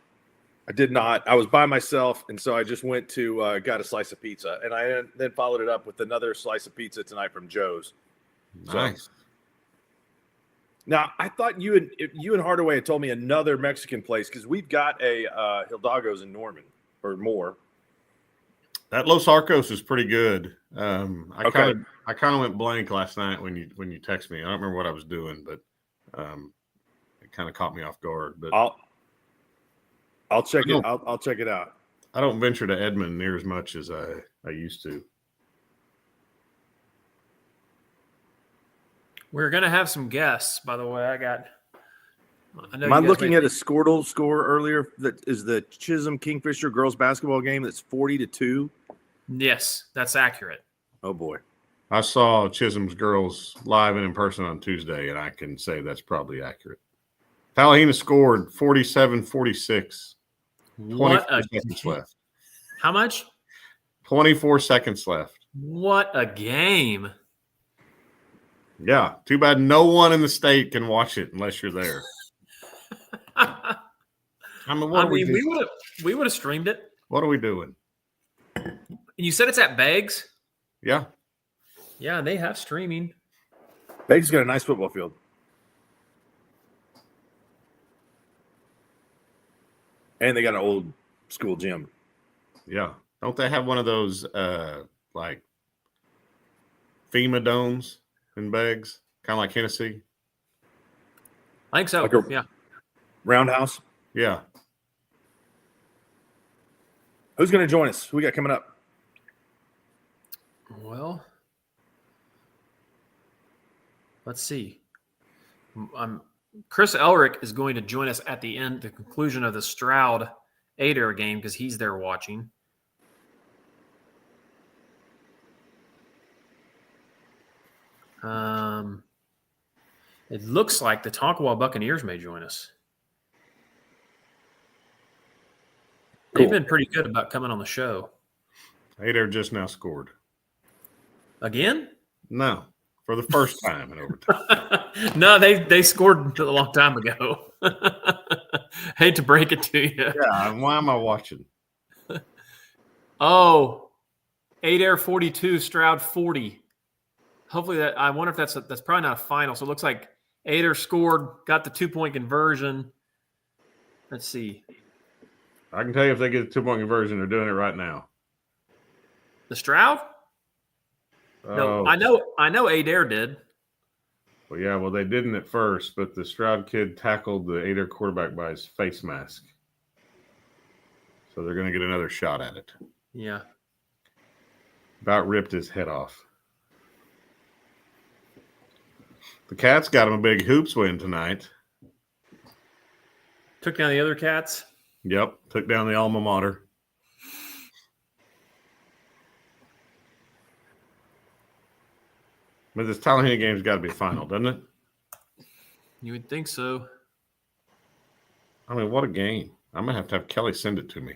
A: I was by myself, and so I just went to got a slice of pizza, and I then followed it up with another slice of pizza tonight from Joe's.
B: Nice.
A: So, now, I thought you and Hardaway had told me another Mexican place because we've got a Hidalgo's in Norman or more.
B: That Los Arcos is pretty good. I
A: Okay.
B: kind of went blank last night when you text me. I don't remember what I was doing, but it kind of caught me off guard. But
A: I'll check it. I'll check it out.
B: I don't venture to Edmond near as much as I used to.
C: We're gonna have some guests, by the way.
A: Am I looking at a Squirtle score earlier? That is the Chisholm Kingfisher girls basketball game. That's 40-2.
C: Yes, that's accurate.
A: Oh boy.
B: I saw Chisholm's girls live and in person on Tuesday, and I can say that's probably accurate. Tallahena scored 47-46.
C: What a
B: seconds left.
C: How much?
B: 24 seconds left.
C: What a game.
B: Yeah, too bad no one in the state can watch it unless you're there. I mean,
C: we would have streamed it.
B: What are we doing?
C: And you said it's at Beggs?
B: Yeah.
C: Yeah, they have streaming.
A: Beggs got a nice football field. And they got an old school gym.
B: Yeah. Don't they have one of those like FEMA domes in Beggs? Kind of like Hennessy?
C: I think so.
A: Like a
C: yeah.
A: Roundhouse?
B: Yeah.
A: Who's going to join us? Who we got coming up?
C: Well, let's see. Chris Elric is going to join us at the conclusion of the Stroud Adair game because he's there watching. It looks like the Tonkawa Buccaneers may join us. They've been pretty good about coming on the show.
B: Adair just now scored.
C: Again?
B: No, for the first time in overtime.
C: No, they scored a long time ago. Hate to break it to you.
B: Yeah, why am I watching?
C: Oh, Adair 42, Stroud 40. Hopefully I wonder if that's probably not a final. So it looks like Adair scored, got the 2-point conversion. Let's see.
B: I can tell you if they get a 2-point conversion, they're doing it right now.
C: The Stroud? No, I know Adair did.
B: Well, yeah, they didn't at first, but the Stroud kid tackled the Adair quarterback by his face mask. So they're going to get another shot at it.
C: Yeah.
B: About ripped his head off. The Cats got him a big hoops win tonight.
C: Took down the other Cats?
B: Yep, took down the alma mater. But this Tallahena game's got to be a final, doesn't it?
C: You would think so.
B: I mean, what a game. I'm going to have Kelly send it to me.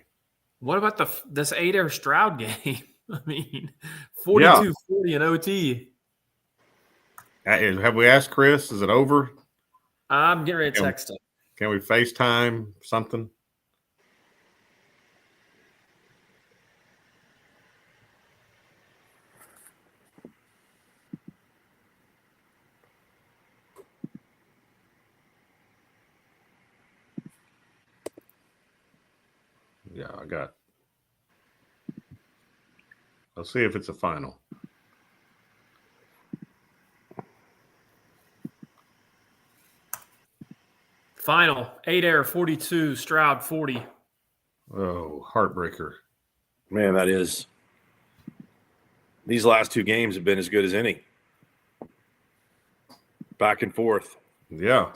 C: What about this Adair Stroud game? I mean, 42-40 in OT.
B: Have we asked Chris? Is it over?
C: I'm getting ready to text him.
B: Can we FaceTime something? Yeah, I got. Let's see if it's a final.
C: Final, Adair 42, Stroud 40.
B: Oh, heartbreaker.
A: Man, that is. These last two games have been as good as any. Back and forth.
B: Yeah.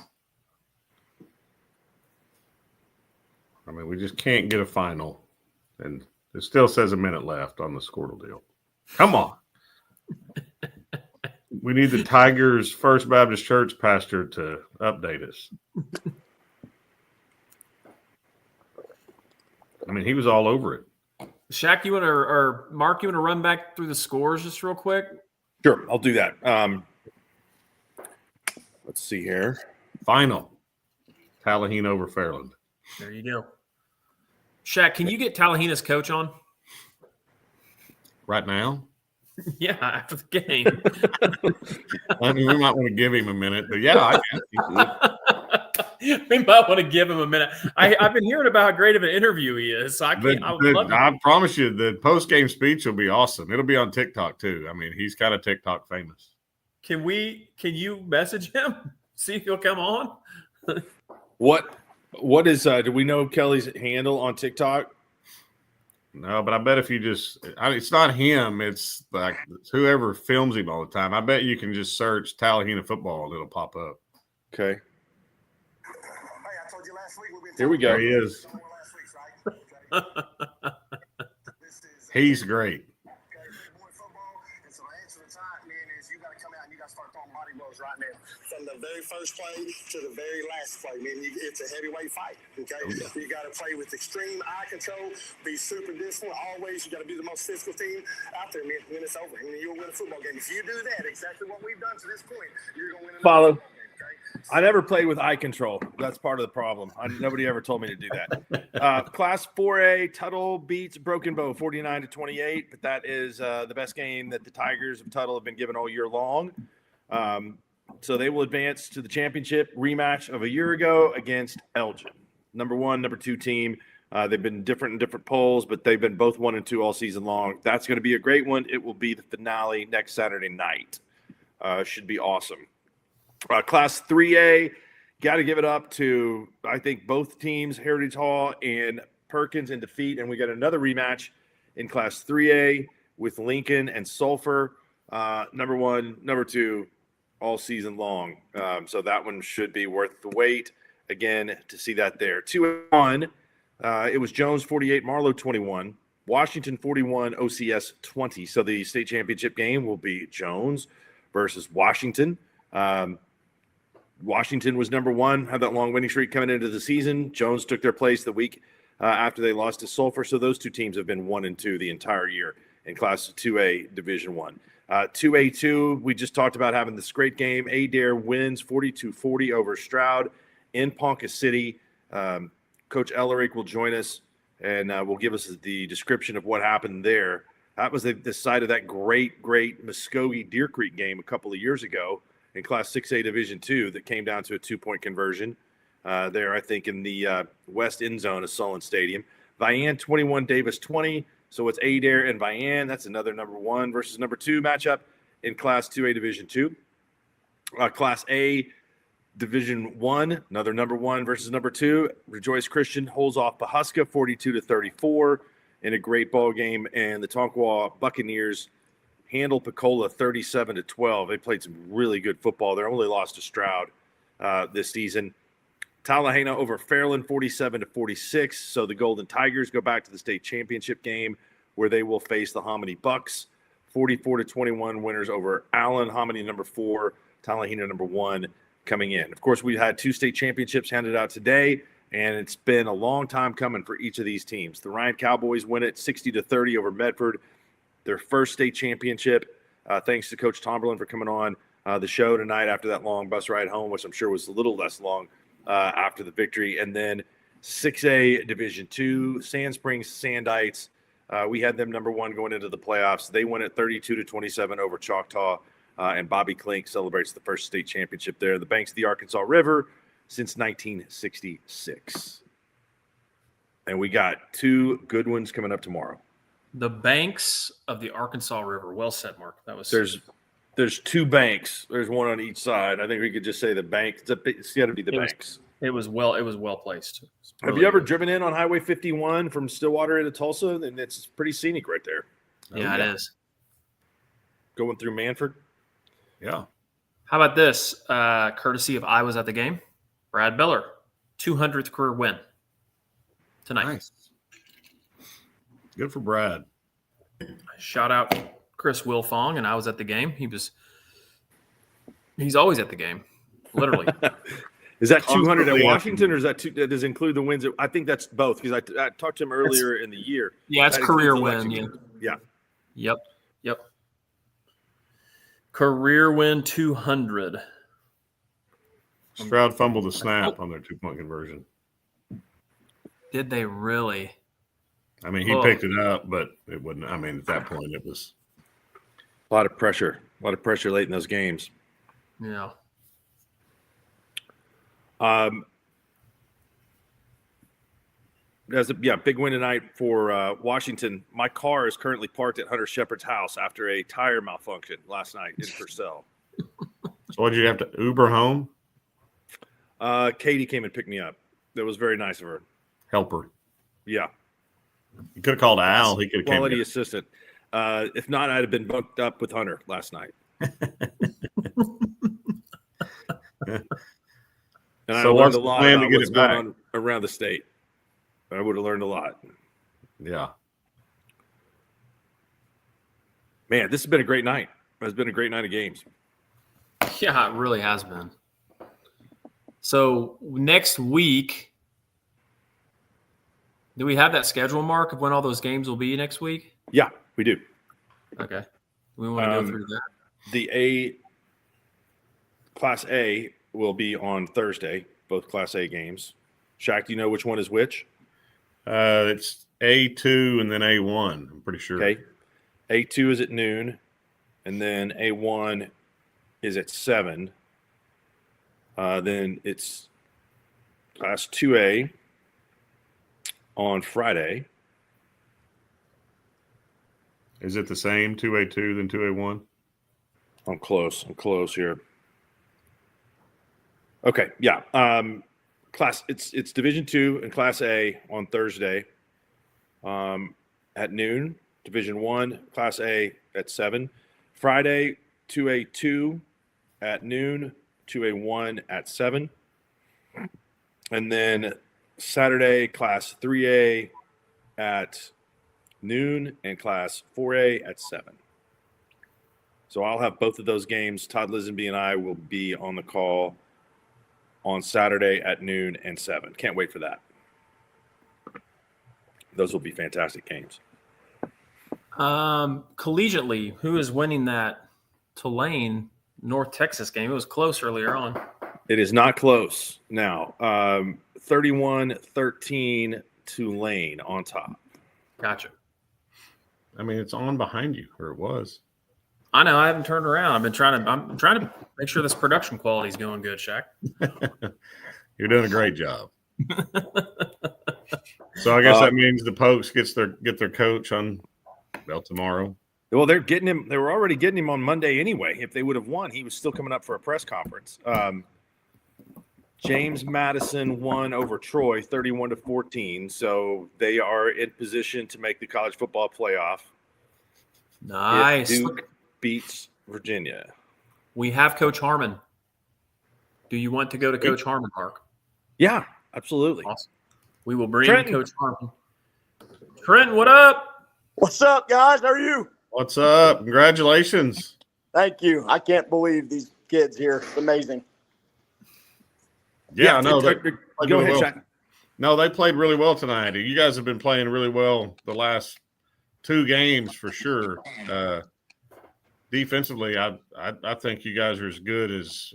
B: I mean, we just can't get a final. And it still says a minute left on the Squirtle deal. Come on. We need the Tigers First Baptist Church pastor to update us. I mean, he was all over it.
C: Shaq, you want to, or Mark, you want to run back through the scores just real quick?
A: Sure, I'll do that. Let's see here.
B: Final. Tallahena over Fairland.
C: There you go. Shaq, can you get Tallahena's coach on?
B: Right now?
C: Yeah, after the game.
B: I mean, we might want to give him a minute, but yeah, I can.
C: We might want to give him a minute. I've been hearing about how great of an interview he is. So I
B: promise you, the post-game speech will be awesome. It'll be on TikTok too. I mean, he's kind of TikTok famous.
C: Can you message him? See if he'll come on?
A: What is do we know Kelly's handle on TikTok?
B: No, but I bet if you it's not him. It's like whoever films him all the time. I bet you can just search Tallahena football and it'll pop up.
A: Okay. Here we go.
B: There he is. He's great.
N: Right now, from the very first play to the very last play, man, it's a heavyweight fight. Okay, you got to play with extreme eye control, be super disciplined. Always, you got to be the most physical team out there, man. When it's over, and you'll win a football game. If you do that, exactly what we've done to this point, you're going to win.
A: Follow. I never played with eye control. That's part of the problem. Nobody ever told me to do that. Class 4A, Tuttle beats Broken Bow 49-28, but that is the best game that the Tigers of Tuttle have been given all year long. So they will advance to the championship rematch of a year ago against Elgin. Number 1, number 2 team. They've been different in different polls, but they've been both 1 and 2 all season long. That's going to be a great one. It will be the finale next Saturday night. Should be awesome. Class 3A, got to give it up to, I think, both teams, Heritage Hall and Perkins in defeat. And we got another rematch in Class 3A with Lincoln and Sulphur. Number 1, number 2, all season long. So that one should be worth the wait, again, to see that there. 2-1, it was Jones 48, Marlowe 21, Washington 41, OCS 20. So the state championship game will be Jones versus Washington. Washington was number 1, had that long winning streak coming into the season. Jones took their place the week after they lost to Sulphur. So those two teams have been 1 and 2 the entire year in Class 2A Division 1. 2A2, we just talked about having this great game. Adair wins 42-40 over Stroud in Ponca City. Coach Ellerick will join us and will give us the description of what happened there. That was the site of that great Muskogee Deer Creek game a couple of years ago in Class 6A Division 2 that came down to a 2-point conversion there, I think, in the west end zone of Sullen Stadium. Vian 21, Davis 20. So it's Adair and Vian. That's another number 1 versus number 2 matchup in Class 2A Division 2. Class A Division 1, another number 1 versus number 2. Rejoice Christian holds off Pahuska 42-34 in a great ball game. And the Tonkawa Buccaneers handle Pecola 37-12. They played some really good football. They only lost to Stroud this season. Tallahena over Fairland 47-46. So the Golden Tigers go back to the state championship game where they will face the Hominy Bucks. 44-21 winners over Allen. Hominy number 4, Tallahena number 1 coming in. Of course, we had 2 state championships handed out today, and it's been a long time coming for each of these teams. The Ryan Cowboys win it 60-30 over Medford, their first state championship. Thanks to Coach Tomberlin for coming on the show tonight after that long bus ride home, which I'm sure was a little less long after the victory. And then 6A Division 2, Sand Springs Sandites. We had them number 1 going into the playoffs. They win it 32-27 over Choctaw. And Bobby Klink celebrates the first state championship there, the banks of the Arkansas River, since 1966. And we got 2 good ones coming up tomorrow.
C: The banks of the Arkansas River. Well said, Mark. That was
A: there's 2 banks. There's one on each side. I think we could just say the bank. It's got to be the banks.
C: It was well placed.
A: Have you ever driven in on Highway 51 from Stillwater into Tulsa? And it's pretty scenic right there.
C: Yeah, it is.
A: Going through Manford.
B: Yeah.
C: How about this? Courtesy of I Was at the Game. Brad Beller, 200th career win tonight.
B: Nice. Good for Brad.
C: Shout out Chris Wilfong, and I was at the game. He's always at the game, literally.
A: Is that 200 at Washington, or is that that does include the wins? I think that's both, because I talked to him earlier in the year.
C: Yeah, it's career win.
A: Yeah.
C: Yep. Career win 200.
B: Stroud fumbled the snap on their 2-point conversion.
C: Did they really?
B: I mean, he picked it up, but it wouldn't. I mean, at that point, it was
A: a lot of pressure. A lot of pressure late in those games.
C: Yeah.
A: Big win tonight for Washington. My car is currently parked at Hunter Shepard's house after a tire malfunction last night in Purcell.
B: So what did you have to Uber home?
A: Katie came and picked me up. That was very nice of her.
B: Helper.
A: Yeah.
B: You could have called Al. He could have
A: quality assistant. If not, I'd have been booked up with Hunter last night. And I learned a lot about what's going on around the state. I would have learned a lot.
B: Yeah.
A: Man, this has been a great night. It's been a great night of games.
C: Yeah, it really has been. So next week, do we have that schedule, Mark, of when all those games will be next week?
A: Yeah, we do.
C: Okay. We want to go through that.
A: The Class A will be on Thursday, both Class A games. Shaq, do you know which one is which?
B: It's A2 and then A1, I'm pretty sure.
A: Okay. A2 is at noon, and then A1 is at 7. Then it's Class 2A on Friday.
B: Is it the same 2A2 than 2A1?
A: I'm close here. Okay, yeah. It's Division 2 and Class A on Thursday at noon. Division 1, Class A at 7. Friday, 2A2 at noon, 2A1 at 7. And then Saturday, Class 3A at noon and Class 4A at 7. So I'll have both of those games. Todd Lisenby and I will be on the call on Saturday at noon and 7. Can't wait for that. Those will be fantastic games.
C: Collegiately, who is winning that Tulane North Texas game? It was close earlier on.
A: It is not close now. 31-13 Tulane on top.
C: Gotcha.
B: I mean, it's on behind you, or it was.
C: I know. I haven't turned around. I'm trying to make sure this production quality is going good, Shaq.
B: You're doing a great job. So I guess that means the Pokes get their coach on tomorrow.
A: Well, they're getting him. They were already getting him on Monday anyway. If they would have won, he was still coming up for a press conference. James Madison won over Troy 31-14, so they are in position to make the college football playoff.
C: Nice.
A: If Duke beats Virginia.
C: We have Coach Harmon. Do you want to go to Coach Harmon, Mark?
A: Yeah, absolutely.
C: Awesome. We will bring Coach Harmon. Trenton, what up?
O: What's up, guys? How are you?
B: What's up? Congratulations.
O: Thank you. I can't believe these kids here. It's amazing.
B: Yeah, no.
A: Go ahead, Shaq.
B: No, they played really well tonight. You guys have been playing really well the last 2 games for sure. Defensively, I think you guys are as good as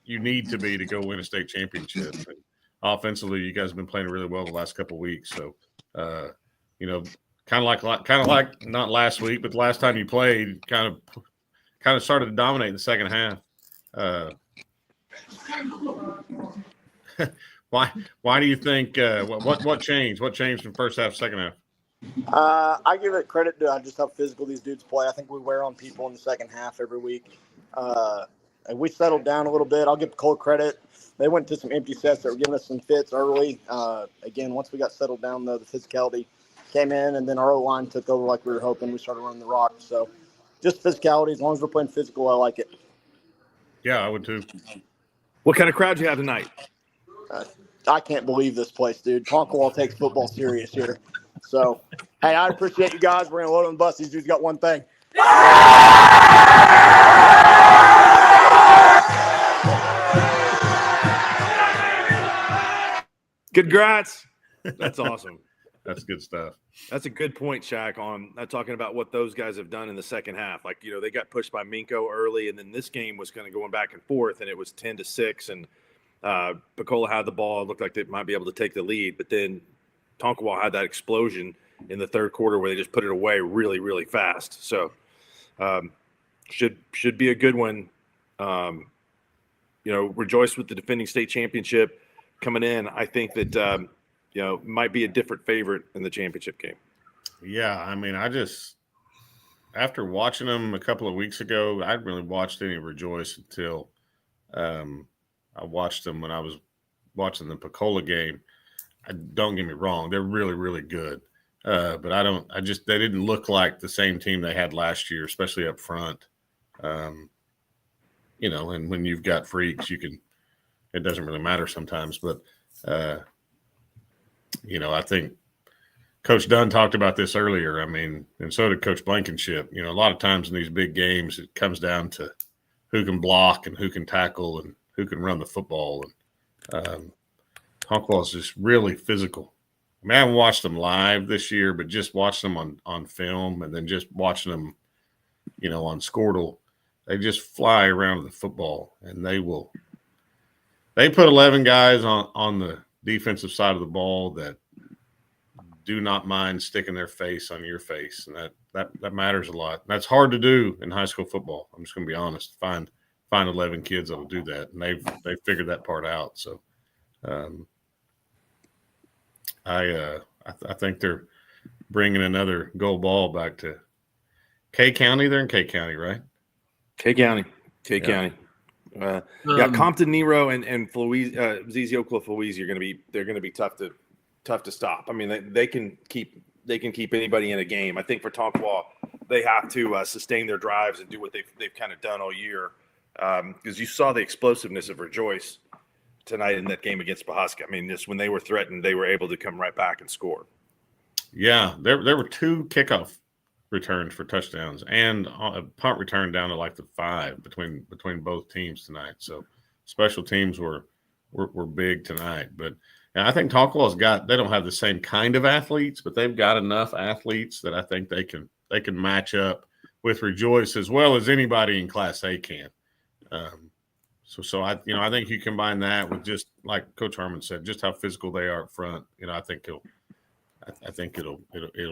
B: you need to be to go win a state championship. And offensively, you guys have been playing really well the last couple of weeks. So, kind of like not last week, but the last time you played, kind of started to dominate in the second half. Why do you think what changed? What changed from first half, second half?
O: I give it credit to just how physical these dudes play. I think we wear on people in the second half every week. And we settled down a little bit. I'll give Cole credit. They went to some empty sets that were giving us some fits early. Again, once we got settled down, though, the physicality came in, and then our O-line took over like we were hoping. We started running the rock. So just physicality. As long as we're playing physical, I like it.
B: Yeah, I would too.
A: What kind of crowd you have tonight?
O: I can't believe this place, dude. Tonkwall takes football serious here. So, hey, I appreciate you guys. We're going to load on the bus. These dudes got one thing.
A: Congrats. That's awesome.
B: That's good stuff.
A: That's a good point, Shaq, on talking about what those guys have done in the second half. Like, they got pushed by Minko early, and then this game was kind of going back and forth, and it was 10-6, and Pecola had the ball. It looked like they might be able to take the lead, but then Tonkwall had that explosion in the third quarter where they just put it away really, really fast. So should be a good one. Rejoice with the defending state championship coming in. I think that might be a different favorite in the championship game.
B: Yeah, I mean, after watching them a couple of weeks ago, I hadn't really watched any Rejoice until I watched them when I was watching the Pecola game. Don't get me wrong, they're really, really good. But they didn't look like the same team they had last year, especially up front. And when you've got freaks, it doesn't really matter sometimes. But, I think Coach Dunn talked about this earlier. I mean, and so did Coach Blankenship. A lot of times in these big games, it comes down to who can block and who can tackle and who can run the football. And Tonkwall is just really physical. I mean, I haven't watched them live this year, but just watching them on film and then just watching them, on Squirtle, they just fly around the football, and they put 11 guys on the defensive side of the ball that do not mind sticking their face on your face, and that matters a lot. That's hard to do in high school football. I'm just going to be honest. Find 11 kids that will do that, and they've figured that part out. So, I think they're bringing another gold ball back to K County. They're in K County, right?
A: K County. Compton, Nero, and ZZ Oak Cliff Louise are going to be tough to stop. I mean, they can keep anybody in a game. I think for Tonkwall, they have to sustain their drives and do what they've kind of done all year. Because you saw the explosiveness of Rejoice tonight in that game against Pawhuska. I mean, just when they were threatened, they were able to come right back and score.
B: Yeah, there were 2 kickoff returns for touchdowns and a punt return down to like the 5 between both teams tonight. So special teams were big tonight. But I think Tonkwall's they don't have the same kind of athletes, but they've got enough athletes that I think they can match up with Rejoice as well as anybody in Class A can. So I think you combine that with just like Coach Harmon said, just how physical they are up front. I think it'll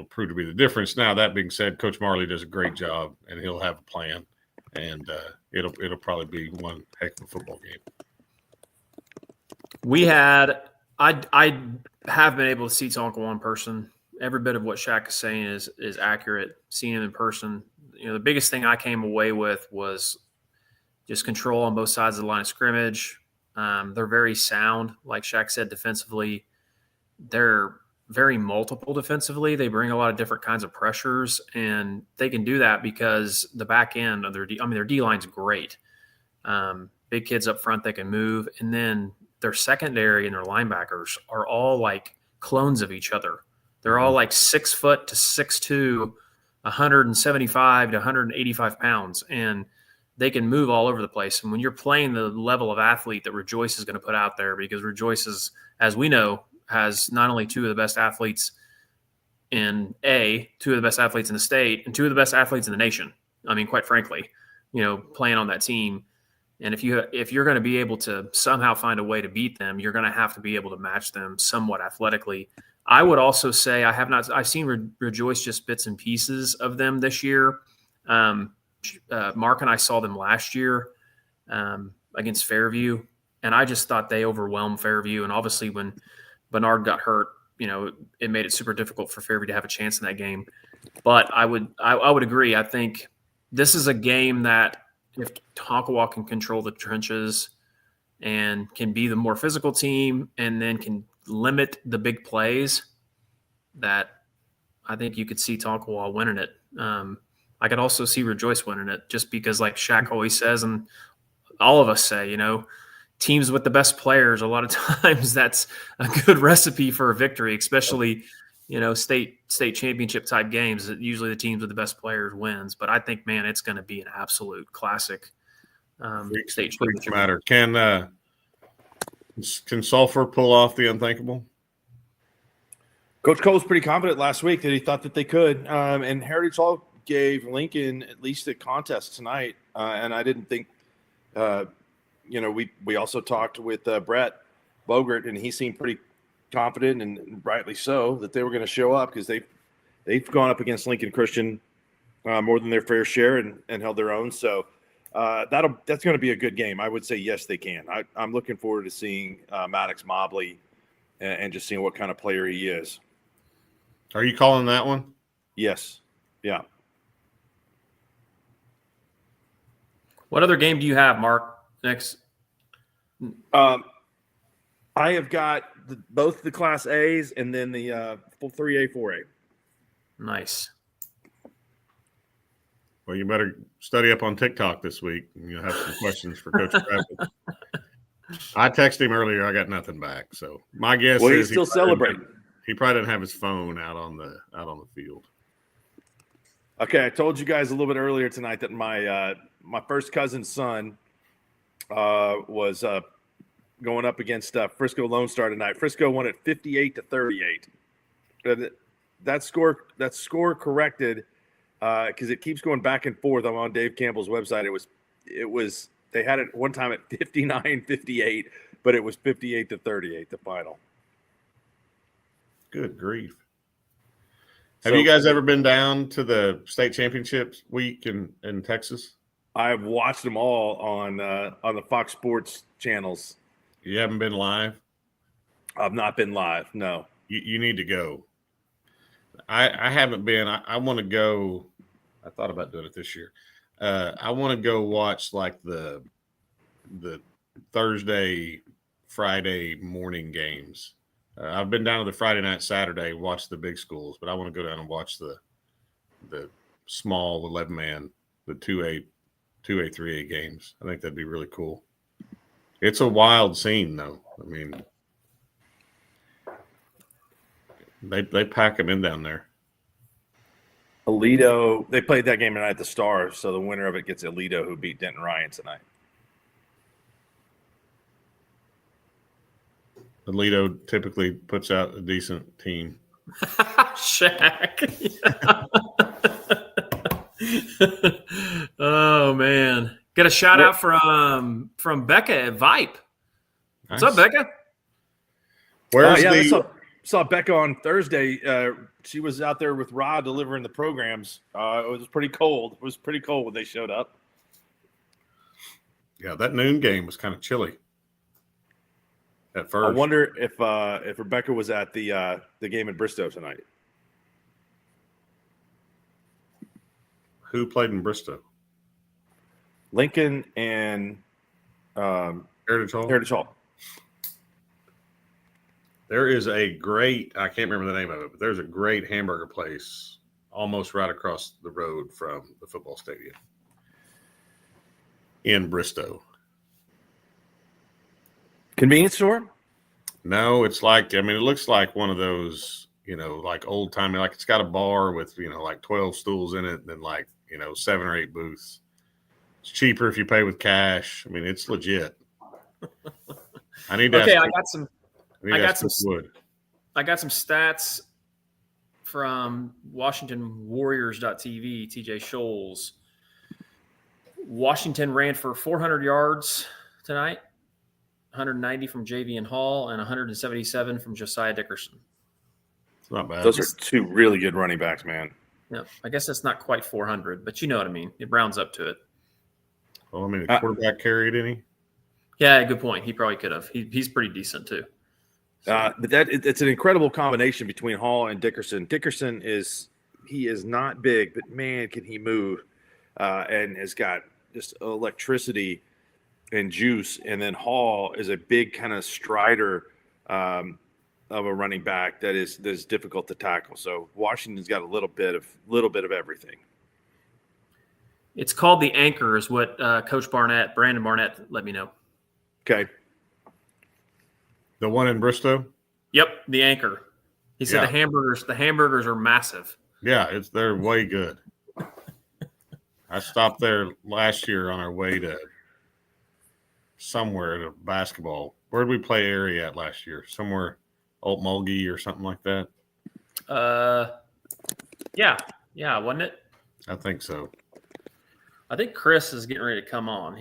B: prove to be the difference. Now that being said, Coach Marley does a great job, and he'll have a plan, and it'll probably be one heck of a football game.
C: I have been able to see Tonkwall in person. Every bit of what Shaq is saying is accurate. Seeing him in person, the biggest thing I came away with was just control on both sides of the line of scrimmage. They're very sound, like Shaq said, defensively. They're very multiple defensively. They bring a lot of different kinds of pressures, and they can do that because the back end of their D-line's great. Big kids up front that can move, and then their secondary and their linebackers are all like clones of each other. They're all like 6 foot to 6'2", 175 to 185 pounds, and they can move all over the place. And when you're playing the level of athlete that Rejoice is going to put out there, because Rejoice is, as we know, has not only 2 of the best athletes in 2 of the best athletes in the state, and 2 of the best athletes in the nation. I mean, quite frankly, playing on that team. And if you're going to be able to somehow find a way to beat them, you're going to have to be able to match them somewhat athletically. I would also say I've seen Rejoice just bits and pieces of them this year. Mark and I saw them last year against Fairview. and I just thought they overwhelmed Fairview. And obviously, when Bernard got hurt, it made it super difficult for Fairview to have a chance in that game. But I would agree. I think this is a game that if Tonkawa can control the trenches and can be the more physical team and then can limit the big plays, that I think you could see Tonkawa winning it. I could also see Rejoice winning it just because, like Shaq always says, and all of us say, teams with the best players, a lot of times that's a good recipe for a victory, especially, state championship type games. Usually the teams with the best players wins. But I think, man, it's going to be an absolute classic state championship.
B: Matter. Can Sulphur pull off the unthinkable?
A: Coach Cole was pretty confident last week that he thought that they could. And Heritage Hall gave Lincoln at least a contest tonight. And I didn't think we also talked with Brett Bogert, and he seemed pretty confident, and rightly so, that they were going to show up because they've gone up against Lincoln Christian more than their fair share and held their own. So that's going to be a good game. I would say yes, they can. I'm looking forward to seeing Maddox Mobley and just seeing what kind of player he is.
B: Are you calling that one?
A: Yes. Yeah.
C: What other game do you have, Mark? Next.
A: I have got both the Class A's and then the 3A, 4A.
C: Nice.
B: Well, you better study up on TikTok this week. You'll have some questions for Coach Travis. I texted him earlier. I got nothing back. So my guess is
A: he's still celebrating.
B: He probably didn't have his phone out on the field.
A: Okay, I told you guys a little bit earlier tonight that my first cousin's son was going up against Frisco Lone Star tonight. Frisco won it 58-38. That score corrected because it keeps going back and forth. I'm on Dave Campbell's website. It was they had it one time at 59-58, but it was 58-38 the final.
B: Good grief. Have you guys ever been down to the state championships week in Texas?
A: I've watched them all on the Fox Sports channels.
B: You haven't been live?
A: I've not been live, no.
B: You need to go. I haven't been. I want to go. I thought about doing it this year. I want to go watch like the Thursday, Friday morning games. I've been down to the Friday night, Saturday, watch the big schools, but I want to go down and watch the small 11-man, the 2A, 3A games. I think that'd be really cool. It's a wild scene, though. I mean, they pack them in down there.
A: Aledo, they played that game tonight at the Star, so the winner of it gets Aledo, who beat Denton Ryan tonight.
B: Aledo typically puts out a decent team.
C: Shaq. Oh man. Get a shout out from Becca at Vipe. What's up, Becca?
A: I saw Becca on Thursday. She was out there with Rod delivering the programs. It was pretty cold. It was pretty cold when they showed up.
B: Yeah, that noon game was kind of chilly at first.
A: I wonder if Rebecca was at the game in Bristow tonight.
B: Who played in Bristow?
A: Lincoln and
B: Heritage Hall.
A: Heritage Hall.
B: There is a great, I can't remember the name of it, but there's a great hamburger place almost right across the road from the football stadium in Bristow.
A: Convenience store?
B: No, it's like, I mean, it looks like one of those, like old timey, like it's got a bar with, like 12 stools in it and then like, 7 or 8 booths. It's cheaper if you pay with cash. I mean, it's legit. I need to
C: I got some stats from WashingtonWarriors.tv, TJ Scholes. Washington ran for 400 yards tonight, 190 from Javian Hall, and 177 from Josiah Dickerson.
B: It's not bad.
A: Those are two really good running backs, man.
C: Yeah, I guess that's not quite 400, but you know what I mean. It rounds up to it.
B: Well, I mean, the quarterback carried any?
C: Yeah, good point. He probably could have. He's pretty decent too.
A: But it's an incredible combination between Hall and Dickerson. Dickerson is not big, but man, can he move, and has got just electricity and juice. And then Hall is a big kind of strider of a running back that is difficult to tackle. So Washington's got a little bit of everything.
C: It's called the Anchor, is what Coach Brandon Barnett, let me know.
A: Okay.
B: The one in Bristow?
C: Yep, the Anchor. He said the hamburgers are massive.
B: Yeah, they're way good. I stopped there last year on our way to somewhere to basketball. Where did we play area at last year? Somewhere Old Mulgee or something like that?
C: Yeah, wasn't it?
B: I think so.
C: I think Chris is getting ready to come on.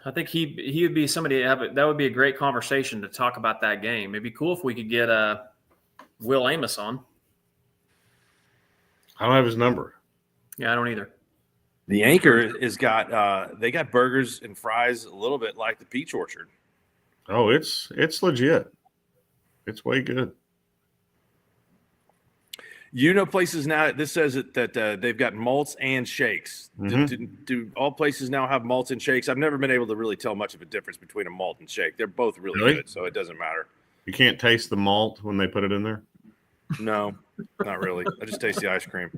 C: I think he would be somebody that would be a great conversation to talk about that game. It'd be cool if we could get Will Amos on.
B: I don't have his number.
C: Yeah, I don't either.
A: The Anchor is they got burgers and fries a little bit like the Peach Orchard.
B: Oh, it's legit. It's way good.
A: Places now, this says that they've got malts and shakes.
B: Mm-hmm.
A: Do all places now have malts and shakes? I've never been able to really tell much of a difference between a malt and shake. They're both really good, so it doesn't matter.
B: You can't taste the malt when they put it in there?
A: No, not really. I just taste the ice cream.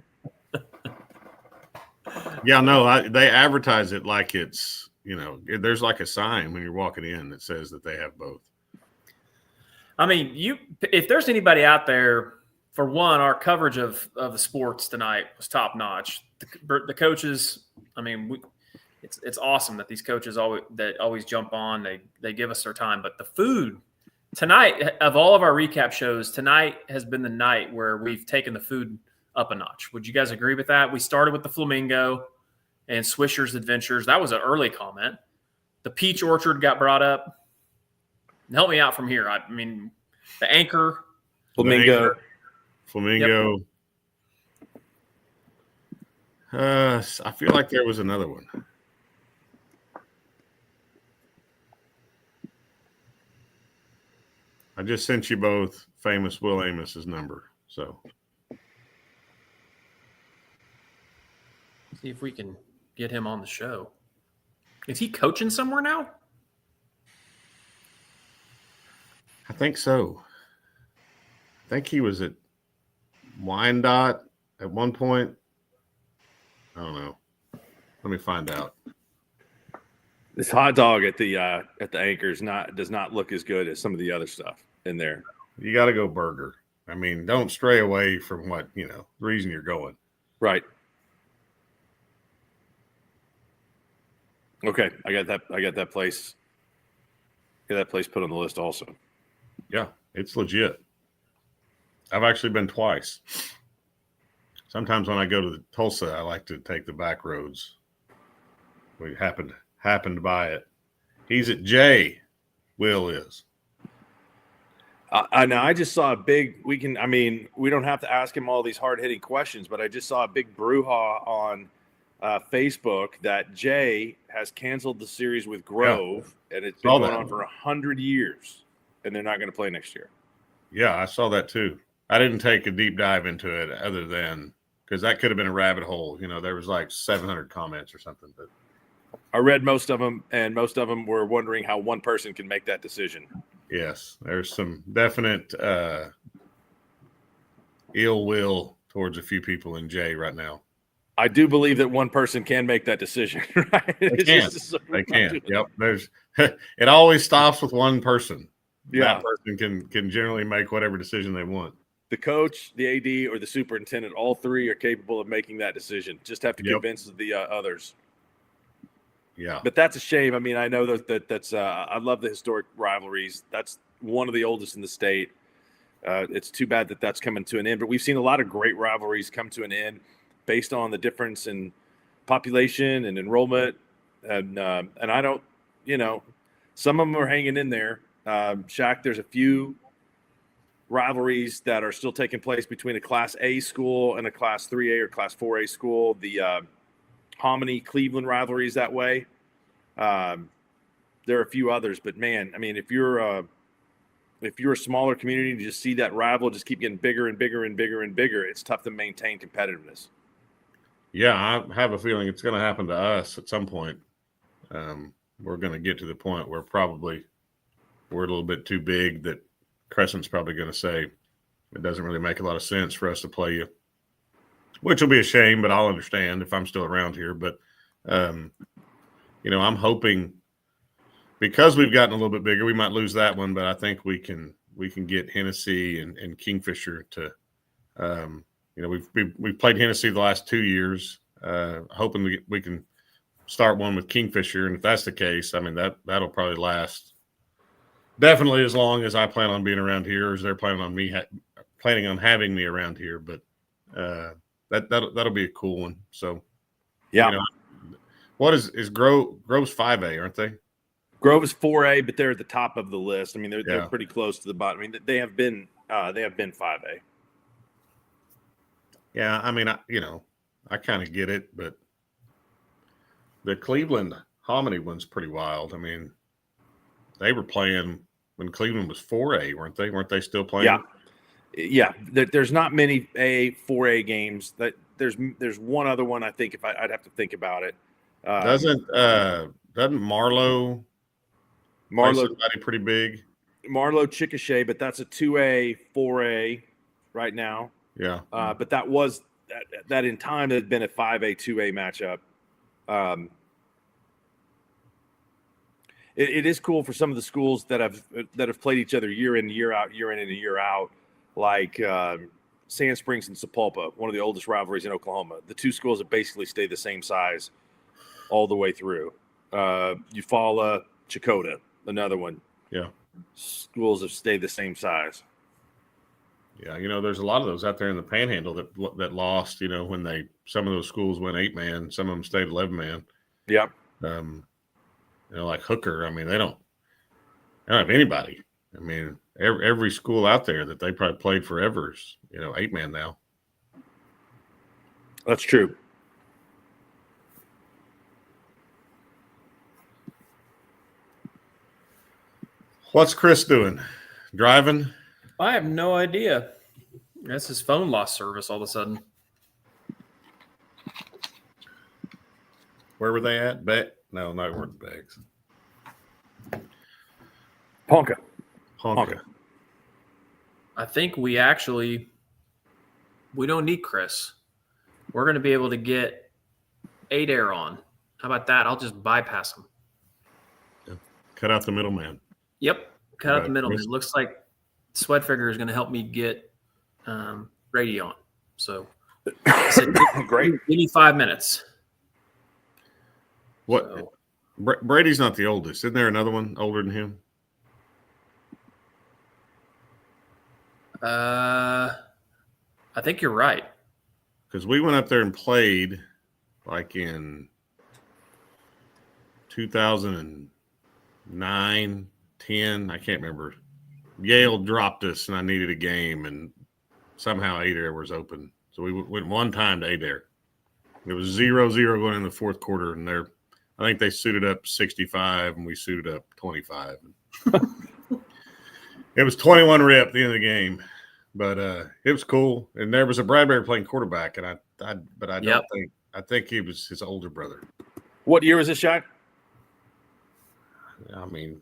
B: Yeah, no, they advertise it like it's, there's like a sign when you're walking in that says that they have both.
C: I mean, if there's anybody out there, for one, our coverage of the sports tonight was top notch. The coaches, I mean, it's awesome that these coaches always jump on. They give us their time, but the food tonight, of all of our recap shows, tonight has been the night where we've taken the food up a notch. Would you guys agree with that? We started with the Flamingo and Swisher's Adventures. That was an early comment. The Peach Orchard got brought up. Help me out from here. I mean, the Anchor,
A: Flamingo.
B: Yep. I feel like there was another one. I just sent you both famous Will Amos's number. So
C: see if we can get him on the show. Is he coaching somewhere now?
B: I think so. I think he was at Wyandotte at one point. I don't know. Let me find out.
A: This hot dog at the Anchor does not look as good as some of the other stuff in there.
B: You got to go burger. I mean, don't stray away from what, the reason you're going.
A: Right. Okay, I got that place. Get that place put on the list also.
B: Yeah, it's legit. I've actually been twice. Sometimes when I go to Tulsa, I like to take the back roads. We happened by it. He's at J. Will is.
A: Now I just saw a big. We don't have to ask him all these hard hitting questions, but I just saw a big brouhaha on Facebook that Jay has canceled the series with Grove, and it's been going on for 100 years, and they're not going to play next year.
B: Yeah, I saw that too. I didn't take a deep dive into it other than because that could have been a rabbit hole. There was like 700 comments or something. But
A: I read most of them, and most of them were wondering how one person can make that decision.
B: Yes, there's some definite ill will towards a few people in Jay right now.
A: I do believe that one person can make that decision. Right?
B: They can. Yep. It always stops with one person.
A: Yeah.
B: That person can generally make whatever decision they want.
A: The coach, the AD, or the superintendent, all three are capable of making that decision. Just have to convince the others.
B: Yeah.
A: But that's a shame. I mean, I know that's I love the historic rivalries. That's one of the oldest in the state. It's too bad that that's coming to an end. But we've seen a lot of great rivalries come to an end based on the difference in population and enrollment. And I don't, some of them are hanging in there. Shaq, there's a few rivalries that are still taking place between a Class A school and a Class 3A or Class 4A school. The Hominy Cleveland rivalry is that way. There are a few others, but man, I mean, if you're a smaller community, to just see that rival just keep getting bigger and bigger and bigger and bigger, it's tough to maintain competitiveness.
B: Yeah, I have a feeling it's going to happen to us at some point. We're going to get to the point where probably we're a little bit too big that Crescent's probably going to say it doesn't really make a lot of sense for us to play you, which will be a shame, but I'll understand if I'm still around here. But, I'm hoping because we've gotten a little bit bigger, we might lose that one, but I think we can get Hennessy and Kingfisher to, we've played Hennessy the last 2 years, hoping we can start one with Kingfisher. And if that's the case, I mean, that'll probably last definitely as long as I plan on being around here, or as they're planning on having me around here. But that'll be a cool one. So,
A: yeah.
B: What is Grove's 5A, aren't they?
A: Grove is 4A, but they're at the top of the list. I mean, they're pretty close to the bottom. I mean, they have been 5A.
B: Yeah, I mean, I kind of get it, but the Cleveland Hominy one's pretty wild. I mean, they were playing when Cleveland was 4A, weren't they? Weren't they still playing?
A: Yeah. There's not many 4A games. That there's one other one. I think I'd have to think about it.
B: Doesn't Marlowe somebody pretty big?
A: Marlowe Chickasha, but that's a 2A, 4A right now.
B: Yeah.
A: But that in time had been a 5A, 2A matchup. It is cool for some of the schools that have played each other year in and year out, like Sand Springs and Sapulpa, one of the oldest rivalries in Oklahoma. The two schools have basically stayed the same size all the way through. Eufaula, Chakotah, another one.
B: Yeah.
A: Schools have stayed the same size.
B: Yeah, there's a lot of those out there in the Panhandle that lost. When some of those schools went 8-man, some of them stayed 11-man.
A: Yep.
B: Like Hooker. I mean, they don't have anybody. I mean, every school out there that they probably played forever is 8-man now.
A: That's true.
B: What's Chris doing? Driving?
C: I have no idea. That's his phone lost service all of a sudden.
B: Where were they at? No, not where the bags.
A: Ponca.
C: I think we don't need Chris. We're going to be able to get Adair on. How about that? I'll just bypass him.
B: Yeah. Cut out the middleman.
C: Yep. Cut out the middleman. It looks like Sweatfigure is going to help me get Brady on. So
A: great.
C: Give me 5 minutes.
B: What? So. Brady's not the oldest. Isn't there another one older than him?
C: I think you're right.
B: Because we went up there and played like in 2009, 10. I can't remember. Yale dropped us, and I needed a game, and somehow Adair was open. So we went one time to Adair. It was 0-0 going in the fourth quarter, and I think they suited up 65, and we suited up 25. It was 21 rip at the end of the game, but it was cool. And there was a Bradbury playing quarterback, and I think he was his older brother.
A: What year was this shot?
B: I mean,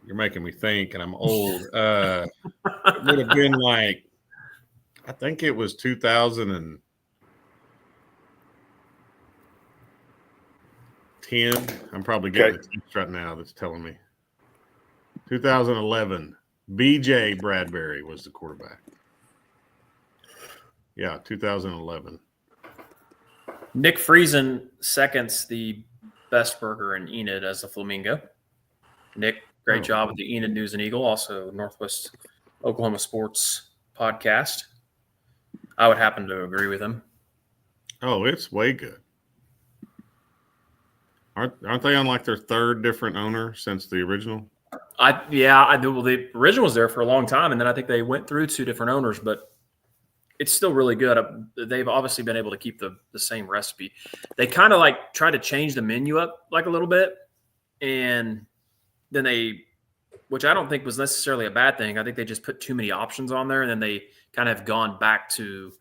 B: you're making me think, and I'm old. It would have been like, I think it was 2010. I'm probably getting the text right now that's telling me. 2011. BJ Bradbury was the quarterback. Yeah, 2011.
C: Nick Friesen seconds the best burger in Enid as the Flamingo. Nick, great job with the Enid News and Eagle, also Northwest Oklahoma Sports podcast. I would happen to agree with him.
B: Oh, it's way good. Aren't they on like their third different owner since the original?
C: I do. Well, the original was there for a long time, and then I think they went through 2 different owners, but it's still really good. They've obviously been able to keep the same recipe. They kind of like try to change the menu up like a little bit, and then which I don't think was necessarily a bad thing. I think they just put too many options on there, and then they kind of have gone back to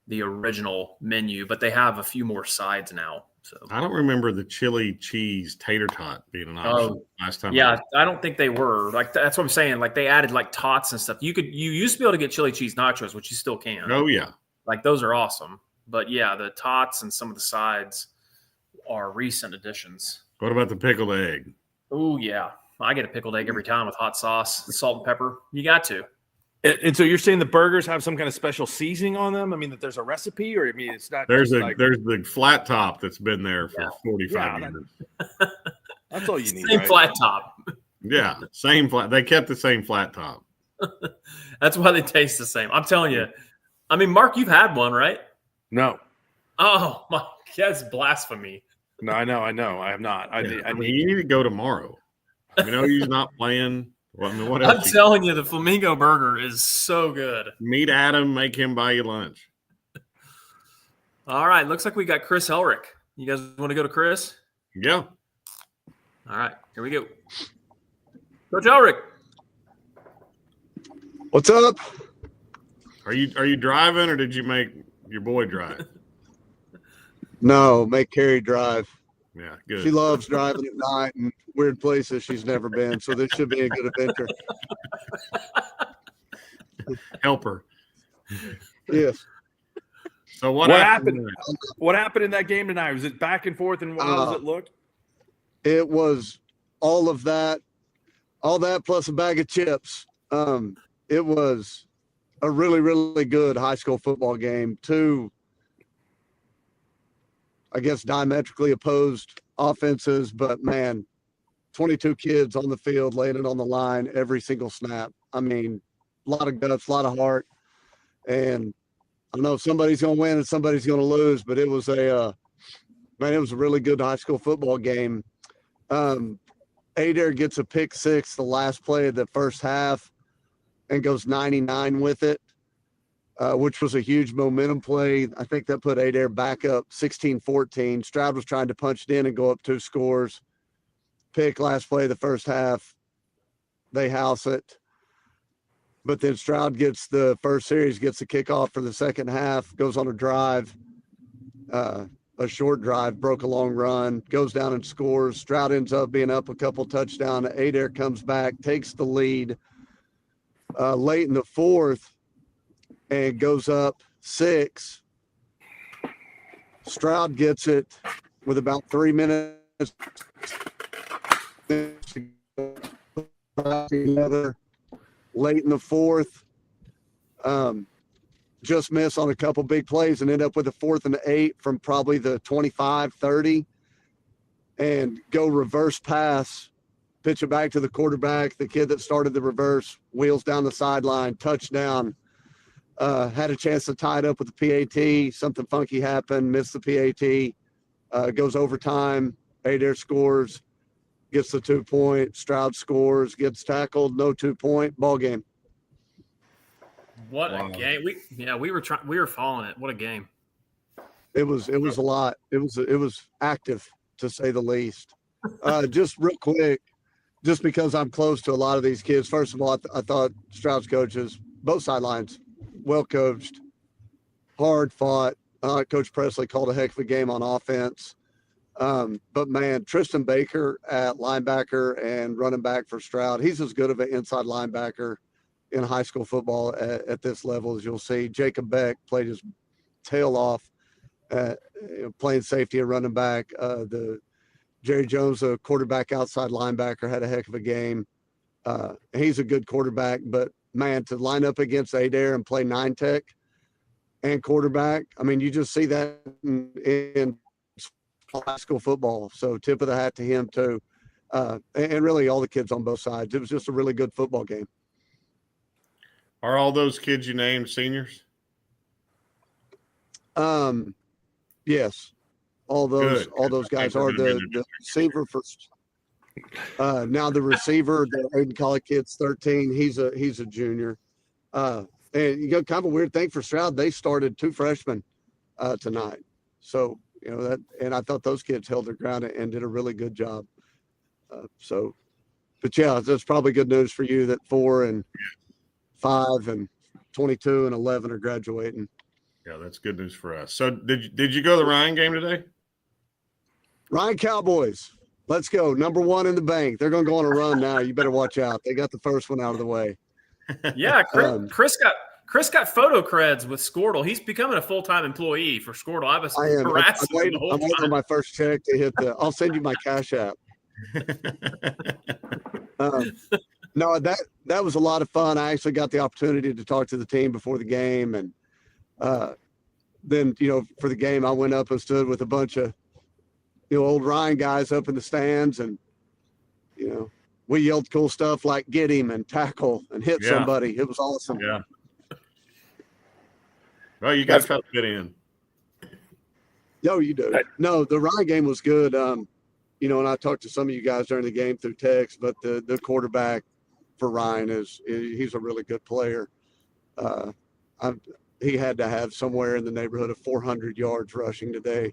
C: the original menu, but they have a few more sides now. So
B: I don't remember the chili cheese tater tot being an option last time.
C: Yeah, I don't think they were. Like, that's what I'm saying. Like, they added like tots and stuff. You used to be able to get chili cheese nachos, which you still can.
B: Oh yeah,
C: like those are awesome. But yeah, the tots and some of the sides are recent additions.
B: What about the pickled egg?
C: Oh yeah, I get a pickled egg every time with hot sauce, salt and pepper. You got to.
A: And so you're saying the burgers have some kind of special seasoning on them? I mean, that there's a recipe, or I mean, it's not.
B: There's the flat top that's been there for 45 years.
A: That's all you need.
C: Same
A: right?
C: flat top.
B: Yeah, same flat. They kept the same flat top.
C: That's why they taste the same. I'm telling you. I mean, Mark, you've had one, right?
A: No.
C: Oh my, that's blasphemy.
A: No, I know. I have not. I
B: mean, you need to go tomorrow. You know, he's not playing. Well, I mean, what
C: I'm
B: else?
C: telling you, the Flamingo Burger is so good.
B: Meet Adam, make him buy you lunch.
C: All right, looks like we got Chris Elrick. You guys want to go to Chris?
B: Yeah.
C: All right, here we go. Coach Elrick.
P: What's up?
B: Are you driving, or did you make your boy drive?
P: No, make Carrie drive.
B: Yeah, good.
P: She loves driving at night and weird places she's never been, so this should be a good adventure.
B: Help her.
P: Yes.
B: So what happened?
A: What happened in that game tonight? Was it back and forth, and how does it look?
P: It was all that plus a bag of chips. It was a really, really good high school football game. Two, I guess, diametrically opposed offenses, but man, 22 kids on the field laying it on the line every single snap. I mean, a lot of guts, a lot of heart, and I know somebody's going to win and somebody's going to lose, but it was it was a really good high school football game. Adair gets a pick six the last play of the first half and goes 99 with it, which was a huge momentum play. I think that put Adair back up 16-14. Stroud was trying to punch it in and go up 2 scores. Pick last play of the first half. They house it. But then Stroud gets the first series, gets the kickoff for the second half, goes on a drive, a short drive, broke a long run, goes down and scores. Stroud ends up being up a couple touchdowns. Adair comes back, takes the lead late in the fourth, and goes up 6. Stroud gets it with about 3 minutes. Late in the fourth, just miss on a couple big plays and end up with a 4th and 8 from probably the 25-30 and go reverse pass, pitch it back to the quarterback, the kid that started the reverse, wheels down the sideline, touchdown. Had a chance to tie it up with the PAT. Something funky happened, missed the PAT, goes overtime. Adair scores, gets the 2 point. Stroud scores, gets tackled, no 2 point, ball game.
C: What a game! We were following it. What a game!
P: It was a lot. It was active, to say the least. Just real quick, just because I'm close to a lot of these kids. First of all, I thought Stroud's coaches, both sidelines, well coached, hard fought. Coach Presley called a heck of a game on offense. But man, Tristan Baker at linebacker and running back for Stroud, he's as good of an inside linebacker in high school football at this level as you'll see. Jacob Beck played his tail off, playing safety and running back. The Jerry Jones, a quarterback outside linebacker, had a heck of a game. He's a good quarterback, but man, to line up against Adair and play 9-tech and quarterback, I mean, you just see that in high school football. So tip of the hat to him too. And really all the kids on both sides. It was just a really good football game.
B: Are all those kids you named seniors?
P: Yes. All those guys are. The receiver for now the receiver, the Aiden Collie kid's 13. He's a junior. And you got kind of a weird thing for Stroud. They started 2 freshmen tonight. So, you know, that, and I thought those kids held their ground and did a really good job. But yeah, that's probably good news for you that 4 and 5 and 22 and 11 are graduating.
B: Yeah, that's good news for us. So did you go to the Ryan game today?
P: Ryan Cowboys, let's go. Number 1 in the bank. They're going to go on a run now. You better watch out. They got the first one out of the way.
C: Yeah, Chris got photo creds with Squirtle. He's becoming a full-time employee for Squirtle. I was harassing him the whole
P: I'm waiting
C: time.
P: on my first check to hit I'll send you my Cash App. No, that was a lot of fun. I actually got the opportunity to talk to the team before the game, and then for the game I went up and stood with a bunch of old Ryan guys up in the stands, and we yelled cool stuff like "get him" and "tackle" and "hit somebody." It was awesome.
B: Yeah. Well, you guys got to get in.
P: No, you do. No, the Ryan game was good. And I talked to some of you guys during the game through text, but the quarterback for Ryan he's a really good player. He had to have somewhere in the neighborhood of 400 yards rushing today.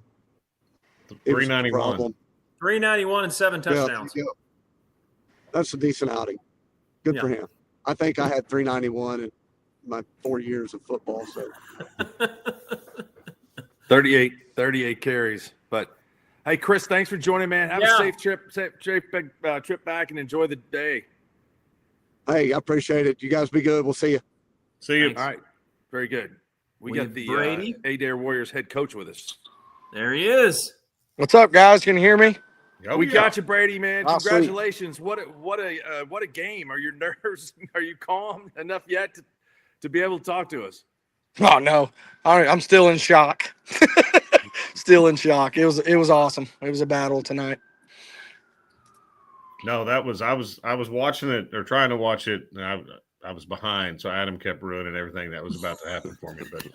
B: 391.
C: 391 and 7 touchdowns.
P: Yeah. That's a decent outing. Good for him. I think I had 391 in my 4 years of football. So
A: 38 carries. But hey, Chris, thanks for joining, man. Have a safe trip back and enjoy the day.
P: Hey, I appreciate it. You guys be good. We'll see you.
B: See you.
A: All right. Very good. We got the
C: Brady
A: Adair Warriors head coach with us.
C: There he is.
Q: What's up, guys? Can you hear me?
A: We got you, Brady, man.
Q: Oh,
A: congratulations. What a game. Are your nerves, are you calm enough yet to be able to talk to us?
Q: Oh no. I'm still in shock. Still in shock. It was awesome. It was a battle tonight.
B: No, I was watching it or trying to watch it, and I was behind, so Adam kept ruining everything that was about to happen for me. But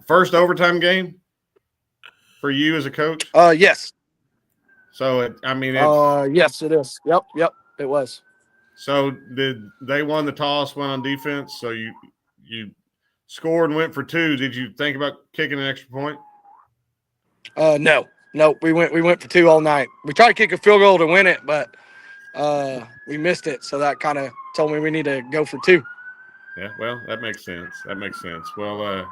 B: first overtime game for you as a coach?
Q: Yes.
B: So
Q: yes, it is. Yep, it was.
B: So did they won the toss, went on defense? So you scored and went for 2. Did you think about kicking an extra point?
Q: No. We went for 2 all night. We tried to kick a field goal to win it, but we missed it. So that kind of told me we need to go for 2.
B: Yeah, well, that makes sense. Well,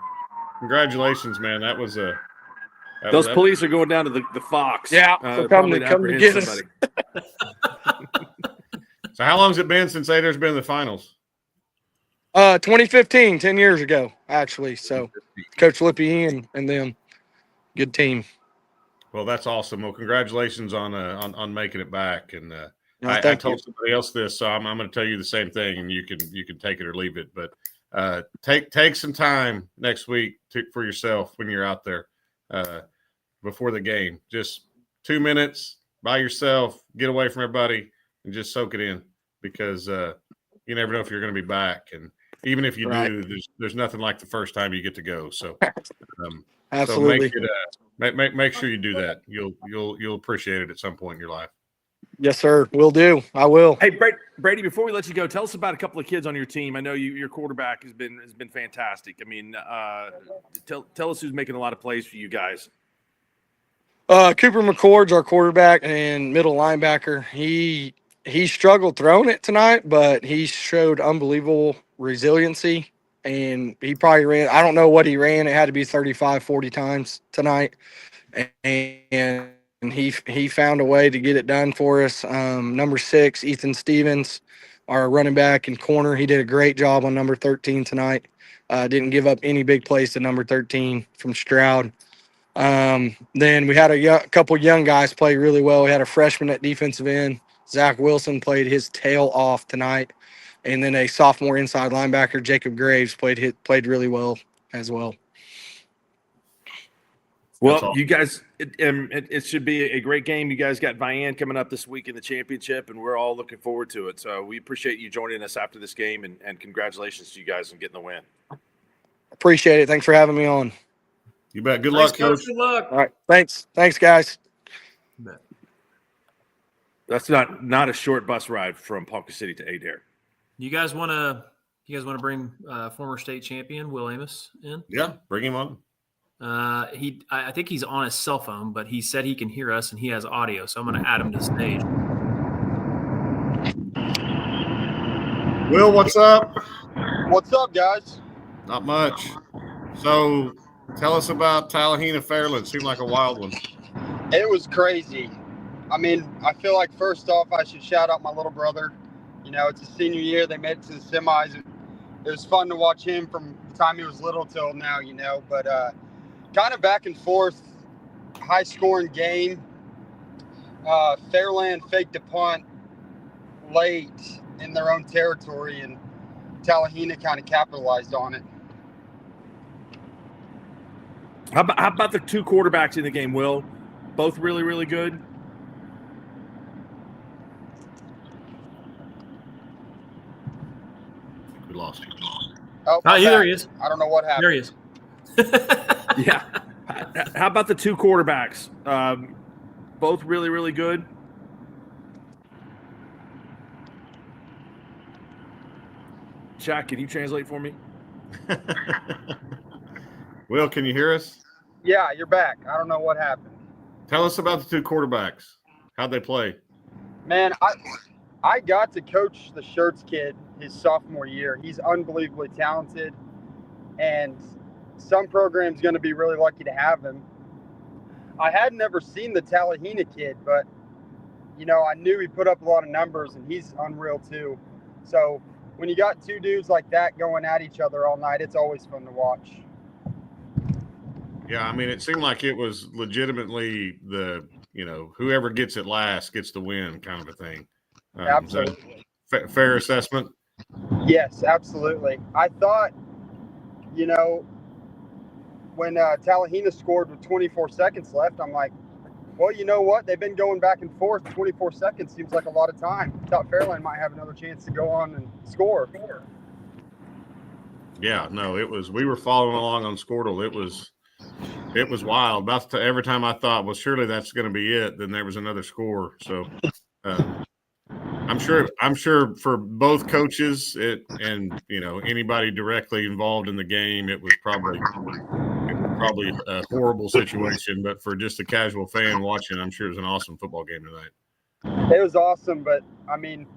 B: congratulations, man. That was
A: those police are going down to the Fox.
Q: Yeah, come to get us.
B: So how long has it been since Adair's been in the finals?
Q: 2015, 10 years ago, actually. So Coach Lippy and them, good team.
B: Well, that's awesome. Well, congratulations on making it back. And I told somebody else this, so I'm going to tell you the same thing, and you can take it or leave it. But take some time next week for yourself when you're out there before the game. Just 2 minutes by yourself, get away from everybody, and just soak it in, because you never know if you're going to be back. And even if you do, there's nothing like the first time you get to go. So
Q: absolutely.
B: So make sure you do that. You'll appreciate it at some point in your life.
Q: Yes, sir. Will do. I will.
A: Hey, Brady, before we let you go, tell us about a couple of kids on your team. I know your quarterback has been fantastic. I mean, tell us who's making a lot of plays for you guys.
Q: Cooper McCord's our quarterback and middle linebacker. He struggled throwing it tonight, but he showed unbelievable resiliency, and he probably ran, I don't know what he ran. It had to be 35, 40 times tonight. And he found a way to get it done for us. Number 6, Ethan Stevens, our running back and corner. He did a great job on number 13 tonight. Didn't give up any big plays to number 13 from Stroud. Then we had a couple young guys play really well. We had a freshman at defensive end. Zach Wilson played his tail off tonight. And then a sophomore inside linebacker, Jacob Graves, played really well as well.
A: Well, you guys, it should be a great game. You guys got Vian coming up this week in the championship, and we're all looking forward to it. So we appreciate you joining us after this game, and congratulations to you guys on getting the win.
Q: Appreciate it. Thanks for having me on.
B: You bet. Good luck, Coach.
C: Good luck.
Q: All right. Thanks, guys.
A: That's not a short bus ride from Ponca City to Adair.
C: You guys want to bring former state champion Will Amos in?
B: Yeah, bring him on.
C: I think he's on his cell phone, but he said he can hear us and he has audio, so I'm going to add him to the stage.
B: Will, what's up?
R: What's up, guys?
B: Not much. So tell us about Tallahena Fairland. Seemed like a wild one.
R: It was crazy. I mean, I feel like first off, I should shout out my little brother. You know, it's his senior year. They made it to the semis. It was fun to watch him from the time he was little till now, you know. But kind of back and forth, high-scoring game. Fairland faked a punt late in their own territory, and Tallahena kind of capitalized on it.
A: How about the two quarterbacks in the game, Will? Both really, really good?
B: We lost you.
R: Oh,
C: there he is.
R: I don't know what happened.
C: There he is.
A: Yeah. How about the two quarterbacks? Both really, really good? Jack, can you translate for me?
B: Will, can you hear us?
R: Yeah, you're back. I don't know what happened.
B: Tell us about the two quarterbacks. How'd they play?
R: Man, I got to coach the Shirts kid his sophomore year. He's unbelievably talented, and some program's going to be really lucky to have him. I had never seen the Tallahena kid, but, you know, I knew he put up a lot of numbers, and he's unreal too. So when you got two dudes like that going at each other all night, it's always fun to watch.
B: Yeah, I mean, it seemed like it was legitimately whoever gets it last gets the win kind of a thing.
R: Absolutely.
B: Fair assessment?
R: Yes, absolutely. I thought, you know, when Tallahena scored with 24 seconds left, I'm like, well, you know what? They've been going back and forth. 24 seconds seems like a lot of time. I thought Fairland might have another chance to go on and score.
B: Yeah, no, we were following along on Squirtle. It was wild. Every time I thought, well, surely that's going to be it, then there was another score. So I'm sure for both coaches and anybody directly involved in the game, it was probably a horrible situation. But for just a casual fan watching, I'm sure it was an awesome football game tonight.
R: It was awesome, but I mean,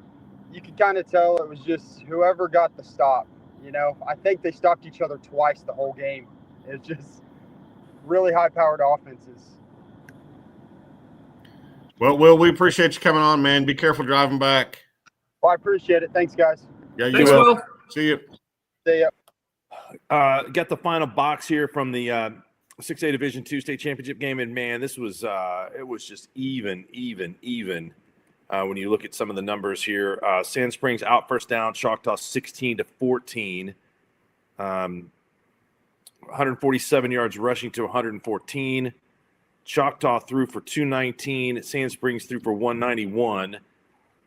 R: you could kind of tell it was just whoever got the stop. You know, I think they stopped each other twice the whole game. It was just really high-powered offenses.
B: Well, Will, we appreciate you coming on, man. Be careful driving back.
R: Well, I appreciate it. Thanks, guys.
B: Yeah, you
C: Thanks,
B: will.
C: Will.
B: See you.
R: See ya.
A: Got the final box here from the 6A Division II state championship game, and man, this was it was just even. When you look at some of the numbers here, Sand Springs out first down, Choctaw 16-14, 147 yards rushing to 114. Choctaw threw for 219. Sand Springs threw for 191.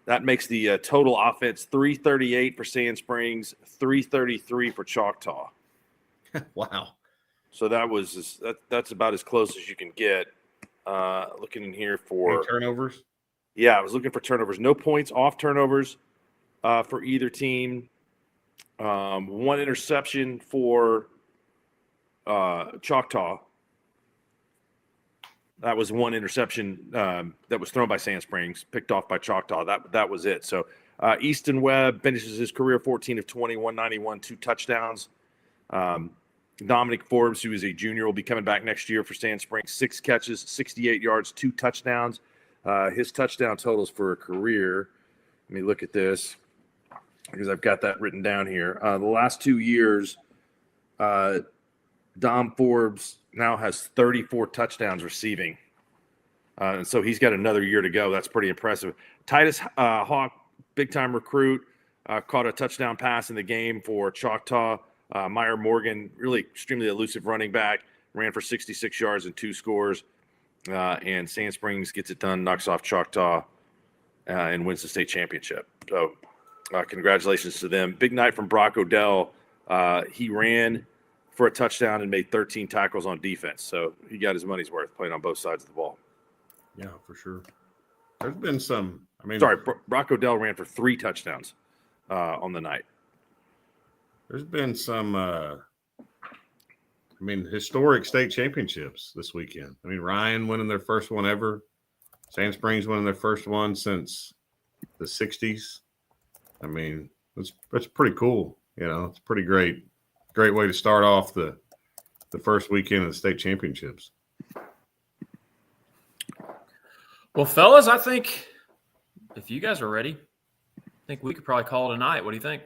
A: That makes the total offense 338 for Sand Springs, 333 for Choctaw.
B: Wow.
A: So that's about as close as you can get. Looking in here for
B: any turnovers.
A: Yeah, I was looking for turnovers. No points off turnovers for either team. One interception for Choctaw. That was one interception that was thrown by Sand Springs, picked off by Choctaw. That was it. So Easton Webb finishes his career 14 of 20, 191, 2 touchdowns. Dominic Forbes, who is a junior, will be coming back next year for Sand Springs. 6 catches, 68 yards, 2 touchdowns. His touchdown totals for a career. Let me look at this because I've got that written down here. The last 2 years, Dom Forbes now has 34 touchdowns receiving. And so he's got another year to go. That's pretty impressive. Titus Hawk, big-time recruit, caught a touchdown pass in the game for Choctaw. Meyer Morgan, really extremely elusive running back, ran for 66 yards and 2 scores. And Sand Springs gets it done, knocks off Choctaw, and wins the state championship. So congratulations to them. Big night from Brock Odell. He ran for a touchdown and made 13 tackles on defense. So he got his money's worth playing on both sides of the ball.
B: Yeah, for sure. There's been some –
A: Brock Odell ran for 3 touchdowns on the night.
B: There's been some I mean, historic state championships this weekend. I mean, Ryan winning their first one ever. Sand Springs winning their first one since the 60s. I mean, that's pretty cool. You know, it's pretty great way to start off the first weekend of the state championships.
C: Well, fellas, I think if you guys are ready, I think we could probably call it a night. What do you think?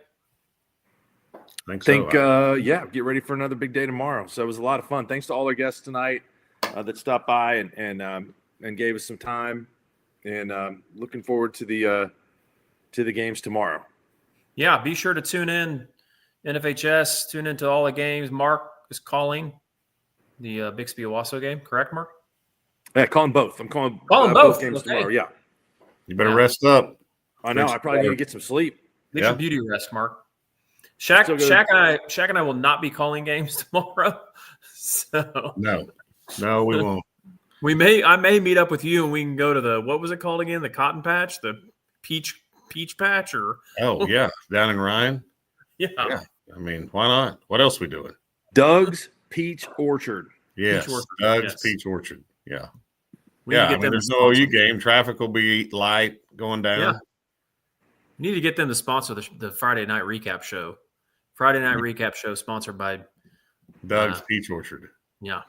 B: I think
A: yeah, get ready for another big day tomorrow. So it was a lot of fun. Thanks to all our guests tonight that stopped by and gave us some time. And looking forward to the games tomorrow.
C: Yeah, be sure to tune in NFHS. Tune into all the games. Mark is calling the Bixby Owasso game, correct, Mark?
A: Yeah, calling both. I'm calling
C: both
A: games
C: okay.
A: tomorrow. Yeah,
B: you better rest up.
A: I know. I probably need to get some sleep.
C: Get your beauty rest, Mark. Shaq and I will not be calling games tomorrow. So
B: no, we won't.
C: I may meet up with you and we can go to the, what was it called again? The Cotton Patch, the Peach Patch, or
B: yeah, down in Ryan.
C: Yeah.
B: I mean, why not? What else we doing?
A: Doug's Peach Orchard.
B: Yes,
C: Peach Orchard,
B: Doug's
C: yes.
B: Peach Orchard. Yeah.
C: We need to
B: I
C: get
B: mean,
C: them
B: there's
C: to
B: no OU
C: sponsor.
B: game. Traffic will be light going down.
C: Yeah. We need to get them to sponsor the Friday night recap show. Friday night recap show sponsored by
B: Doug's Peach Orchard.
C: Yeah.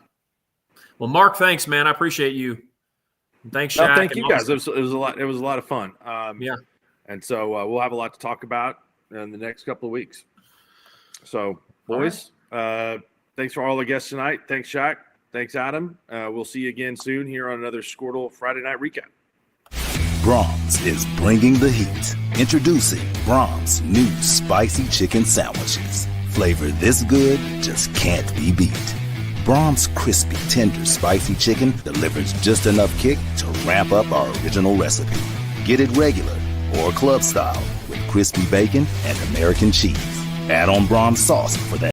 C: Well, Mark, thanks, man. I appreciate you. Thanks, Shaq.
A: Thank you guys. It was a lot. It was a lot of fun.
C: Yeah.
A: And so we'll have a lot to talk about in the next couple of weeks. So, boys, thanks for all the guests tonight. Thanks, Shaq. Thanks, Adam. We'll see you again soon here on another Squirtle Friday Night Recap.
S: Brahms is bringing the heat. Introducing Brahms new spicy chicken sandwiches. Flavor this good just can't be beat. Brahms crispy, tender, spicy chicken delivers just enough kick to ramp up our original recipe. Get it regular or club style with crispy bacon and American cheese. Add on Brahms sauce for that